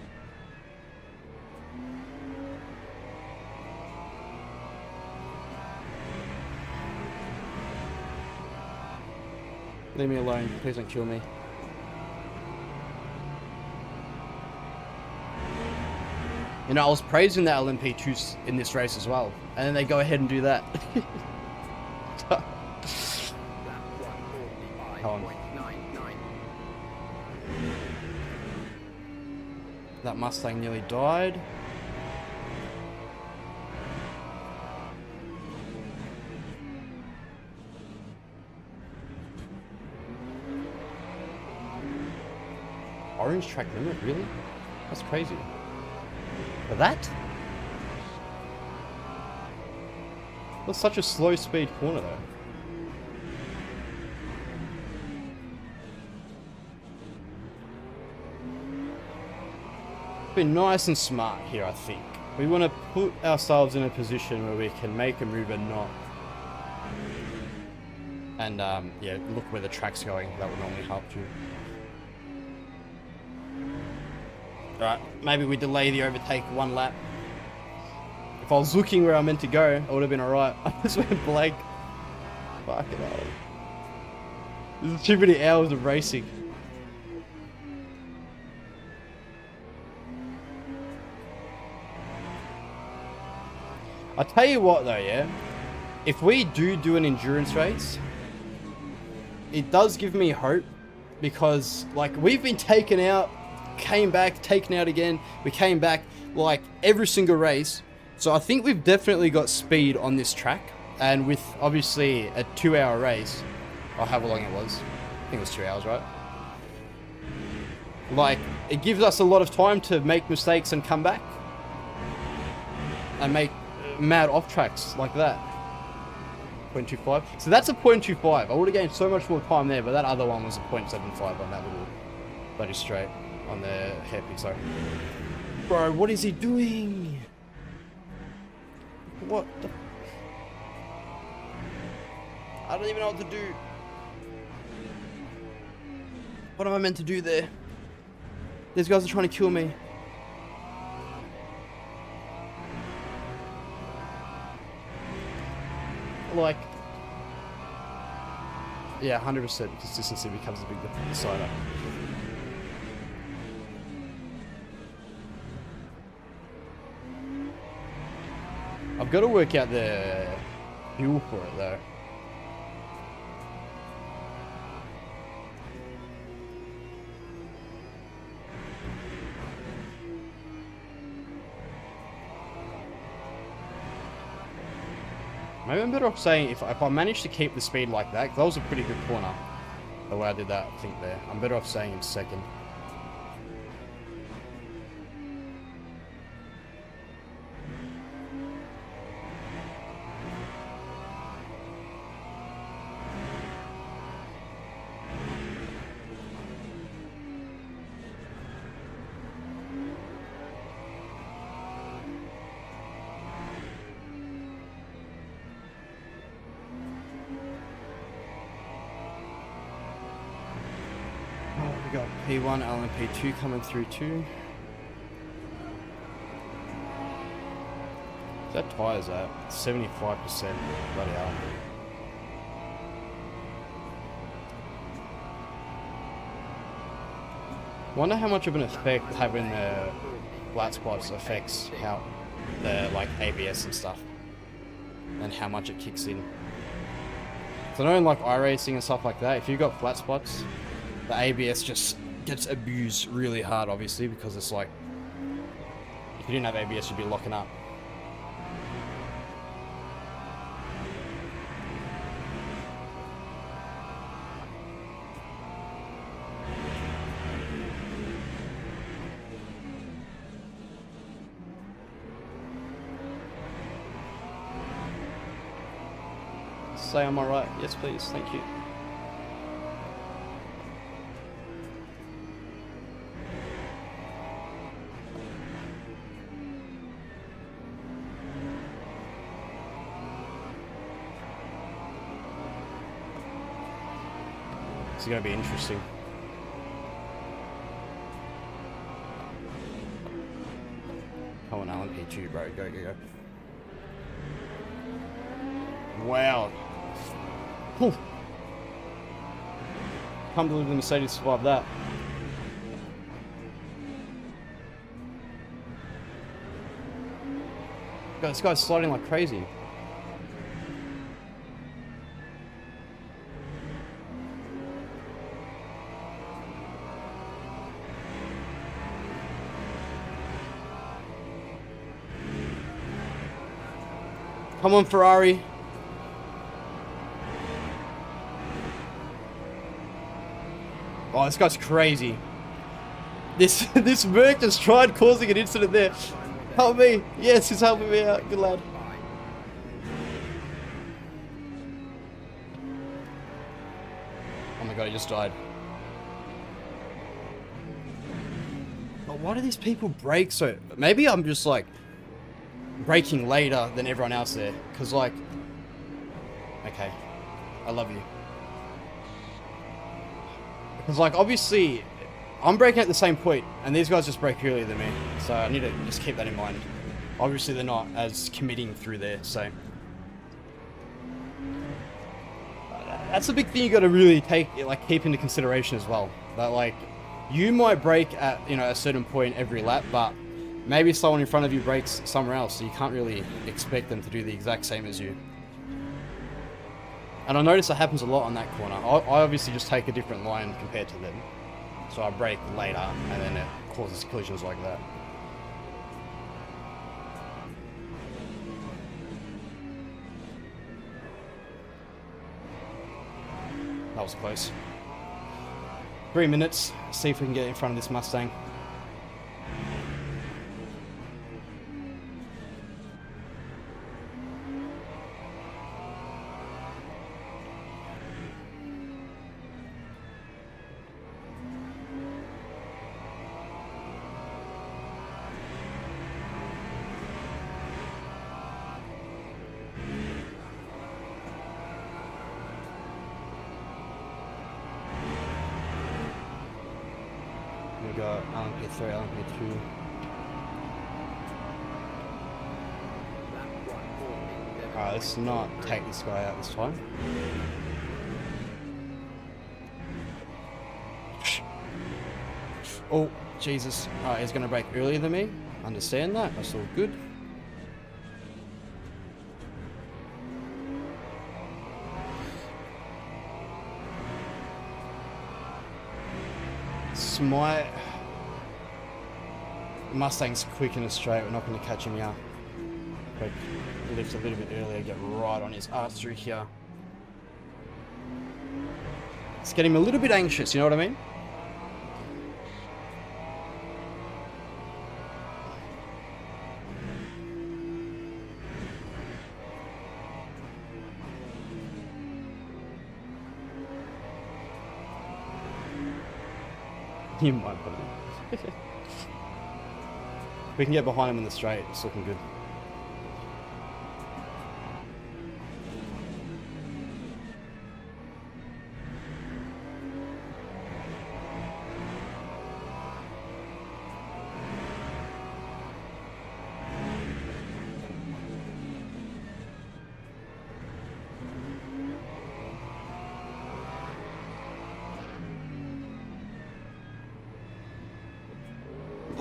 Leave me alone. Please don't kill me. You know, I was praising the LMP2s in this race as well. And then they go ahead and do that. Come on. That Mustang nearly died. Orange track limit, really? That's crazy. For that? That's such a slow speed corner though. Been nice and smart here, I think. We want to put ourselves in a position where we can make a move and not. And yeah, look where the track's going. That would normally help you. Alright, maybe we delay the overtake one lap. If I was looking where I meant to go, I would have been alright. I just went blank. Fucking hell. This is too many hours of racing. I tell you what though, yeah? If we do an endurance race, it does give me hope. Because, like, we've been taken out, came back, taken out again. We came back, like, every single race. So I think we've definitely got speed on this track. And with, obviously, a 2-hour race, or however long it was. I think it was 2 hours, right? Like, it gives us a lot of time to make mistakes and come back. And make mad off tracks like that. 0.25. So that's a 0.25. I would have gained so much more time there, but that other one was a 0.75 on that little bloody straight on the hairpin. Sorry. Bro, what is he doing? What the... I don't even know what to do. What am I meant to do there? These guys are trying to kill me. Like, yeah, 100% consistency becomes a big decider. I've got to work out the fuel for it though. Maybe I'm better off saying if I manage to keep the speed like that, because that was a pretty good corner, the way I did that, I think there. I'm better off saying in second. LMP1, LMP2 coming through too. Is that tyres at 75%? Bloody hell. Wonder how much of an effect having the flat spots affects how the like ABS and stuff, and how much it kicks in. So I know in like iRacing and stuff like that, if you've got flat spots, the ABS just gets abused really hard, obviously, because it's like, if you didn't have ABS, you'd be locking up. Say I'm alright. Yes, please. Thank you. This is going to be interesting. Come on, LMP2, bro. Go, go, go. Wow. Whew. Can't believe the Mercedes survived that. God, this guy's sliding like crazy. Come on, Ferrari. Oh, this guy's crazy. This Merc just tried causing an incident there. Help me. Yes, he's helping me out. Good lad. Oh my god, he just died. But why do these people brake so... Maybe I'm just like braking later than everyone else there. Because like... Okay. I love you. Because, like, obviously, I'm braking at the same point, and these guys just brake earlier than me. So I need to just keep that in mind. Obviously, they're not as committing through there, so... That's a big thing you got to really keep into consideration as well. That, like, you might brake at, you know, a certain point every lap, but maybe someone in front of you brakes somewhere else, so you can't really expect them to do the exact same as you. And I notice that happens a lot on that corner. I obviously just take a different line compared to them. So I brake later, and then it causes collisions like that. That was close. 3 minutes. See if we can get in front of this Mustang. We got LMP3, LMP2. Alright, let's not take this guy out this time. Oh, Jesus. Alright, he's going to brake earlier than me. Understand that. That's all good. My Mustang's quick and straight. We're not going to catch him here. But lift a little bit earlier, get right on his arse through here. It's getting him a little bit anxious, you know what I mean? You might put it. We can get behind him in the straight. It's looking good.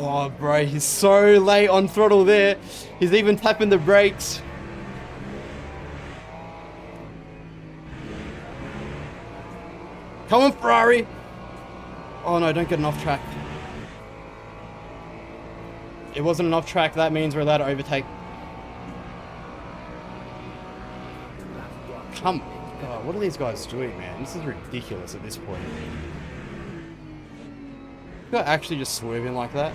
Oh, bro, he's so late on throttle there. He's even tapping the brakes. Come on, Ferrari. Oh, no, don't get an off track. It wasn't an off track. That means we're allowed to overtake. Come on. God, what are these guys doing, man? This is ridiculous at this point. You got actually just swerving like that?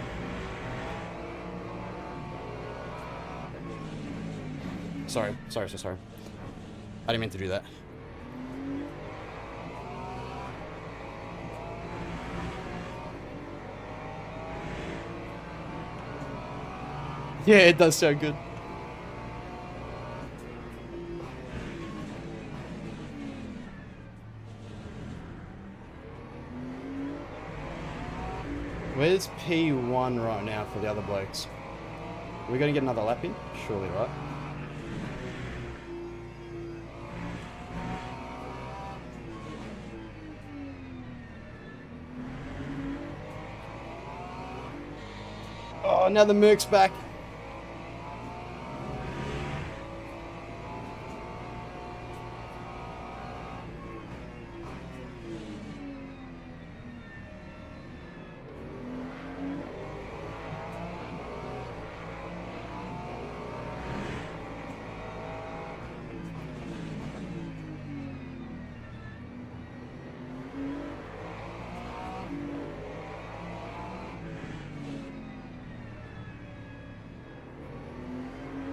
Sorry. So sorry. I didn't mean to do that. Yeah, it does sound good. Where's P1 right now for the other blokes? Are we going to get another lap in? Surely, right? Oh, now the Merc's back.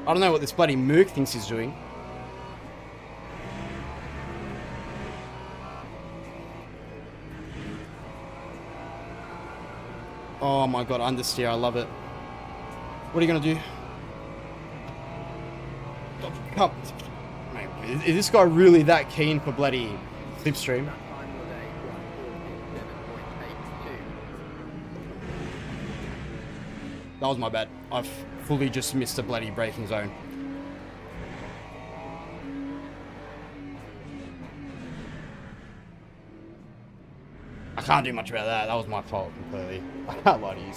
I don't know what this bloody Merc thinks he's doing. Oh my god, understeer, I love it. What are you gonna do? Oh, come. Man, is this guy really that keen for bloody slipstream? That was my bad. I've fully just missed the bloody braking zone. I can't do much about that. That was my fault completely. I can't lie to you.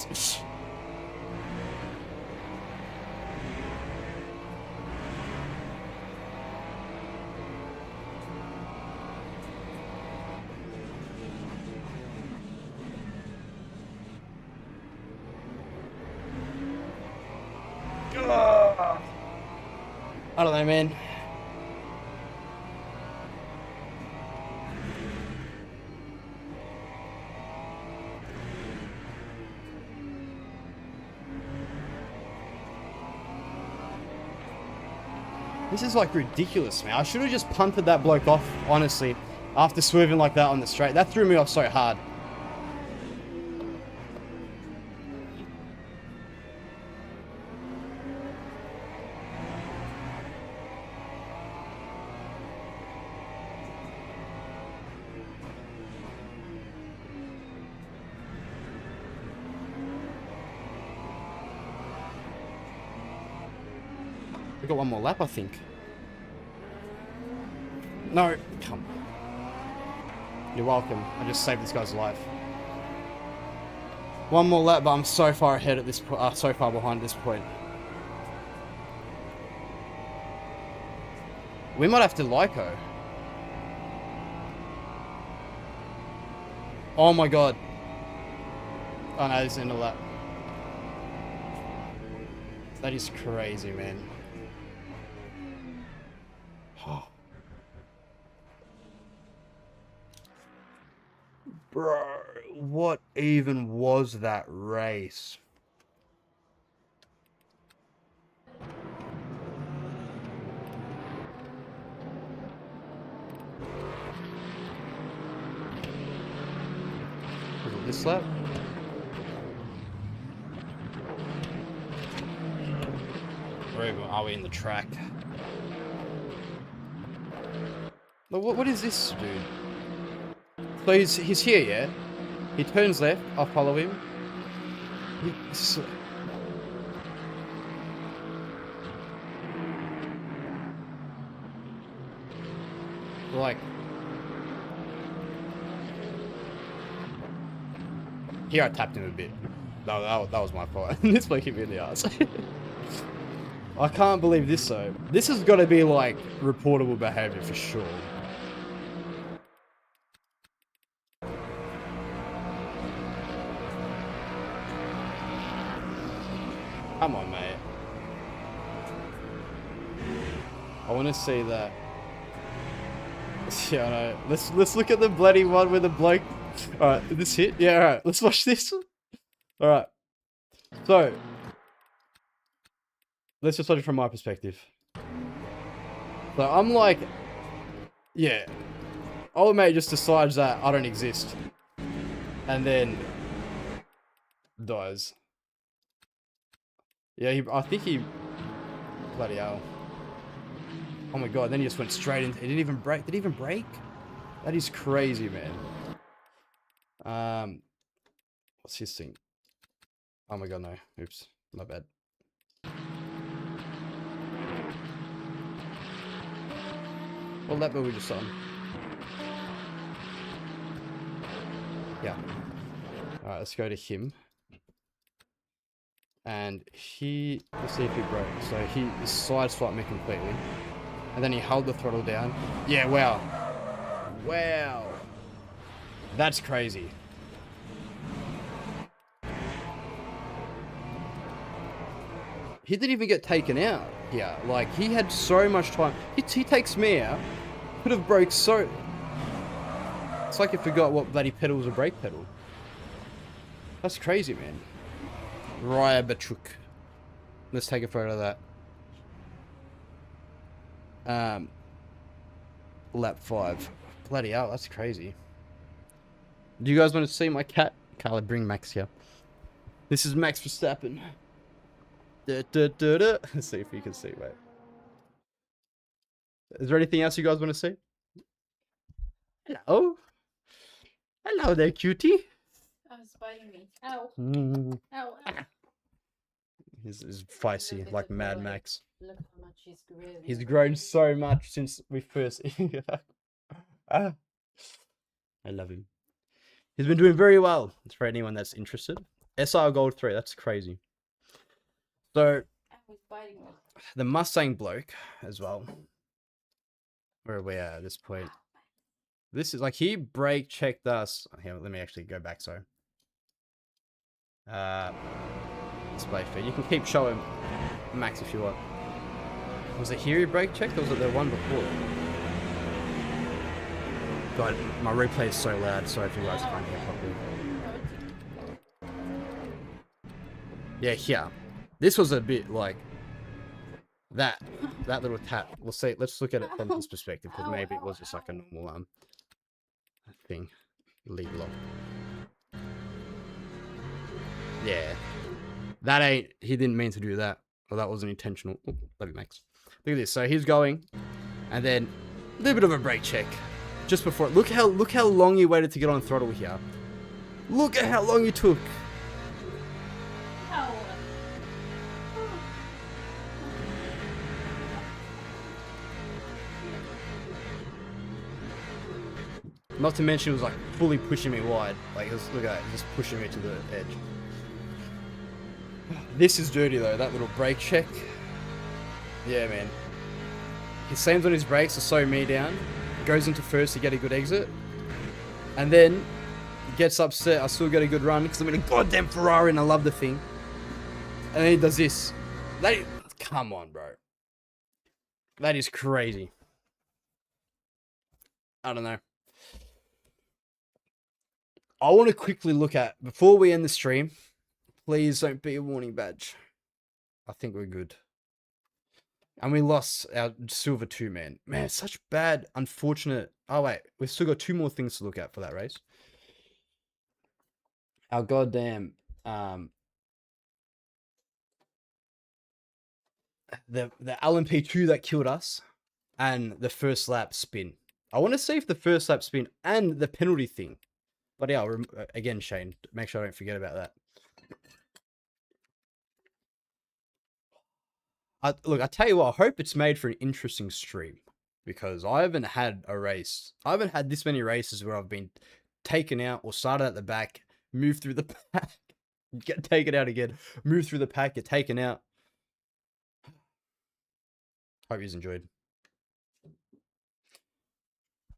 I don't know, man. This is like ridiculous, man. I should have just punted that bloke off, honestly, after swerving like that on the straight. That threw me off so hard. We got one more lap, I think. No, come on. You're welcome. I just saved this guy's life. One more lap, but I'm so far ahead at this point. So far behind at this point. We might have to Lyco. Oh my god. Oh no, this is the end of the lap. That is crazy, man. Bro, what even was that race? Was it this lap? Where even are we in the track? What is this, dude? So he's here, yeah? He turns left, I'll follow him. Like... Here I tapped him a bit. No, that was my fault. This bloke hit me in the ass. I can't believe this though. This has got to be like reportable behavior for sure. Come on, mate. I want to see that. Yeah, I know. Let's look at the bloody one with the bloke. All right, did this hit? Yeah, all right. Let's watch this. All right. So, let's just watch it from my perspective. So I'm like, yeah. Old mate just decides that I don't exist, and then dies. Yeah, I think he bloody hell. Oh my god! Then he just went straight into. He didn't even break. Did he even break? That is crazy, man. What's his thing? Oh my god, no. Oops, my bad. What lap were we just on? Yeah. Alright, let's go to him. And let's see if he broke. So he sideswiped me completely. And then he held the throttle down. Yeah, wow. Wow. That's crazy. He didn't even get taken out here. Like, he had so much time. He takes me out. Could have broke so... It's like he forgot what bloody pedal was a brake pedal. That's crazy, man. Raya Batruk. Let's take a photo of that. Lap 5. Bloody hell, that's crazy. Do you guys want to see my cat? Carla, bring Max here. This is Max Verstappen. Let's see if you can see, mate. Is there anything else you guys want to see? Hello? Hello there, cutie. Oh, it's biting me. Ow. Ow. Ow. He's feisty, like Mad Max. Look how much he's grown. He's grown so much since we first... I love him. He's been doing very well. It's for anyone that's interested. SR Gold 3, that's crazy. So, He's biting me. the Mustang bloke as well. Where are we at this point? This is like, he brake checked us. Here, let me actually go back, so. Display feed. You can keep showing Max if you want. Was it here he brake checked, or was it the one before? God, my replay is so loud. Sorry if you guys can't hear properly. Yeah, here. This was a bit like that little tap. We'll see. Let's look at it from his perspective, because maybe it was just like a normal thing. Lead lock. Yeah. That ain't, he didn't mean to do that. Well, that wasn't intentional. Oh, love you, Max. Look at this. So he's going, and then a little bit of a brake check just before. Look how long you waited to get on throttle here. Look at how long you took. Ow. Not to mention it was like fully pushing me wide. Like, look at that, just pushing me to the edge. This is dirty though, that little brake check. Yeah, man. He slams on his brakes to slow me down. Goes into first to get a good exit. And then gets upset. I still get a good run because I'm in a goddamn Ferrari and I love the thing. And then he does this. Come on, bro. That is crazy. I don't know. I want to quickly look at, before we end the stream, please don't be a warning badge. I think we're good. And we lost our silver 2, man. Man, such bad, unfortunate... Oh, wait. We've still got 2 more things to look at for that race. Our goddamn... The LMP2 that killed us. And the first lap spin. I want to see if the first lap spin and the penalty thing. But yeah, again, Shane, make sure I don't forget about that. Look, I tell you what, I hope it's made for an interesting stream, because I haven't had a race. I haven't had this many races where I've been taken out or started at the back, moved through the back, Get taken out again. Move through the pack, get taken out. Hope you enjoyed.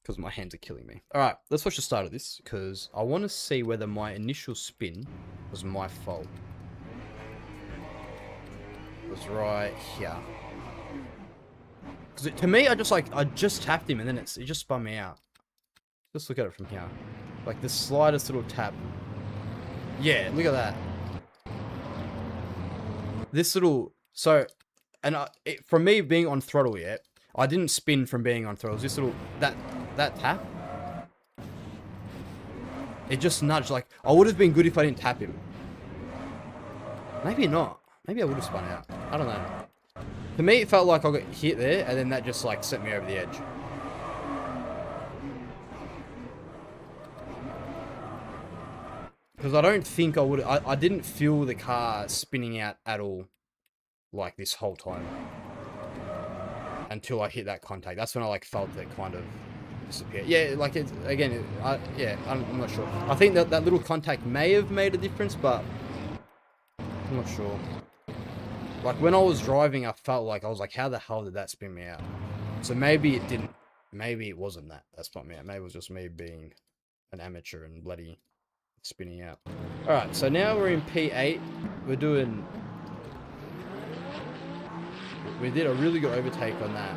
Because my hands are killing me. Alright, let's watch the start of this, because I want to see whether my initial spin was my fault. It was right here. Because to me, I just tapped him and then it just spun me out. Just look at it from here. Like the slightest little tap. Yeah, look at that. This little, so, and from me being on throttle yet, I didn't spin from being on throttle. It was this little, that tap. It just nudged, like, I would have been good if I didn't tap him. Maybe not. Maybe I would have spun out. I don't know. To me, it felt like I got hit there, and then that just, like, sent me over the edge. Because I don't think I would... I didn't feel the car spinning out at all. Like, this whole time. Until I hit that contact. That's when I, like, felt it kind of disappear. Yeah, like, it's... Again, I'm not sure. I think that little contact may have made a difference, but... I'm not sure. Like, when I was driving, I felt like... I was like, how the hell did that spin me out? So maybe it didn't... Maybe it wasn't that. That spun me out. Maybe it was just me being an amateur and bloody... spinning out. Alright, so now we're in P8. We're doing... We did a really good overtake on that.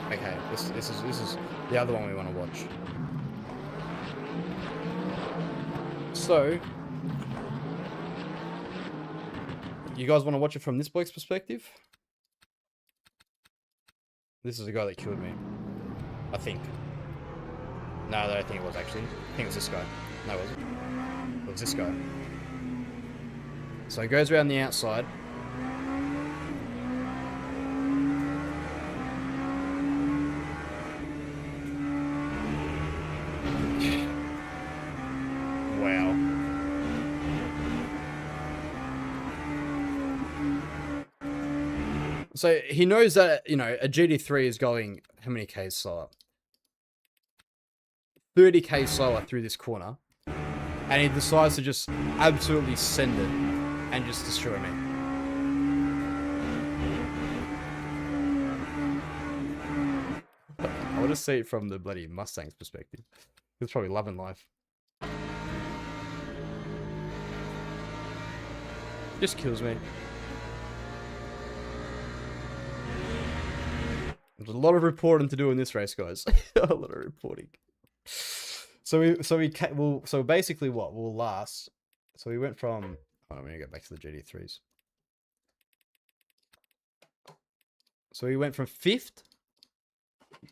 Okay, this is the other one we want to watch. So... You guys want to watch it from this bloke's perspective? This is the guy that killed me. I think. No, I don't think it was actually. I think it was this guy. No, it wasn't. It was this guy. So it goes around the outside. Wow. So he knows that, you know, a GT3 is going how many Ks slower? 30k slower through this corner, and he decides to just absolutely send it and just destroy me. I want to see it from the bloody Mustang's perspective. He was probably loving life. Just kills me. There's a lot of reporting to do in this race, guys. A lot of reporting. So basically what will last. So we went from. Oh, I'm gonna go back to the GT3s. So we went from 5th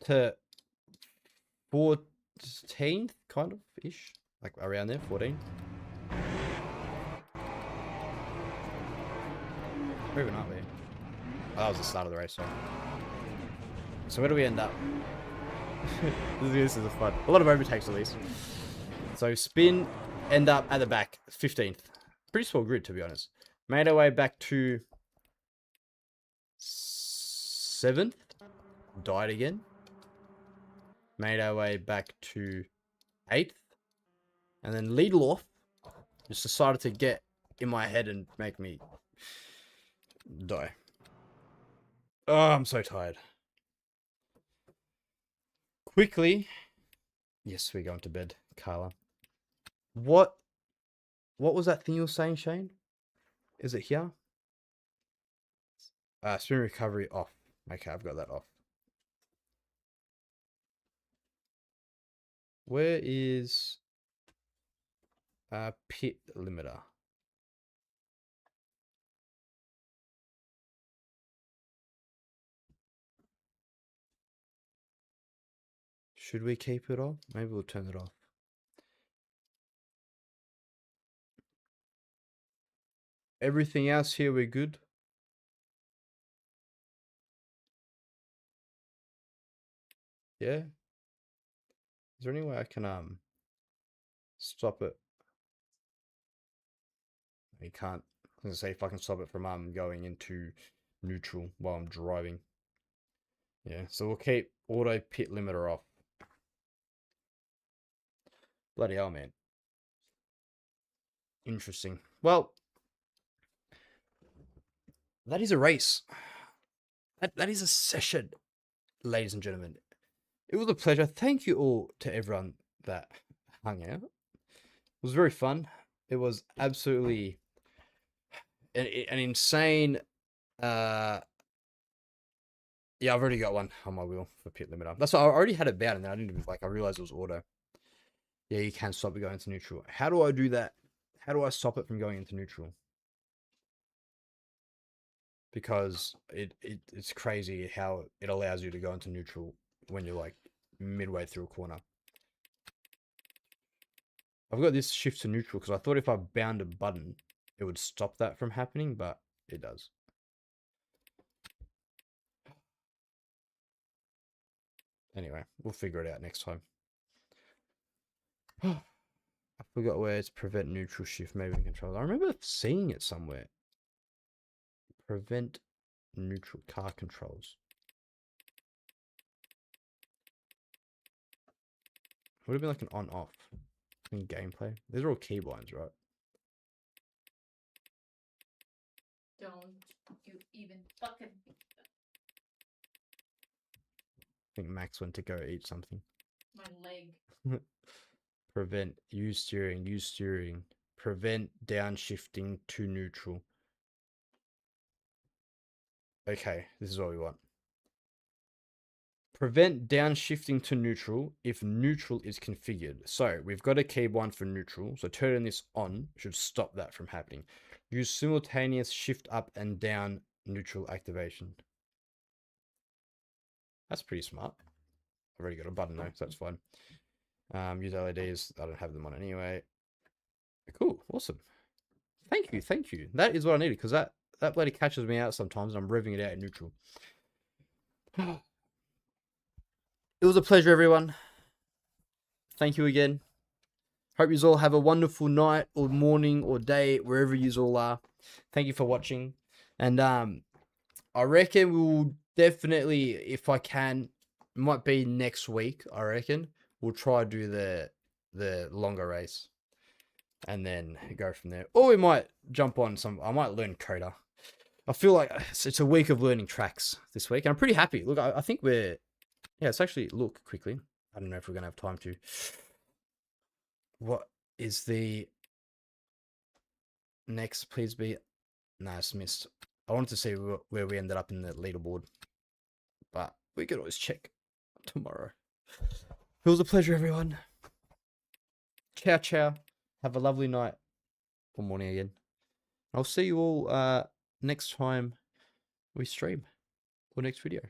to 14th, kind of ish, like around there, 14. Where even are we? Oh, that was the start of the race. So where do we end up? This is fun. A lot of overtakes at least. So spin, end up at the back, 15th. Pretty small grid to be honest. Made our way back to 7th. Died again. Made our way back to 8th. And then Lidl just decided to get in my head and make me die. Oh, I'm so tired. Quickly. Yes, we're going to bed, Carla. What was that thing you were saying, Shane? Is it here? Spin recovery off. Okay, I've got that off. Where is pit limiter? Should we keep it off? Maybe we'll turn it off. Everything else here, we're good. Yeah. Is there any way I can stop it? You can't. I was gonna say if I can stop it from going into neutral while I'm driving. Yeah, so we'll keep auto pit limiter off. Bloody hell, man. Interesting. Well, that is a race. That is a session, ladies and gentlemen. It was a pleasure. Thank you all to everyone that hung out. It was very fun. It was absolutely an insane. Yeah, I've already got one on my wheel for pit limiter. That's why I already had it bound, and then I didn't even I realized it was auto. Yeah, you can stop it going into neutral. How do I do that? How do I stop it from going into neutral? Because it's crazy how it allows you to go into neutral when you're like midway through a corner. I've got this shift to neutral because I thought if I bound a button, it would stop that from happening, but it does. Anyway, we'll figure it out next time. I forgot where it's prevent neutral shift moving controls. I remember seeing it somewhere. Prevent neutral car controls. Would have been like an on-off in gameplay. These are all keybinds, right? Don't you even fucking think that. I think Max went to go eat something. My leg. Prevent, use steering. Prevent downshifting to neutral. Okay, this is what we want. Prevent downshifting to neutral if neutral is configured. So we've got a keybind for neutral. So turning this on should stop that from happening. Use simultaneous shift up and down neutral activation. That's pretty smart. I've already got a button though, so that's fine. Use LEDs. I don't have them on anyway. Cool, awesome. Thank you. That is what I needed because that bloody catches me out sometimes and I'm revving it out in neutral. It was a pleasure, everyone. Thank you again. Hope you all have a wonderful night or morning or day, wherever you all are. Thank you for watching. And I reckon we will definitely, if I can, it might be next week, I reckon. We'll try to do the longer race. And then go from there. Or we might jump on I might learn Coda. I feel like it's a week of learning tracks this week. And I'm pretty happy. Look, I think we're... Yeah, let's actually look quickly. I don't know if we're going to have time to. What is the next? Please be... Nah, it's missed. I wanted to see where we ended up in the leaderboard. But we could always check tomorrow. It was a pleasure, everyone. Ciao, ciao. Have a lovely night. Or morning again. I'll see you all next time we stream. Or next video.